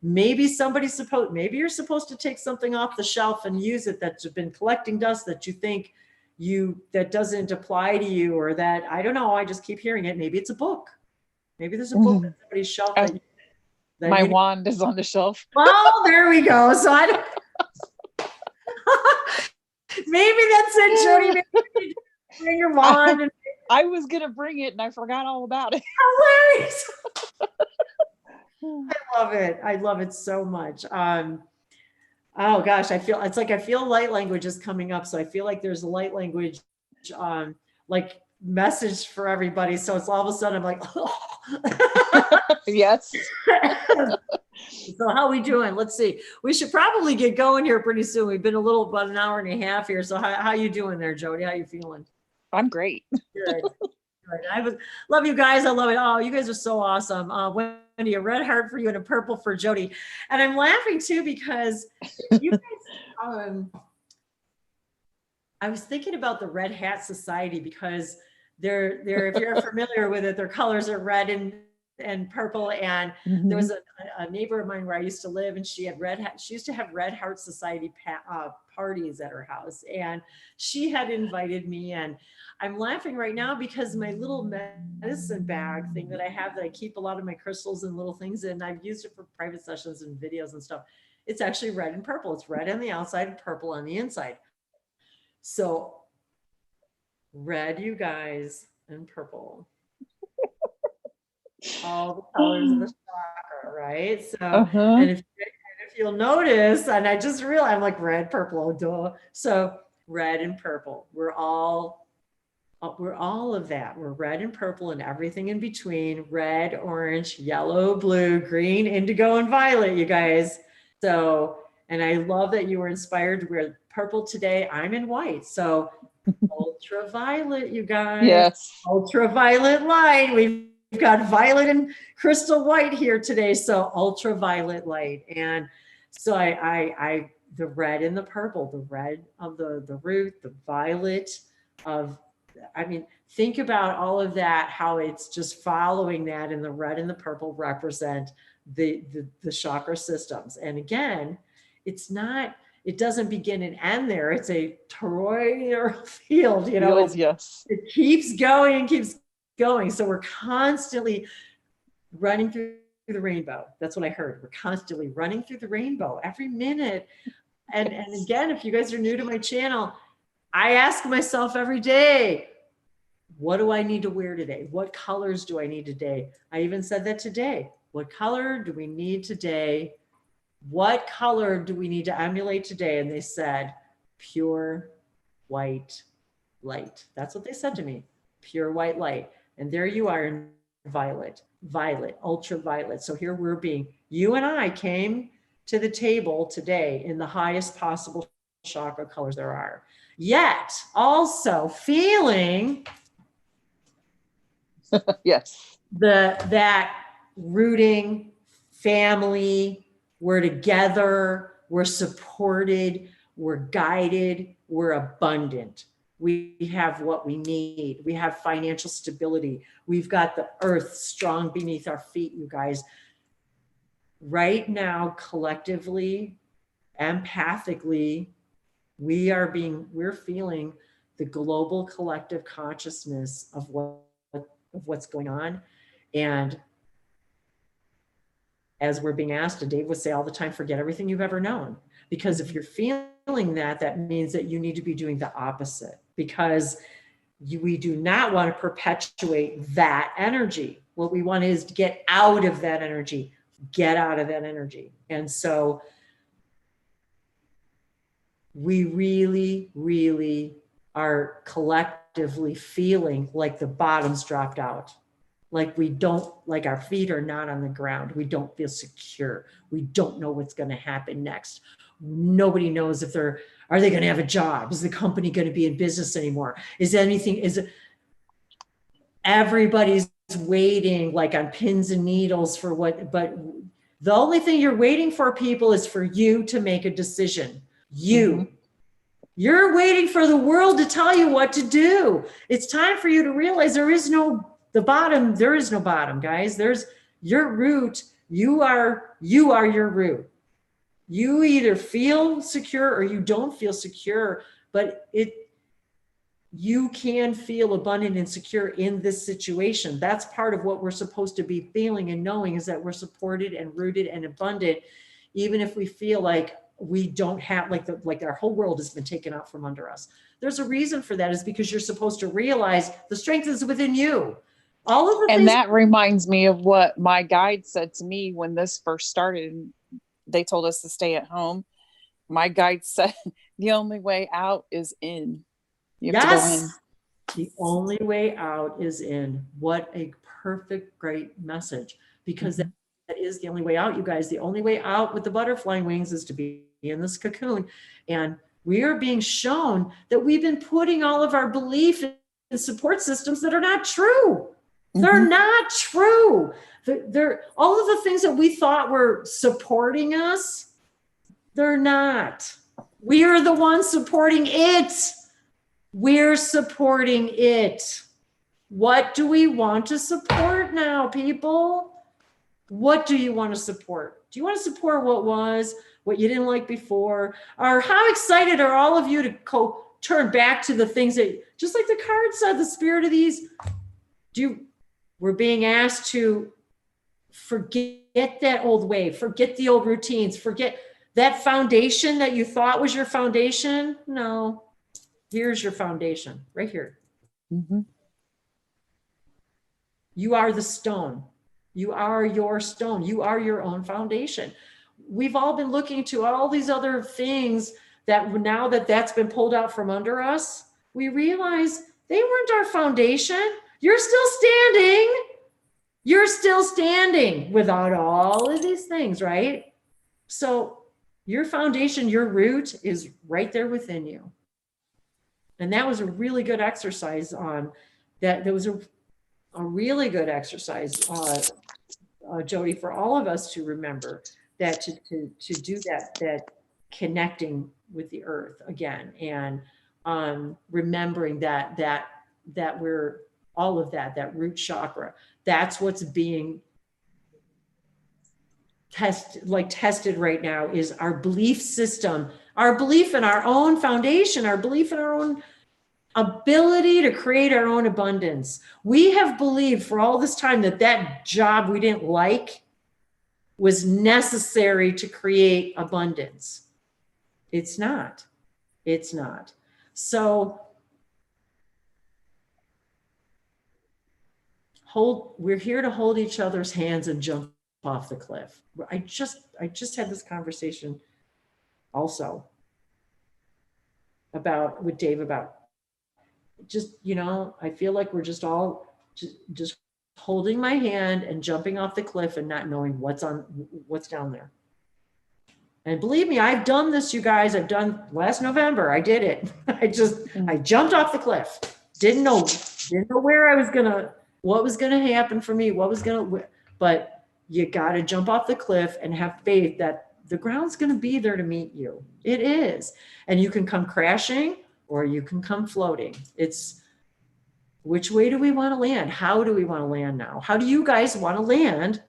Maybe maybe you're supposed to take something off the shelf and use it that's been collecting dust that you think that doesn't apply to you, or that, I don't know, I just keep hearing it. Maybe it's a book. Maybe there's a book on somebody's shelf. My wand is on the shelf. Well, there we go. So I don't, maybe that's it, Jodi. Maybe bring your wand. I was going to bring it and I forgot all about it. Hilarious. I love it. I love it so much. Oh gosh, I feel light language is coming up. So I feel like there's a light language, like message for everybody. So it's all of a sudden I'm like, oh. Yes. So how are we doing? Let's see. We should probably get going here pretty soon. We've been about an hour and a half here. So how you doing there, Jodi? How you feeling? I'm great. Good. Good. Love you guys. I love it. Oh, you guys are so awesome. Wendy, a red heart for you and a purple for Jodi. And I'm laughing too because you guys, I was thinking about the Red Hat Society because they're if you're familiar with it, their colors are red and purple. And there was a neighbor of mine where I used to live, and she used to have Red Heart Society parties at her house, and she had invited me. And I'm laughing right now because my little medicine bag thing that I have, that I keep a lot of my crystals and little things in, I've used it for private sessions and videos and stuff. It's actually red and purple. It's red on the outside and purple on the inside. So red, you guys, and purple. All the colors of the chakra, right? So, and if you'll notice, and I just realized, I'm like, red, purple, oh, duh. So red and purple, we're all of that. We're red and purple and everything in between: red, orange, yellow, blue, green, indigo, and violet, you guys. So, and I love that you were inspired to wear purple today. I'm in white. So ultraviolet, you guys. Yes. Ultraviolet light. We've got violet and crystal white here today. So ultraviolet light. And so I the red and the purple, the red of the root, the violet of, I mean, think about all of that, how it's just following that, and the red and the purple represent the chakra systems. And again, it doesn't begin and end there. It's a toroidal field, you know. Yes. It keeps going and keeps going. So we're constantly running through the rainbow. That's what I heard. We're constantly running through the rainbow every minute. And again, if you guys are new to my channel, I ask myself every day, what do I need to wear today? What colors do I need today? I even said that today. What color do we need today? What color do we need to emulate today? And they said, pure white light. That's what they said to me, pure white light. And there you are in violet, ultraviolet. So here you and I came to the table today in the highest possible chakra colors there are. Yet also feeling yes, that rooting family. We're together, we're supported, we're guided, we're abundant. We have what we need. We have financial stability. We've got the earth strong beneath our feet, you guys. Right now, collectively, empathically, we're feeling the global collective consciousness of what's going on. And as we're being asked, and Dave would say all the time, forget everything you've ever known. Because if you're feeling that means that you need to be doing the opposite, because we do not want to perpetuate that energy. What we want is to get out of that energy, get out of that energy. And so we really, really are collectively feeling like the bottom's dropped out. Like our feet are not on the ground. We don't feel secure. We don't know what's going to happen next. Nobody knows are they going to have a job? Is the company going to be in business anymore? Everybody's waiting like on pins and needles for what, but The only thing you're waiting for, people, is for you to make a decision. You're waiting for the world to tell you what to do. It's time for you to realize there is no bottom, guys. There's your root. You are your root. You either feel secure or you don't feel secure, but you can feel abundant and secure in this situation. That's part of what we're supposed to be feeling and knowing, is that we're supported and rooted and abundant, even if we feel like we don't have, like our whole world has been taken out from under us. There's a reason for that, is because you're supposed to realize the strength is within you. All of the and things. that reminds me of what my guide said to me when this first started. They told us to stay at home. My guide said the only way out is in. You have to go in. The only way out is in. What a perfect, great message, because that is the only way out, you guys. The only way out with the butterfly wings is to be in this cocoon. And we are being shown that we've been putting all of our belief in support systems that are not true. They're not true. They're all of the things that we thought were supporting us, they're not. We are the ones supporting it. We're supporting it. What do we want to support now, people? What do you want to support? Do you want to support what was, what you didn't like before? Or how excited are all of you to turn back to the things that, just like the card said, the spirit of these, we're being asked to forget that old way, forget the old routines, forget that foundation that you thought was your foundation. No, here's your foundation right here. You are the stone. You are your stone. You are your own foundation. We've all been looking to all these other things that now that's been pulled out from under us, we realize they weren't our foundation. You're still standing. You're still standing without all of these things, right? So your foundation, your root is right there within you. And that was a really good exercise on that. There was a really good exercise, Jodi, for all of us to remember that to do that connecting with the earth again, and remembering that we're all of that root chakra. That's what's being tested right now, is our belief system, our belief in our own foundation, our belief in our own ability to create our own abundance. We have believed for all this time that job we didn't like was necessary to create abundance. It's not. It's not. So we're here to hold each other's hands and jump off the cliff. I just had this conversation also with Dave about just, I feel like we're just all just holding my hand and jumping off the cliff and not knowing what's down there. And believe me, I've done this, you guys. Last November, I did it. I jumped off the cliff. Didn't know where what was gonna happen for me, but you gotta jump off the cliff and have faith that the ground's gonna be there to meet you. It is. And you can come crashing or you can come floating. It's which way do we want to land? How do we want to land now? How do you guys want to land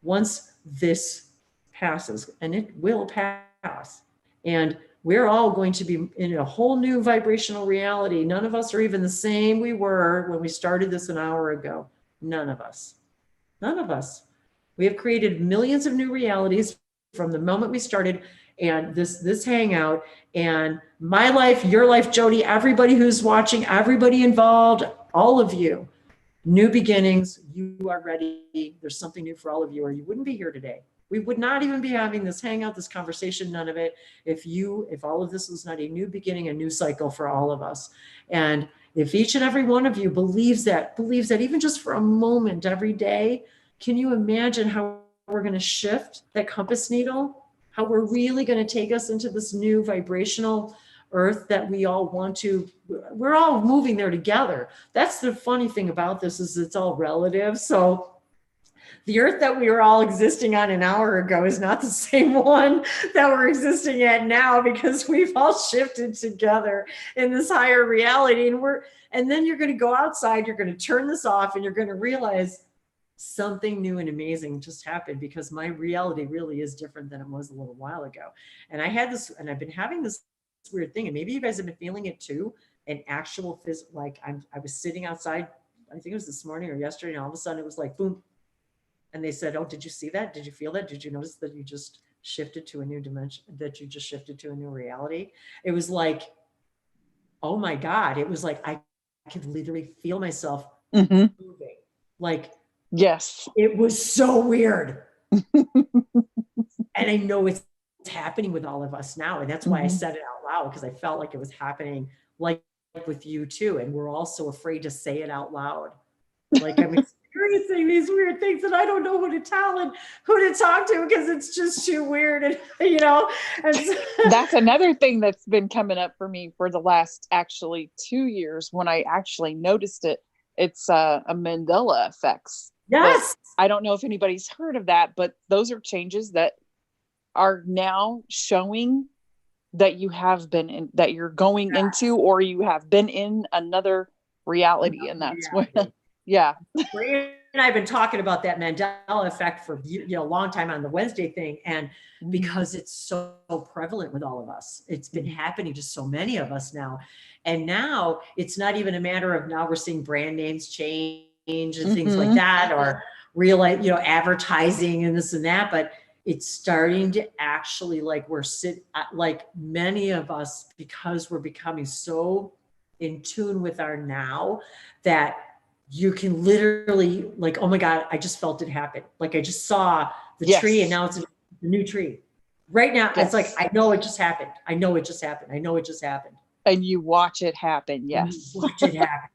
once this passes? And it will pass. And we're all going to be in a whole new vibrational reality. None of us are even the same we were when we started this an hour ago. None of us. None of us. We have created millions of new realities from the moment we started, and this hangout, and my life, your life, Jodi, everybody who's watching, everybody involved, all of you, new beginnings. You are ready. There's something new for all of you, or you wouldn't be here today. We would not even be having this hangout, this conversation, none of it, if all of this was not a new beginning, a new cycle for all of us. And if each and every one of you believes that even just for a moment every day, can you imagine how we're going to shift that compass needle? How we're really going to take us into this new vibrational earth that we all want to, we're all moving there together. That's the funny thing about this, is it's all relative. So the earth that we were all existing on an hour ago is not the same one that we're existing at now, because we've all shifted together in this higher reality. And then you're going to go outside, you're going to turn this off, and you're going to realize something new and amazing just happened, because my reality really is different than it was a little while ago. And I had this, and I've been having this weird thing, and maybe you guys have been feeling it too. An actual physical, like I was sitting outside, I think it was this morning or yesterday, and all of a sudden it was like boom. And they said, oh, did you see that? Did you feel that? Did you notice that you just shifted to a new dimension, that you just shifted to a new reality? It was like, oh my God. It was like, I could literally feel myself moving. Like, yes, it was so weird. And I know it's happening with all of us now. And that's why I said it out loud, because I felt like it was happening like with you too. And we're all so afraid to say it out loud. Like, I'm experiencing these weird things and I don't know who to tell and who to talk to, because it's just too weird. And, you know, and that's another thing that's been coming up for me for the last actually 2 years, when I actually noticed it. It's a Mandela effects. Yes. But I don't know if anybody's heard of that, but those are changes that are now showing that you have been in, that you're going into, or you have been in another reality. And that's what, yeah. And I've been talking about that Mandela effect for, you know, a long time on the Wednesday thing. And because it's so prevalent with all of us, it's been happening to so many of us now. And now it's not even a matter of, now we're seeing brand names change and things like that, or real, you know, advertising and this and that, but it's starting to actually, like, like many of us, because we're becoming so in tune with our now, that you can literally, like, oh my God, I just felt it happen. Like, I just saw the tree, and now it's a new tree right now. It's like, I know it just happened. I know it just happened. I know it just happened. And you watch it happen. Yes. Watch it happen.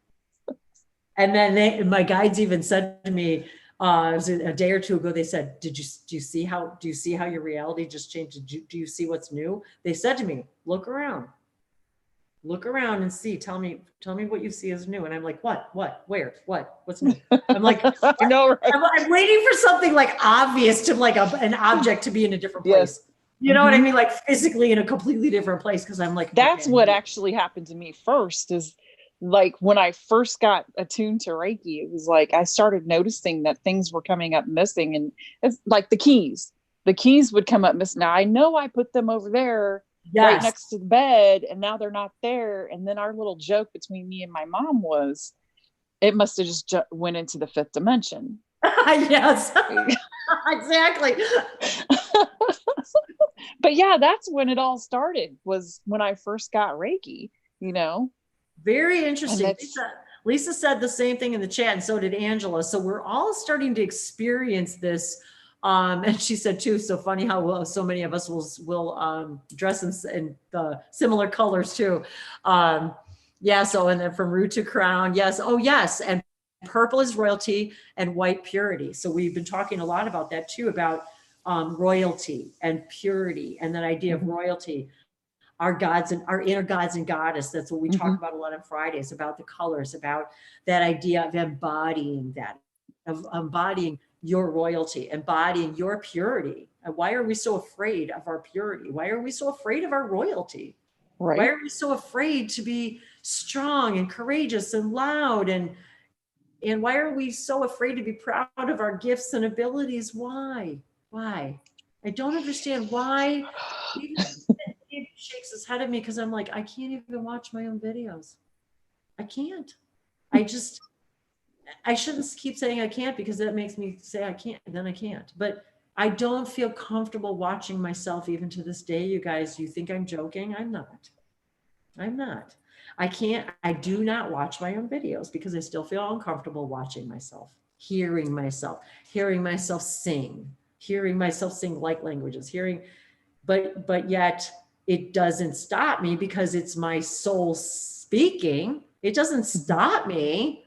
And then my guides even said to me, it was a day or two ago, they said, do you see how your reality just changed? Do you see what's new? They said to me, look around and see, tell me what you see as new. And I'm like, what, where, what's new? I'm like, I know, right? I'm waiting for something like obvious, to like an object to be in a different place. You know what I mean? Like, physically in a completely different place. Cause I'm like, that's what actually happened to me first, is like when I first got attuned to Reiki, it was like, I started noticing that things were coming up missing. And it's like the keys would come up missing. Now I know I put them over there right next to the bed, and now they're not there. And then our little joke between me and my mom was, it must have just went into the fifth dimension. Yes, exactly. But yeah, that's when it all started, was when I first got Reiki, you know. Very interesting. Lisa said the same thing in the chat, and so did Angela. So we're all starting to experience this. And she said too, so funny how so many of us will dress in the similar colors too. Yeah. So, and then from root to crown. Yes. Oh yes. And purple is royalty and white purity. So we've been talking a lot about that too, about royalty and purity, and that idea of royalty, our gods and our inner gods and goddess. That's what we talk about a lot on Fridays, about the colors, about that idea of embodying that, of embodying your royalty, embodying your purity. And why are we so afraid of our purity? Why are we so afraid of our royalty? Right. Why are we so afraid to be strong and courageous and loud? And why are we so afraid to be proud of our gifts and abilities? Why? I don't understand why. He shakes his head at me, because I'm like, I can't even watch my own videos. I can't. I shouldn't keep saying I can't, because that makes me say I can't, and then I can't. But I don't feel comfortable watching myself even to this day, you guys. You think I'm joking? I'm not. I do not watch my own videos, because I still feel uncomfortable watching myself, hearing myself sing, light languages, but yet it doesn't stop me, because it's my soul speaking. It doesn't stop me.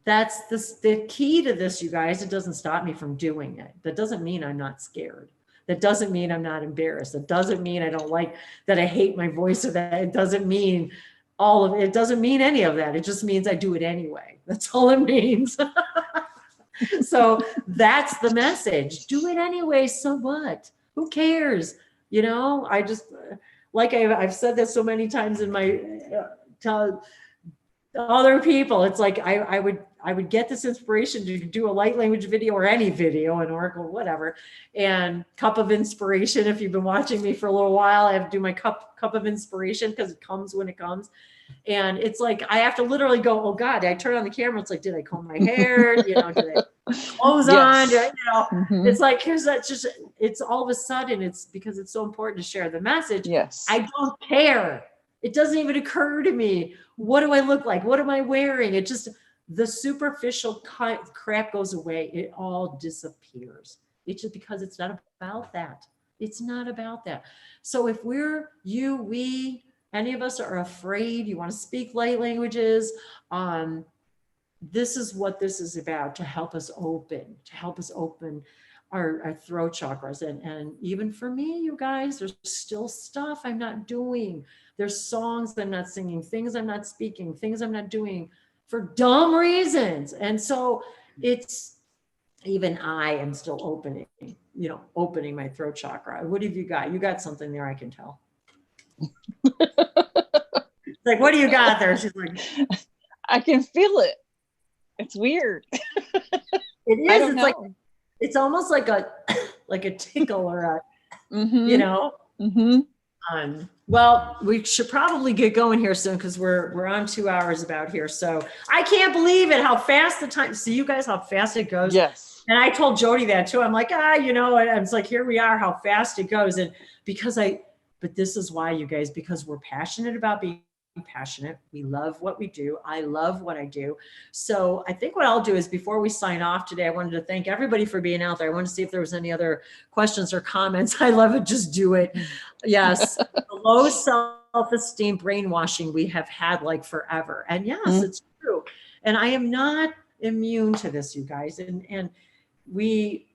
That's the key to this, you guys. It doesn't stop me from doing it. That doesn't mean I'm not scared. That doesn't mean I'm not embarrassed. That doesn't mean I don't like that, I hate my voice, or that it doesn't mean all of it. It doesn't mean any of that. It just means I do it anyway. That's all it means. So that's the message. Do it anyway. So what? Who cares? You know, I just, like I've said this so many times in my, to other people, it's like I would get this inspiration to do a light language video or any video, an oracle, whatever, and cup of inspiration. If you've been watching me for a little while, I have to do my cup of inspiration because it comes when it comes. And it's like, I have to literally go, oh God, I turn on the camera. It's like, did I comb my hair? You know, did I clothes on? Did I, you know, it's like, here's that just, it's all of a sudden, it's because it's so important to share the message. Yes. I don't care. It doesn't even occur to me. What do I look like? What am I wearing? It just, the superficial crap goes away. It all disappears. It's just because it's not about that. It's not about that. So if we're, we, any of us are afraid, you want to speak light languages, this is what this is about, to help us open our throat chakras. And even for me, you guys, there's still stuff I'm not doing. There's songs I'm not singing, things I'm not speaking, things I'm not doing for dumb reasons. And so it's, even I am still opening my throat chakra. What have you got? You got something there, I can tell. Like, what do you got there? She's like, I can feel it. It's weird. It is. I don't it's know. like, it's almost like a tickle or a, you know. Well, we should probably get going here soon because we're on 2 hours about here. So I can't believe it, how fast the time. See, you guys, how fast it goes. Yes. And I told Jodi that too. I'm like, you know, and it's like, here we are, how fast it goes. And but this is why, you guys, because we're passionate about being passionate. We love what we do. I love what I do. So I think what I'll do is, before we sign off today, I wanted to thank everybody for being out there. I wanted to see if there was any other questions or comments. I love it. Just do it. Yes. The low self-esteem brainwashing we have had like forever. And yes, it's true. And I am not immune to this, you guys. And we,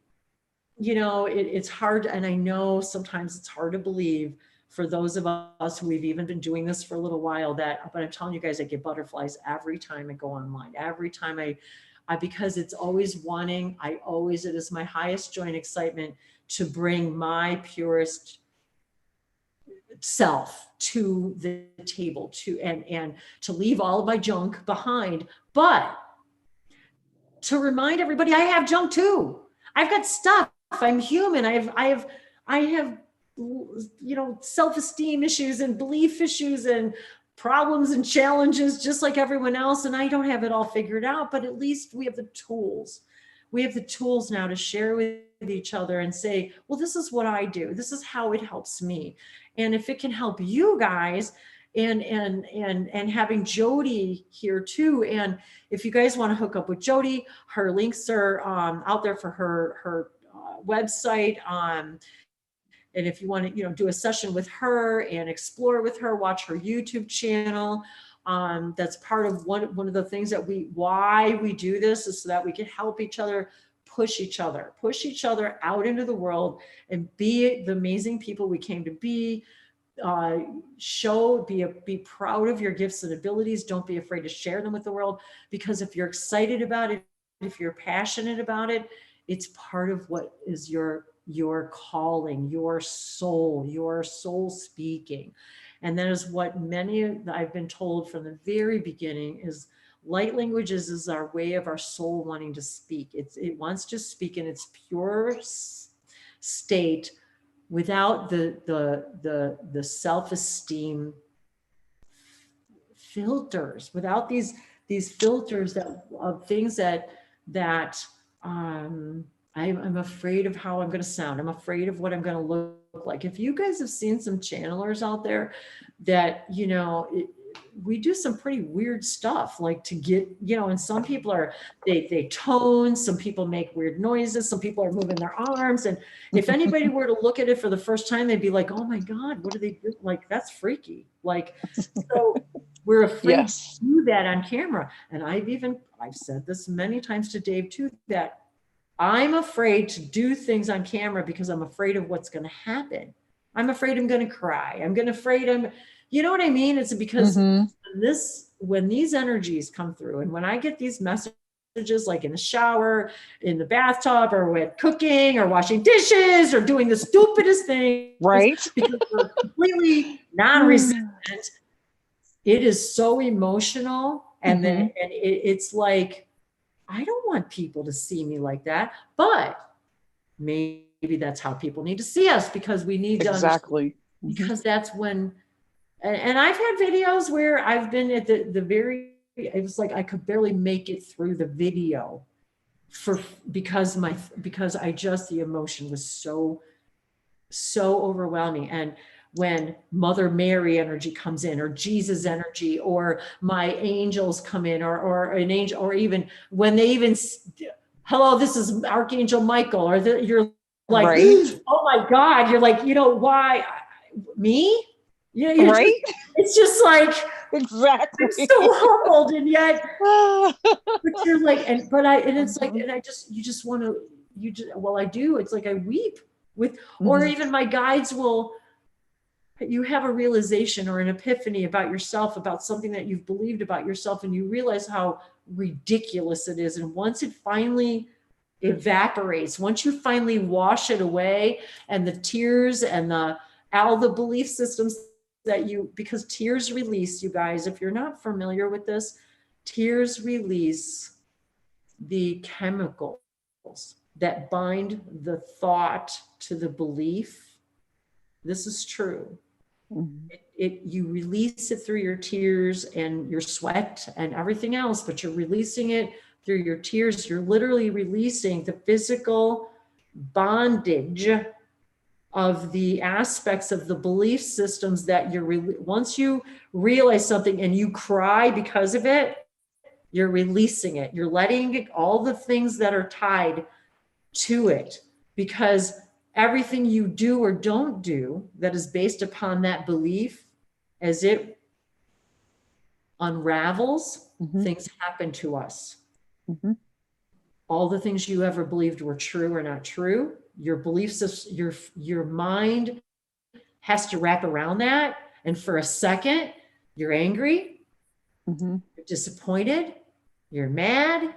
you know, it's hard. And I know sometimes it's hard to believe for those of us who we've even been doing this for a little while, but I'm telling you guys, I get butterflies every time I go online, every time I because it's always wanting, it is my highest joy and excitement to bring my purest self to the table, and to leave all of my junk behind, but to remind everybody I have junk too. I've got stuff. I'm human. I have you know, self-esteem issues and belief issues and problems and challenges just like everyone else. And I don't have it all figured out, but at least we have the tools. We have the tools now to share with each other and say, well, this is what I do. This is how it helps me. And if it can help you guys, and having Jodi here too. And if you guys want to hook up with Jodi, her links are out there for her website. And if you want to, you know, do a session with her and explore with her, watch her YouTube channel. That's part of one of the things that why we do this, is so that we can help each other, push each other out into the world and be the amazing people we came to be. Be proud of your gifts and abilities. Don't be afraid to share them with the world, because if you're excited about it, if you're passionate about it, it's part of what is your calling, your soul speaking. And that is what I've been told from the very beginning, is light languages is our way of our soul wanting to speak. It wants to speak in its pure state, without the self-esteem filters, without these filters of things that I'm afraid of how I'm going to sound. I'm afraid of what I'm going to look like. If you guys have seen some channelers out there that, you know, we do some pretty weird stuff, like to get, you know, and some people they tone, some people make weird noises, some people are moving their arms. And if anybody were to look at it for the first time, they'd be like, oh my God, what do they do? Like, that's freaky. Like, so we're afraid to do that on camera. And I've said this many times to Dave too, that I'm afraid to do things on camera because I'm afraid of what's going to happen. I'm afraid I'm going to cry. You know what I mean? It's because when these energies come through, and when I get these messages messages, like in the shower, in the bathtub, or with cooking or washing dishes or doing the stupidest thing. Right. Because we're completely non-resistant. It is so emotional. And then it's like, I don't want people to see me like that, but maybe that's how people need to see us, because we need to exactly. Because that's when, and I've had videos where I've been at the very, it was like I could barely make it through the video because I just, the emotion was so overwhelming. And when Mother Mary energy comes in, or Jesus energy, or my angels come in, or an angel, or even when they even, hello, this is Archangel Michael, or you're like, right. Oh my God, you're like, why me? Yeah, right. It's just like, exactly. I'm so humbled, and yet, but you're like, and it's like, and you just want to, well, I do. It's like I weep with, or even my guides will. You have a realization or an epiphany about yourself, about something that you've believed about yourself, and you realize how ridiculous it is. And once it finally evaporates, once you finally wash it away, and the tears and all the belief systems because tears release, you guys, if you're not familiar with this, tears release the chemicals that bind the thought to the belief. This is true. You release it through your tears and your sweat and everything else, but you're releasing it through your tears. You're literally releasing the physical bondage of the aspects of the belief systems that once you realize something and you cry because of it, you're releasing it. You're letting all the things that are tied to it, because everything you do or don't do that is based upon that belief, as it unravels, things happen to us. All the things you ever believed were true are not true. Your beliefs, your mind has to wrap around that. And for a second, you're angry, you're disappointed, you're mad,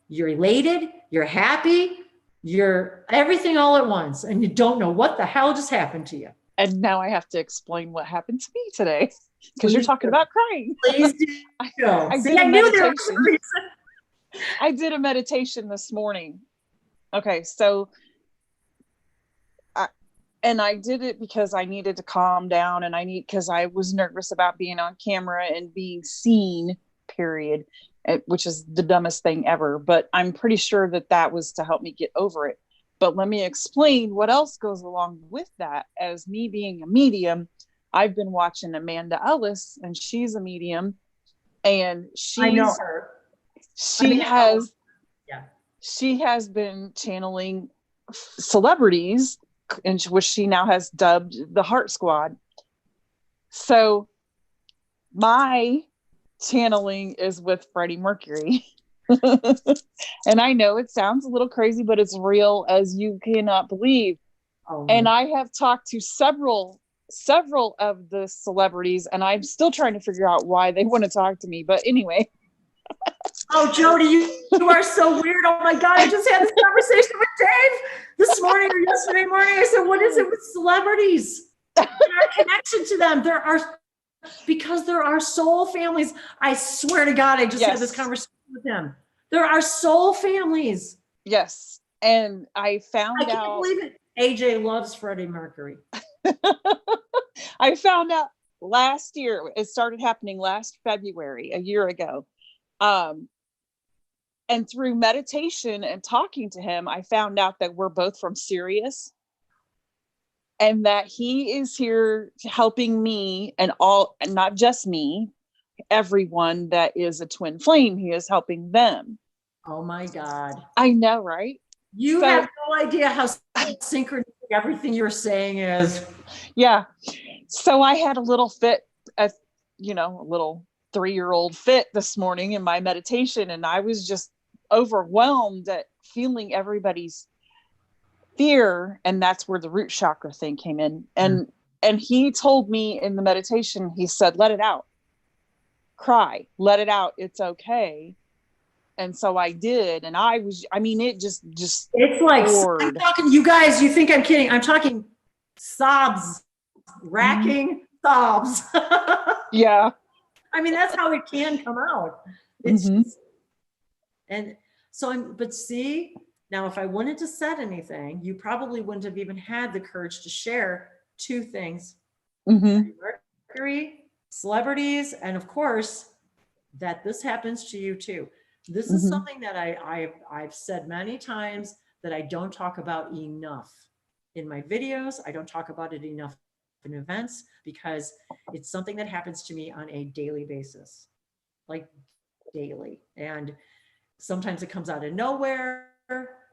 you're elated, you're happy, you're everything all at once, and you don't know what the hell just happened to you. And now I have to explain what happened to me today, because you're talking about crying. Please do. I did a meditation. I did a meditation this morning. Okay, so I did it because I needed to calm down, and because I was nervous about being on camera and being seen, period. Which is the dumbest thing ever, but I'm pretty sure that was to help me get over it. But let me explain what else goes along with that. As me being a medium, I've been watching Amanda Ellis, and she's a medium, and I know her. She has been channeling celebrities, which she now has dubbed the Heart Squad. So my channeling is with Freddie Mercury. And I know it sounds a little crazy, but it's real as you cannot believe. And I have talked to several of the celebrities, and I'm still trying to figure out why they want to talk to me. But anyway. Oh, Jodi, you are so weird. Oh my God, I just had this conversation with Dave this morning or yesterday morning. I said, what is it with celebrities? Our connection to them. Because there are soul families. I swear to God, I just had this conversation with them. There are soul families. Yes. And I can't believe it. AJ loves Freddie Mercury. I found out last year. It started happening last February, a year ago. And through meditation and talking to him, I found out that we're both from Sirius. And that he is here helping me and not just me, everyone that is a twin flame, he is helping them. Oh my God. I know, right? You have no idea how synchronistic everything you're saying is. Yeah. So I had a little fit, a little 3-year-old fit this morning in my meditation. And I was just overwhelmed at feeling everybody's fear, and that's where the root chakra thing came in. And he told me in the meditation, he said, let it out, cry, let it out, it's okay. And so I did, and I mean, it just it's like, I'm talking, you guys, you think I'm kidding. I'm talking sobs, racking sobs. Yeah. I mean, that's how it can come out. It's just, and so but see, now if I wanted to set anything, you probably wouldn't have even had the courage to share two things. Mercury, celebrities, and of course, that this happens to you too. This is something that I've said many times that I don't talk about enough in my videos. I don't talk about it enough in events because it's something that happens to me on a daily basis, like daily. And sometimes it comes out of nowhere.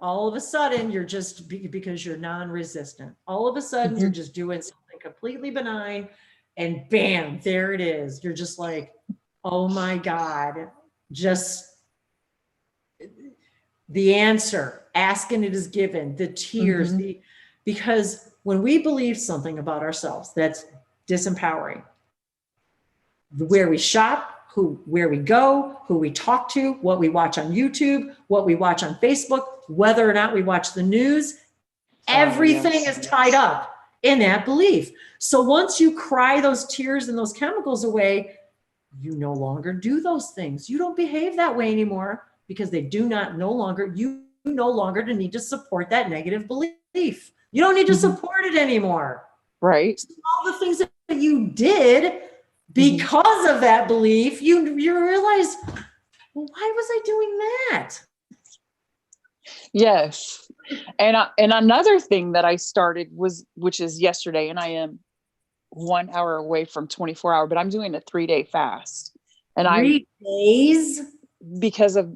All of a sudden, you're just, because you're non-resistant, all of a sudden you're just doing something completely benign and bam, there it is. You're just like, oh my God, just the answer, asking it is given, the tears, because when we believe something about ourselves that's disempowering, where we shop, where we go, who we talk to, what we watch on YouTube, what we watch on Facebook, whether or not we watch the news, everything is tied up in that belief. So once you cry those tears and those chemicals away, you no longer do those things. You don't behave that way anymore because they do not you no longer need to support that negative belief. You don't need to support it anymore. Right. So all the things that you did because of that belief, you realize, well, why was I doing that? Yes. And another thing that I started which is yesterday, and I am 1 hour away from 24-hour, but I'm doing a 3-day fast. And 3 days?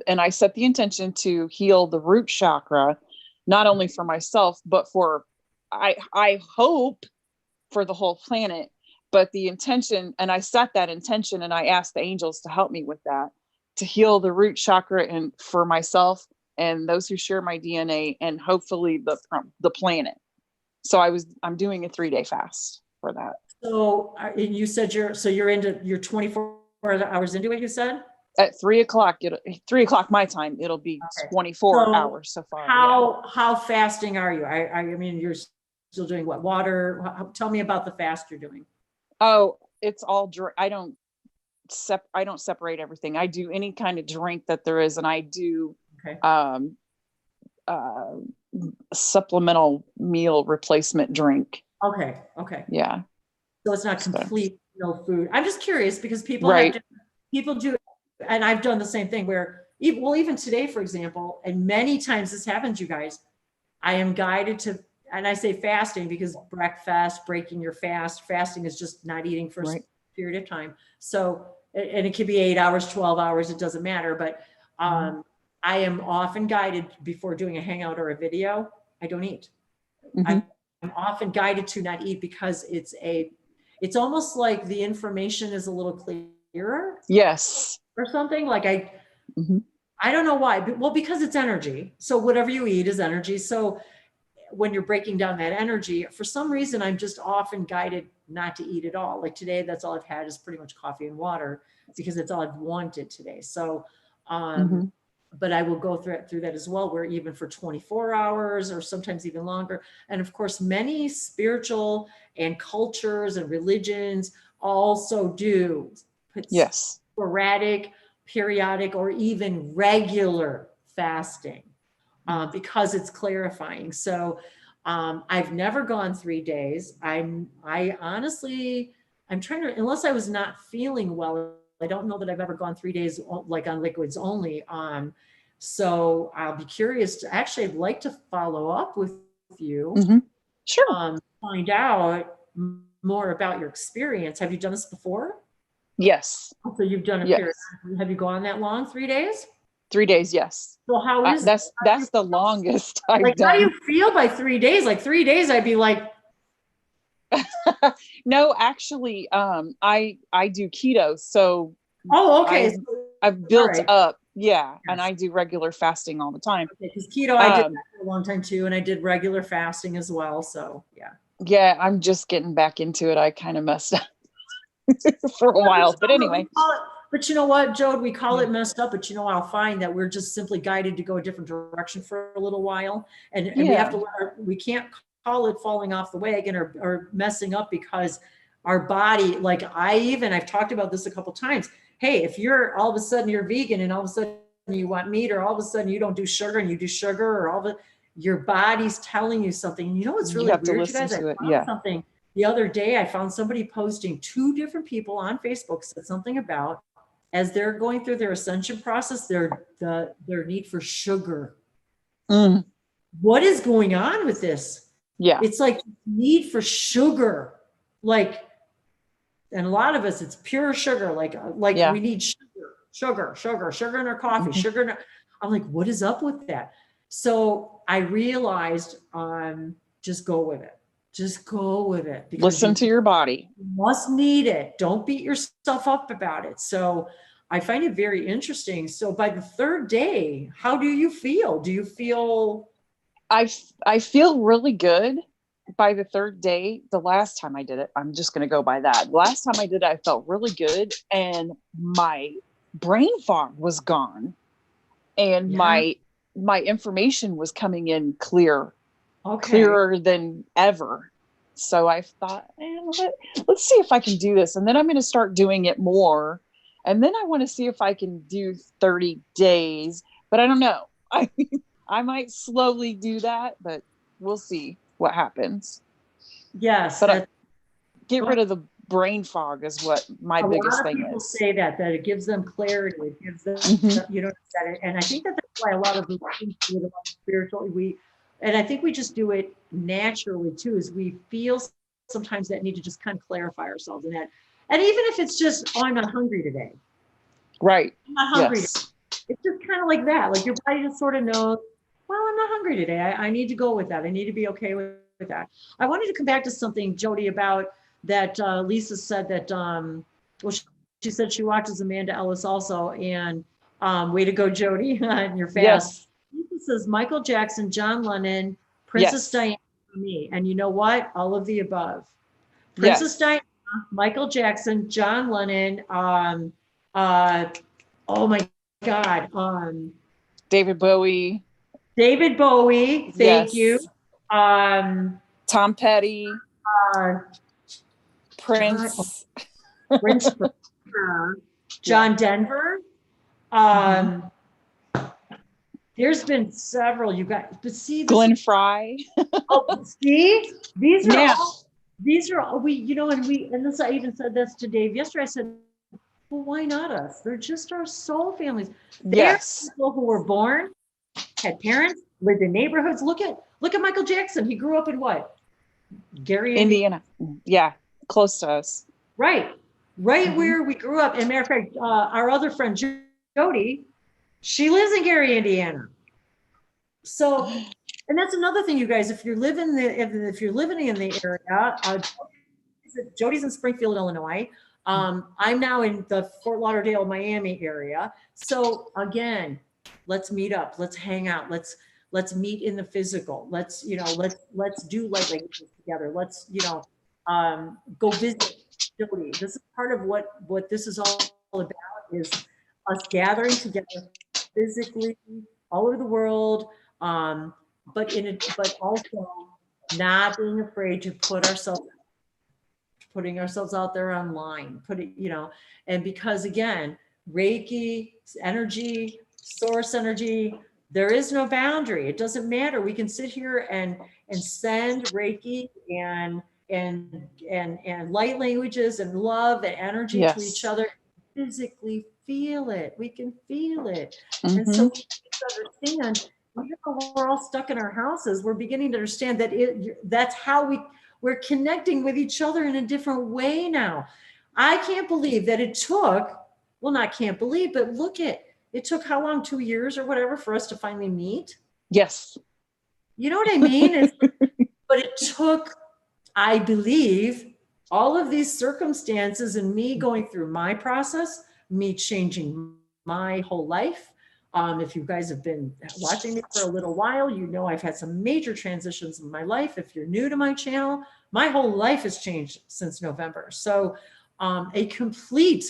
And I set the intention to heal the root chakra, not only for myself, but for, I hope for the whole planet. But the intention, and I set that intention and I asked the angels to help me with that, to heal the root chakra and for myself and those who share my DNA and hopefully the planet. So I'm doing a 3-day fast for that. So you said you're 24 hours into it, you said? At 3 o'clock, 3 o'clock my time, it'll be 24 hours so far. How fasting are you? I mean, you're still doing what? Water? Tell me about the fast you're doing. Oh, it's all I don't separate everything. I do any kind of drink that there is, and I do supplemental meal replacement drink. Okay. Yeah. So it's not complete no food. I'm just curious because people do, and I've done the same thing where even today, for example, and many times this happens, you guys, I am guided to, and I say fasting because breakfast, breaking your fasting is just not eating for a period of time. So, and it could be 8 hours, 12 hours, it doesn't matter. But I am often guided before doing a hangout or a video, I don't eat. I'm often guided to not eat because it's almost like the information is a little clearer. Yes. Or something like I don't know why, but, well, because it's energy. So whatever you eat is energy. So when you're breaking down that energy, for some reason, I'm just often guided not to eat at all. Like today, that's all I've had is pretty much coffee and water because that's all I've wanted today. So, but I will go through that as well, where even for 24 hours or sometimes even longer. And of course, many spiritual and cultures and religions also do sporadic, periodic, or even regular fasting because it's clarifying. So I've never gone 3 days. I honestly, I'm trying to, unless I was not feeling well, I don't know that I've ever gone 3 days like on liquids only. So I'll be curious to actually, I'd like to follow up with you. Sure. Find out more about your experience. Have you done this before? Yes. So you've done a period. Have you gone that long? 3 days? 3 days, yes. So how is that's the longest I've done. How do you feel by 3 days? Like 3 days, I'd be like, no, actually, I do keto. So okay. I've built up. Yeah. And I do regular fasting all the time. Because keto, I did that for a long time too. And I did regular fasting as well. So yeah. Yeah. I'm just getting back into it. I kind of messed up for a while, but anyway. But you know what, Jode, we call it messed up, but you know, I'll find that we're just simply guided to go a different direction for a little while. And we have to, we can't call it falling off the wagon or messing up, because our body, like I've talked about this a couple of times. Hey, if you're all of a sudden you're vegan and all of a sudden you want meat, or all of a sudden you don't do sugar and you do sugar, or all the, your body's telling you something. And you know what's really weird, you guys? I found something the other day. I found somebody posting, 2 different people on Facebook said something about, as they're going through their ascension process, their need for sugar. What is going on with this? Yeah, it's like need for sugar, like, and a lot of us, it's pure sugar, like we need sugar in our coffee, sugar in our, I'm like, what is up with that? So I realized, just go with it. Just go with it. Listen to your body. You must need it. Don't beat yourself up about it. So I find it very interesting. So by the 3rd day, how do you feel? Do you feel? I feel really good by the 3rd day. The last time I did it, I'm just going to go by that. The last time I did it, I felt really good. And my brain fog was gone. And my information was coming in clearer than ever. So I thought, let's see if I can do this. And then I'm going to start doing it more. And then I want to see if I can do 30 days, but I don't know. I might slowly do that, but we'll see what happens. Yes. But get rid of the brain fog is what my biggest thing is. People say that it gives them clarity. It gives them, you know, and I think that's why a lot of us do it about spiritual. And I think we just do it naturally too, is we feel sometimes that need to just kind of clarify ourselves in that. And even if it's just, oh, I'm not hungry today. Right. I'm not hungry today. It's just kind of like that. Like your body just sort of knows, well, I'm not hungry today. I need to go with that. I need to be okay with that. I wanted to come back to something, Jodi, about that. Lisa said that, she said she watches Amanda Ellis also. And way to go, Jodi, and you're fast. Yes. Lisa says Michael Jackson, John Lennon, Princess Diana for me. And you know what? All of the above. Princess Diana, Michael Jackson, John Lennon, oh my God. David Bowie. Thank you. Tom Petty. Prince. John Denver. There's been several, you guys, but see. Glenn Fry. See, these are all we, you know, and this, I even said this to Dave yesterday. I said, well, why not us? They're just our soul families. They're people who were born, had parents, lived in neighborhoods. Look at Michael Jackson. He grew up in what? Gary, Indiana. Yeah, close to us. Right where we grew up. And matter of fact, our other friend Jodi, she lives in Gary, Indiana. So, and that's another thing, you guys. If you're living in the area, Jodi's in Springfield, Illinois. I'm now in the Fort Lauderdale, Miami area. So again, let's meet up. Let's hang out. Let's meet in the physical. Let's do light languages together. Let's, go visit Jodi. This is part of what this is all about, is us gathering together physically all over the world. But also not being afraid to putting ourselves out there online, and because again, Reiki, energy, source energy, there is no boundary. It doesn't matter. We can sit here and send Reiki and light languages and love and energy to each other, physically feel it. We can feel it. And so we understand, even though we're all stuck in our houses, we're beginning to understand that that's how we're connecting with each other in a different way now. I can't believe that it took, well, not can't believe, but look it took how long, 2 years or whatever for us to finally meet? Yes. You know what I mean? But it took, I believe, all of these circumstances and me going through my process, me changing my whole life. If you guys have been watching me for a little while, you know I've had some major transitions in my life. If you're new to my channel, my whole life has changed since November. So a complete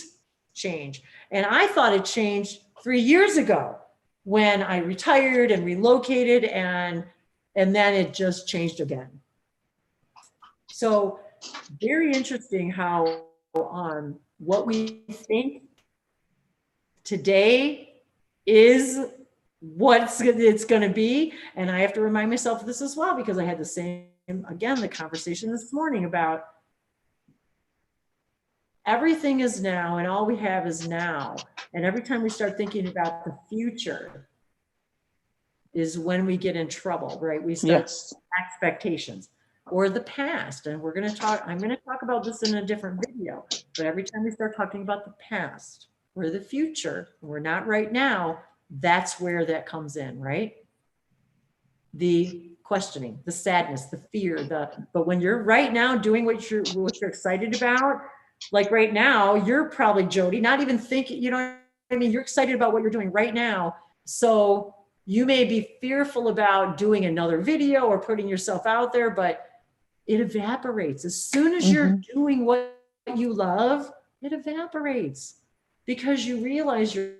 change. And I thought it changed 3 years ago when I retired and relocated, and then it just changed again. So very interesting how what we think today is what it's going to be. And I have to remind myself of this as well, because I had the same, again, the conversation this morning about everything is now and all we have is now. And every time we start thinking about the future is when we get in trouble, right? We start expectations, or the past. And I'm going to talk about this in a different video, but every time we start talking about the past or the future, we're not right now, that's where that comes in, right? The questioning, the sadness, the fear, but when you're right now doing what you're excited about, like right now, you're probably, Jodi, not even thinking, you know what I mean? You're excited about what you're doing right now. So you may be fearful about doing another video or putting yourself out there, but it evaporates. As soon as you're doing what you love, it evaporates, because you realize you're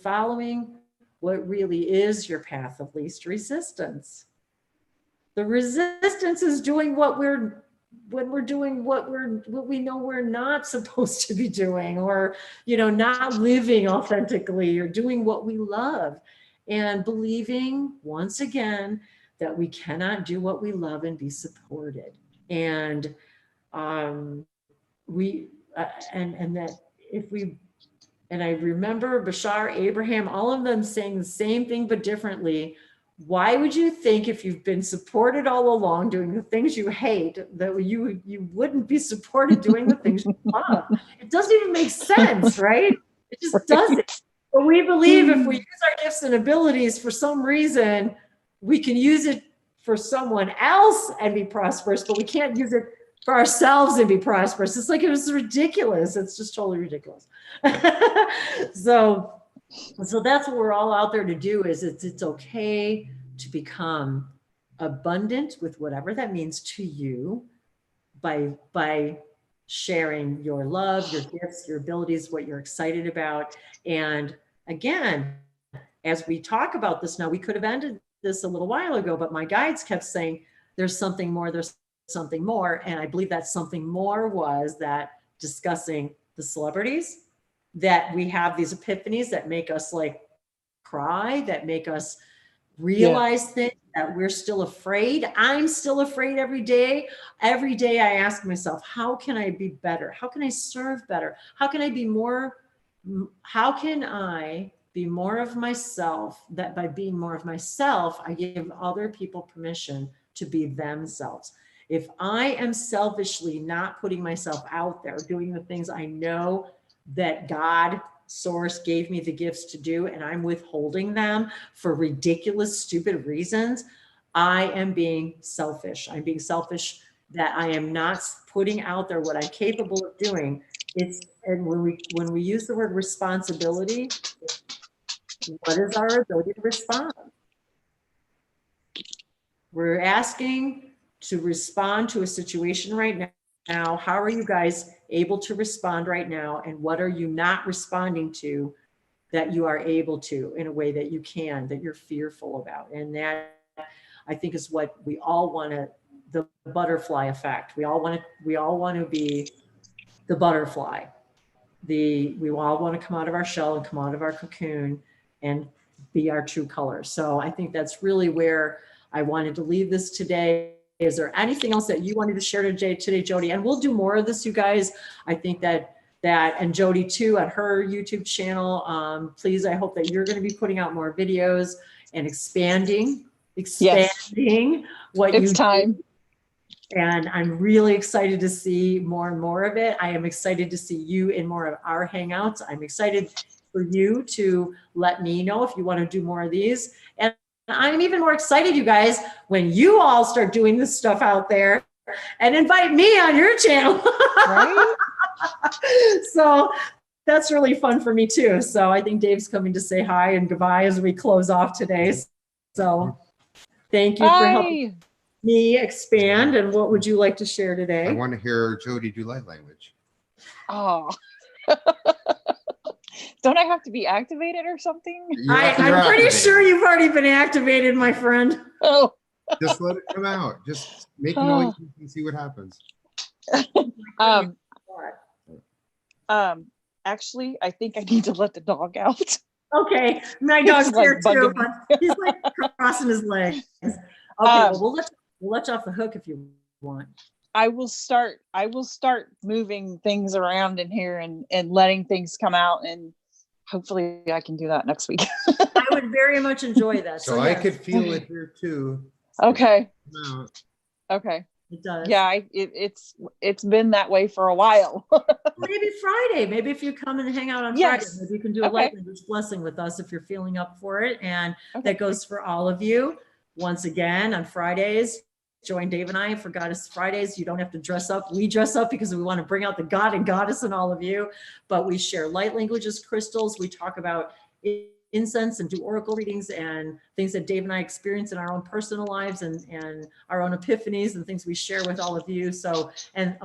following what really is your path of least resistance. The resistance is doing when we're doing what we know we're not supposed to be doing, or, you know, not living authentically, or doing what we love, and believing once again that we cannot do what we love and be supported. And and that if we, and I remember Bashar, Abraham, all of them saying the same thing but differently. Why would you think, if you've been supported all along doing the things you hate, that you wouldn't be supported doing the things you love? It doesn't even make sense, right? It just doesn't. But we believe if we use our gifts and abilities for some reason, we can use it for someone else and be prosperous, but we can't use it for ourselves and be prosperous. It's like, it was ridiculous. It's just totally ridiculous. So that's what we're all out there to do, is it's okay to become abundant with whatever that means to you by sharing your love, your gifts, your abilities, what you're excited about. And again, as we talk about this now, we could have ended this a little while ago, but my guides kept saying, there's something more, there's something more. And I believe that something more was that discussing the celebrities, that we have these epiphanies that make us like cry, that make us realize things that we're still afraid. I'm still afraid every day. Every day I ask myself, how can I be better? How can I serve better? How can I be more of myself, that by being more of myself, I give other people permission to be themselves. If I am selfishly not putting myself out there, doing the things I know that God, source, gave me the gifts to do, and I'm withholding them for ridiculous, stupid reasons, I am being selfish. I'm being selfish that I am not putting out there what I'm capable of doing. And when we use the word responsibility, what is our ability to respond? We're asking to respond to a situation right now. How are you guys able to respond right now? And what are you not responding to that you are able to in a way that you can, that you're fearful about? And that, I think, is what we all want to, the butterfly effect. We all want to be the butterfly. We all want to come out of our shell and come out of our cocoon and be our true color. So I think that's really where I wanted to leave this today. Is there anything else that you wanted to share today, Jodi? And we'll do more of this, you guys. I think that and Jodi too, at her YouTube channel. Please, I hope that you're going to be putting out more videos and expanding what it's time. And I'm really excited to see more and more of it. I am excited to see you in more of our hangouts. I'm excited for you to let me know if you want to do more of these. And I'm even more excited, you guys, when you all start doing this stuff out there and invite me on your channel. Right? So that's really fun for me too. So I think Dave's coming to say hi and goodbye as we close off today. So thank you for helping me expand. And what would you like to share today? I want to hear Jodi do light language. Oh. Don't I have to be activated or something? I'm pretty sure you've already been activated, my friend. Oh. Just let it come out. Just make noise and see what happens. Actually, I think I need to let the dog out. Okay, my dog's like here too, bugging but he's like crossing his legs. Okay, well, we'll let you off the hook if you want. I will start moving things around in here and letting things come out, and hopefully I can do that next week. I would very much enjoy that. So I could feel it here too. Okay. Okay. It does. Yeah, it's been that way for a while. Maybe Friday. Maybe if you come and hang out on Friday, maybe you can do a light language blessing with us if you're feeling up for it. And that goes for all of you. Once again, on Fridays, join Dave and I for Goddess Fridays. You don't have to dress up. We dress up because we want to bring out the God and Goddess in all of you. But we share light languages, crystals. We talk about incense and do oracle readings and things that Dave and I experience in our own personal lives and our own epiphanies and things we share with all of you. So, and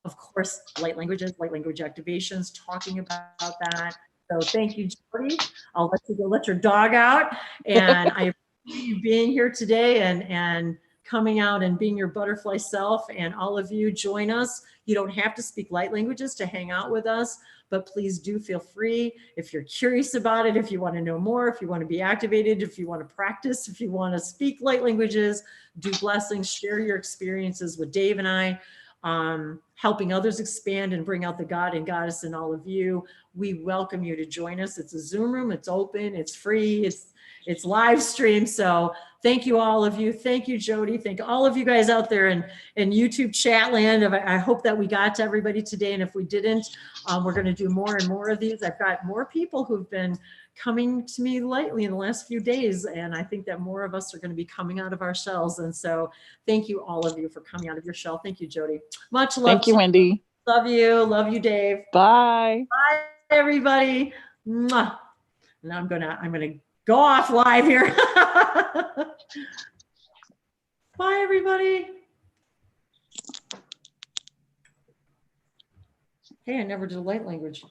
of course, light languages, light language activations, talking about that. So thank you, Jodi. I'll let you go let your dog out. And I appreciate you being here today and coming out and being your butterfly self. And all of you join us. You don't have to speak light languages to hang out with us, but please do feel free. If you're curious about it, if you want to know more, if you want to be activated, if you want to practice, if you want to speak light languages, do blessings, share your experiences with Dave and I, helping others expand and bring out the God and Goddess in all of you. We welcome you to join us. It's a Zoom room. It's open. It's free. It's live stream. So thank you, all of you. Thank you, Jodi. Thank all of you guys out there in YouTube chat land. I hope that we got to everybody today. And if we didn't, we're going to do more and more of these. I've got more people who've been coming to me lately in the last few days. And I think that more of us are going to be coming out of our shells. And so thank you, all of you, for coming out of your shell. Thank you, Jodi. Much love. Thank you, Wendy. Love you. Love you, Dave. Bye. Bye, everybody. Mwah. And I'm gonna go off live here. Bye, everybody. Hey, I never did a light language.